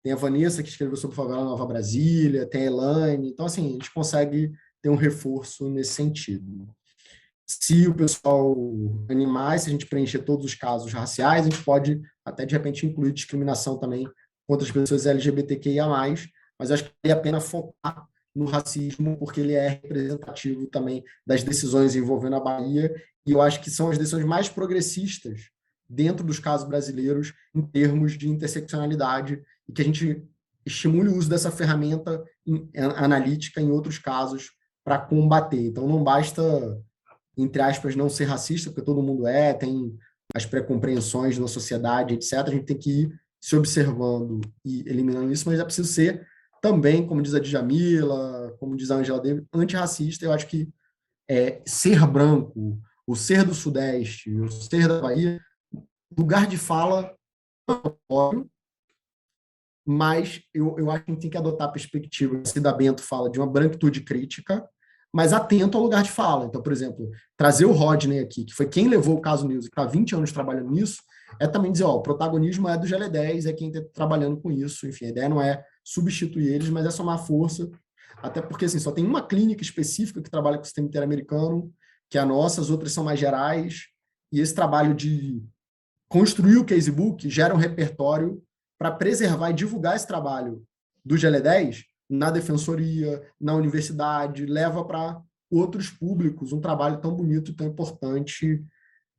Tem a Vanessa, que escreveu sobre favela Nova Brasília. Tem a Elaine. Então, assim, a gente consegue ter um reforço nesse sentido. Se o pessoal animar, se a gente preencher todos os casos raciais, a gente pode até, de repente, incluir discriminação também contra as pessoas LGBTQIA+, mas acho que vale a pena focar no racismo, porque ele é representativo também das decisões envolvendo a Bahia, e eu acho que são as decisões mais progressistas dentro dos casos brasileiros em termos de interseccionalidade, e que a gente estimule o uso dessa ferramenta analítica em outros casos para combater. Então, não basta, entre aspas, não ser racista, porque todo mundo tem as pré-compreensões na sociedade, etc., a gente tem que ir se observando e eliminando isso, mas é preciso ser também, como diz a Djamila, como diz a Angela Davis, antirracista. Eu acho que ser branco, o ser do Sudeste, o ser da Bahia, lugar de fala, óbvio, mas eu acho que a gente tem que adotar a perspectiva, que Cida Bento fala, de uma branquitude crítica, mas atento ao lugar de fala. Então, por exemplo, trazer o Rodney aqui, que foi quem levou o caso News, que está há 20 anos trabalhando nisso, é também dizer, ó, o protagonismo é do GL10, é quem está trabalhando com isso. Enfim, a ideia não é substituir eles, mas é somar força, até porque assim, só tem uma clínica específica que trabalha com o sistema interamericano, que é a nossa, as outras são mais gerais, e esse trabalho de construir o casebook gera um repertório para preservar e divulgar esse trabalho do GL10 na defensoria, na universidade, leva para outros públicos um trabalho tão bonito e tão importante,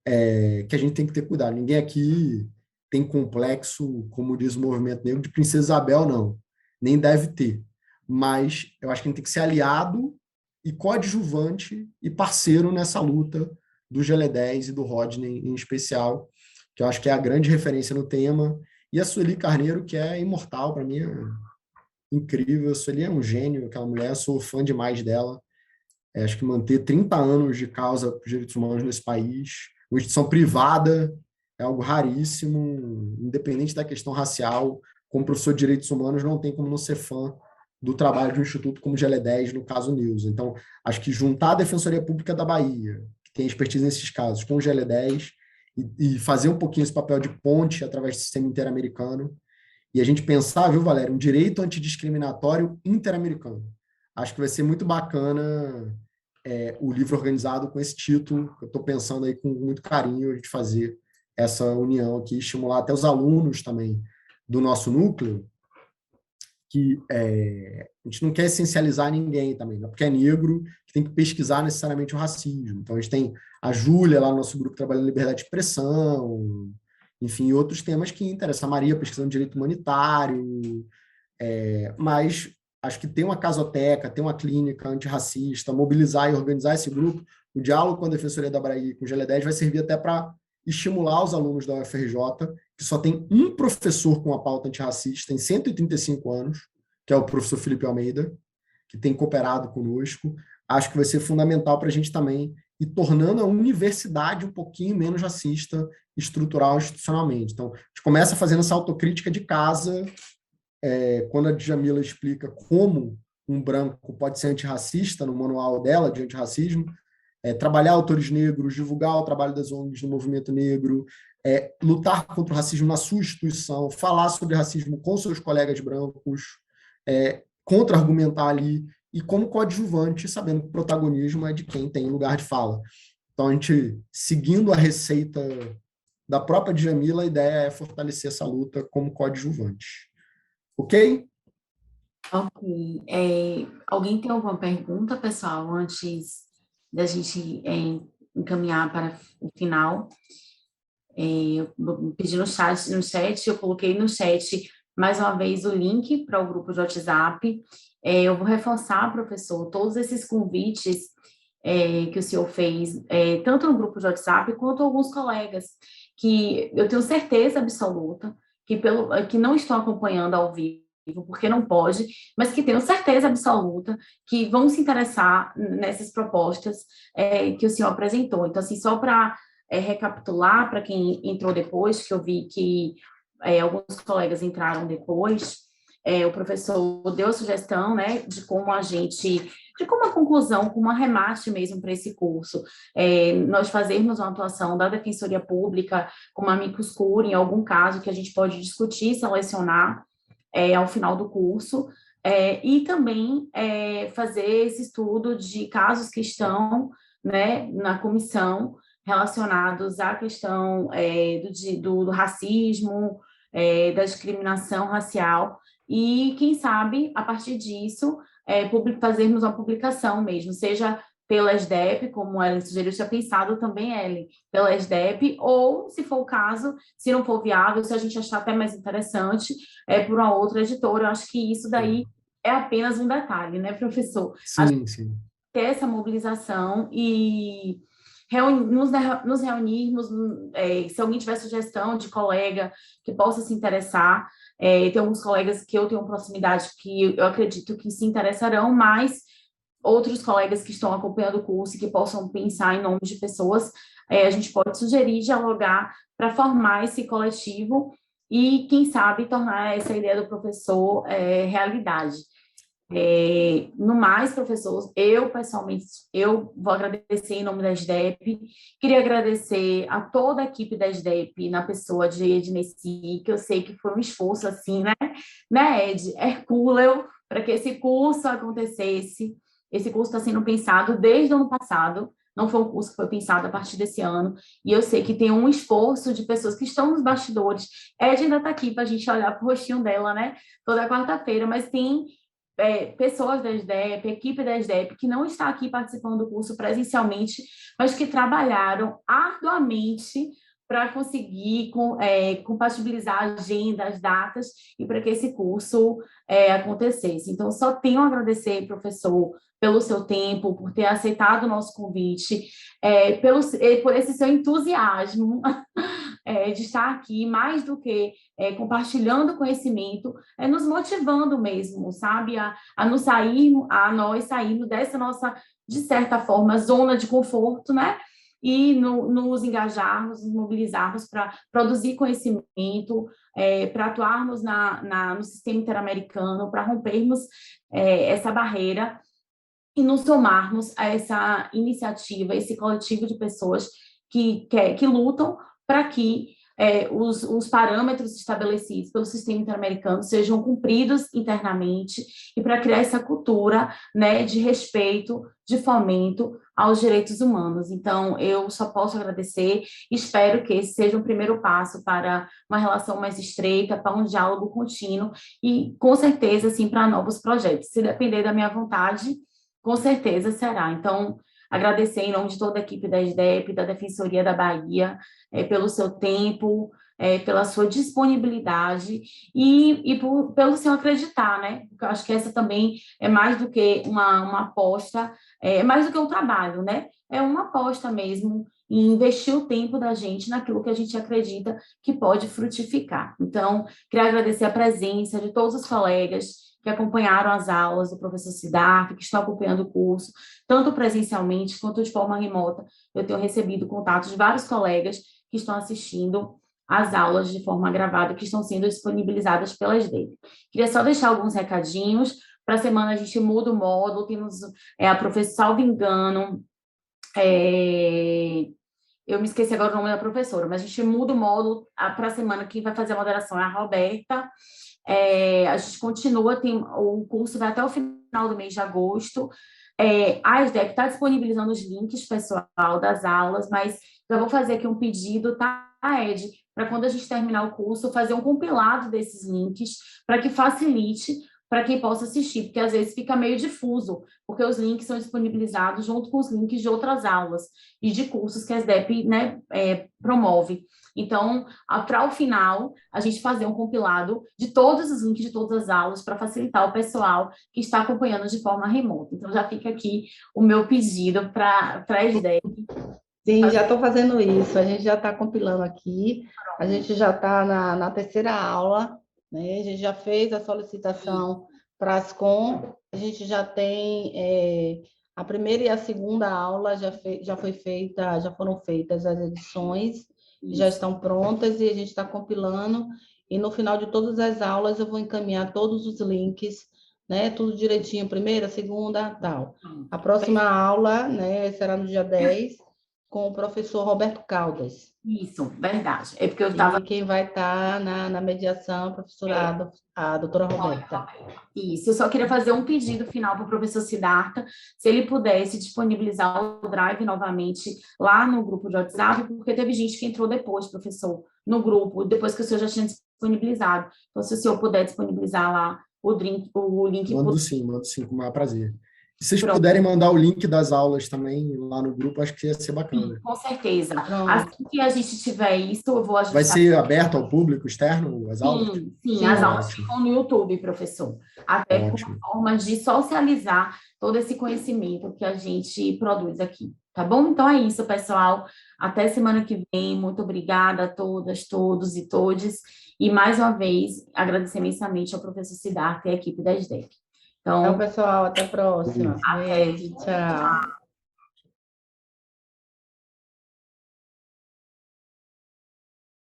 que a gente tem que ter cuidado. Ninguém aqui tem complexo, como diz o movimento negro, de Princesa Isabel, não. Nem deve ter. Mas eu acho que a gente tem que ser aliado e coadjuvante e parceiro nessa luta do GL10 e do Rodney em especial, que eu acho que é a grande referência no tema, e a Sueli Carneiro, que é imortal, para mim é incrível. A Sueli é um gênio, aquela mulher, sou fã demais dela. Acho que manter 30 anos de causa por direitos humanos nesse país, uma instituição privada, é algo raríssimo, independente da questão racial. Como professor de direitos humanos, não tem como não ser fã do trabalho de um instituto como o GL10, no caso News. Então, acho que juntar a Defensoria Pública da Bahia, que tem expertise nesses casos, com o GL10, e fazer um pouquinho esse papel de ponte através do sistema interamericano, e a gente pensar, viu, Valério, um direito antidiscriminatório interamericano. Acho que vai ser muito bacana o livro organizado com esse título. Eu estou pensando aí com muito carinho a gente fazer essa união aqui, estimular até os alunos também do nosso núcleo, que a gente não quer essencializar ninguém também, não é porque é negro que tem que pesquisar necessariamente o racismo. Então, a gente tem a Júlia lá no nosso grupo trabalhando liberdade de expressão, enfim, outros temas que interessam. A Maria pesquisando direito humanitário, mas acho que ter uma casoteca, ter uma clínica antirracista, mobilizar e organizar esse grupo, o diálogo com a Defensoria da Bahia e com o GL10 vai servir até para estimular os alunos da UFRJ, que só tem um professor com a pauta antirracista em 135 anos, que é o professor Felipe Almeida, que tem cooperado conosco. Acho que vai ser fundamental para a gente também ir tornando a universidade um pouquinho menos racista, estrutural, institucionalmente. Então, a gente começa fazendo essa autocrítica de casa, quando a Djamila explica como um branco pode ser antirracista no manual dela de antirracismo, trabalhar autores negros, divulgar o trabalho das ONGs no movimento negro, lutar contra o racismo na sua instituição, falar sobre racismo com seus colegas brancos, contra-argumentar ali, e como coadjuvante, sabendo que o protagonismo é de quem tem lugar de fala. Então, a gente, seguindo a receita da própria Djamila, a ideia é fortalecer essa luta como coadjuvante. Ok? Ok. Alguém tem alguma pergunta, pessoal, antes da gente encaminhar para o final? Eu pedi no chat, eu coloquei no chat mais uma vez o link para o grupo de WhatsApp. Eu vou reforçar, professor, todos esses convites que o senhor fez, tanto no grupo de WhatsApp quanto alguns colegas, que eu tenho certeza absoluta que não estão acompanhando ao vivo, porque não pode, mas que tenho certeza absoluta que vão se interessar nessas propostas que o senhor apresentou. Então, assim, só para recapitular, para quem entrou depois, que eu vi que alguns colegas entraram depois, o professor deu a sugestão, né, de como a conclusão, como um arremate mesmo para esse curso, nós fazermos uma atuação da Defensoria Pública como amicus curiae, em algum caso que a gente pode discutir, selecionar ao final do curso, e também fazer esse estudo de casos que estão, né, na comissão relacionados à questão do racismo, da discriminação racial, e, quem sabe, a partir disso, fazermos uma publicação mesmo, seja pela SDEP, como ela sugeriu, tinha pensado também, Ellen, pela SDEP, ou, se for o caso, se não for viável, se a gente achar até mais interessante, por uma outra editora. Eu acho que isso daí é apenas um detalhe, né, professor? Sim, sim. Ter essa mobilização e nos reunirmos, se alguém tiver sugestão de colega que possa se interessar, tem alguns colegas que eu tenho proximidade que eu acredito que se interessarão, mas outros colegas que estão acompanhando o curso e que possam pensar em nome de pessoas, a gente pode sugerir, dialogar para formar esse coletivo e, quem sabe, tornar essa ideia do professor realidade. No mais, professor, eu, pessoalmente, eu vou agradecer em nome da SDEP, queria agradecer a toda a equipe da SDEP, na pessoa de Edneci, que eu sei que foi um esforço, assim, né, Ed? Hercúleo, para que esse curso acontecesse. Esse curso está sendo pensado desde o ano passado, não foi um curso que foi pensado a partir desse ano, e eu sei que tem um esforço de pessoas que estão nos bastidores. Ed ainda está aqui para a gente olhar para o rostinho dela, né, toda quarta-feira, mas tem pessoas da SDEP, equipe da SDEP, que não está aqui participando do curso presencialmente, mas que trabalharam arduamente para conseguir compatibilizar a agenda, as datas, e para que esse curso acontecesse. Então, só tenho a agradecer, professor, pelo seu tempo, por ter aceitado o nosso convite, por esse seu entusiasmo de estar aqui, mais do que compartilhando conhecimento, nos motivando mesmo, sabe, a nós sairmos dessa nossa, de certa forma, zona de conforto, né? E nos engajarmos, nos mobilizarmos para produzir conhecimento, para atuarmos no sistema interamericano, para rompermos essa barreira e nos somarmos a essa iniciativa, esse coletivo de pessoas que lutam para que os parâmetros estabelecidos pelo sistema interamericano sejam cumpridos internamente e para criar essa cultura, né, de respeito, de fomento aos direitos humanos. Então, eu só posso agradecer, espero que esse seja um primeiro passo para uma relação mais estreita, para um diálogo contínuo e, com certeza, assim, para novos projetos. Se depender da minha vontade, com certeza será. Então, agradecer em nome de toda a equipe da SDEP, da Defensoria da Bahia, pelo seu tempo, pela sua disponibilidade e pelo seu acreditar, né? Porque eu acho que essa também é mais do que uma aposta, é mais do que um trabalho, né? É uma aposta mesmo em investir o tempo da gente naquilo que a gente acredita que pode frutificar. Então, queria agradecer a presença de todos os colegas que acompanharam as aulas do professor Siddhartha, que estão acompanhando o curso, tanto presencialmente quanto de forma remota. Eu tenho recebido contatos de vários colegas que estão assistindo às aulas de forma gravada, que estão sendo disponibilizadas pelas SDEP. Queria só deixar alguns recadinhos. Para a semana a gente muda o módulo, temos a professora, salvo engano, eu me esqueci agora o nome da professora, mas a gente muda o módulo para a semana. Quem vai fazer a moderação é a Roberta. A gente continua, o curso vai até o final do mês de agosto. A SDEP está disponibilizando os links, pessoal, das aulas, mas já vou fazer aqui um pedido, tá, Ed? Para quando a gente terminar o curso, fazer um compilado desses links, para que facilite para quem possa assistir, porque às vezes fica meio difuso, porque os links são disponibilizados junto com os links de outras aulas e de cursos que a SDEP, né, promove. Então, para o final, a gente fazer um compilado de todos os links de todas as aulas para facilitar o pessoal que está acompanhando de forma remota. Então, já fica aqui o meu pedido para a SDEP. Sim, já estou fazendo isso, a gente já está compilando aqui, a gente já está na terceira aula, né? A gente já fez a solicitação para as Ascom, a gente já tem a primeira e a segunda aula já foram feitas as edições, já estão prontas e a gente está compilando, e no final de todas as aulas eu vou encaminhar todos os links, né? Tudo direitinho, primeira, segunda, tal. A próxima aula, né, será no dia 10, com o professor Roberto Caldas. Isso, verdade. É porque eu estava... E quem vai estar na mediação, a professora, a doutora Roberta. Isso, eu só queria fazer um pedido final para o professor Siddhartha, se ele pudesse disponibilizar o Drive novamente lá no grupo de WhatsApp, porque teve gente que entrou depois, professor, no grupo, depois que o senhor já tinha disponibilizado. Então, se o senhor puder disponibilizar lá o link... Mando sim, com o maior prazer. Se vocês puderem mandar o link das aulas também lá no grupo, acho que ia ser bacana. Sim, com certeza. Assim que a gente tiver isso, eu vou ajustar. Vai ser aberto ao público externo, as aulas? Sim, as aulas ficam no YouTube, professor. Até como forma de socializar todo esse conhecimento que a gente produz aqui. Tá bom? Então é isso, pessoal. Até semana que vem. Muito obrigada a todas, todos e todes. E mais uma vez, agradecer imensamente ao professor Siddhartha e à equipe da SDEC. Tchau, Então, pessoal. Até a próxima. até. Beijo, tchau.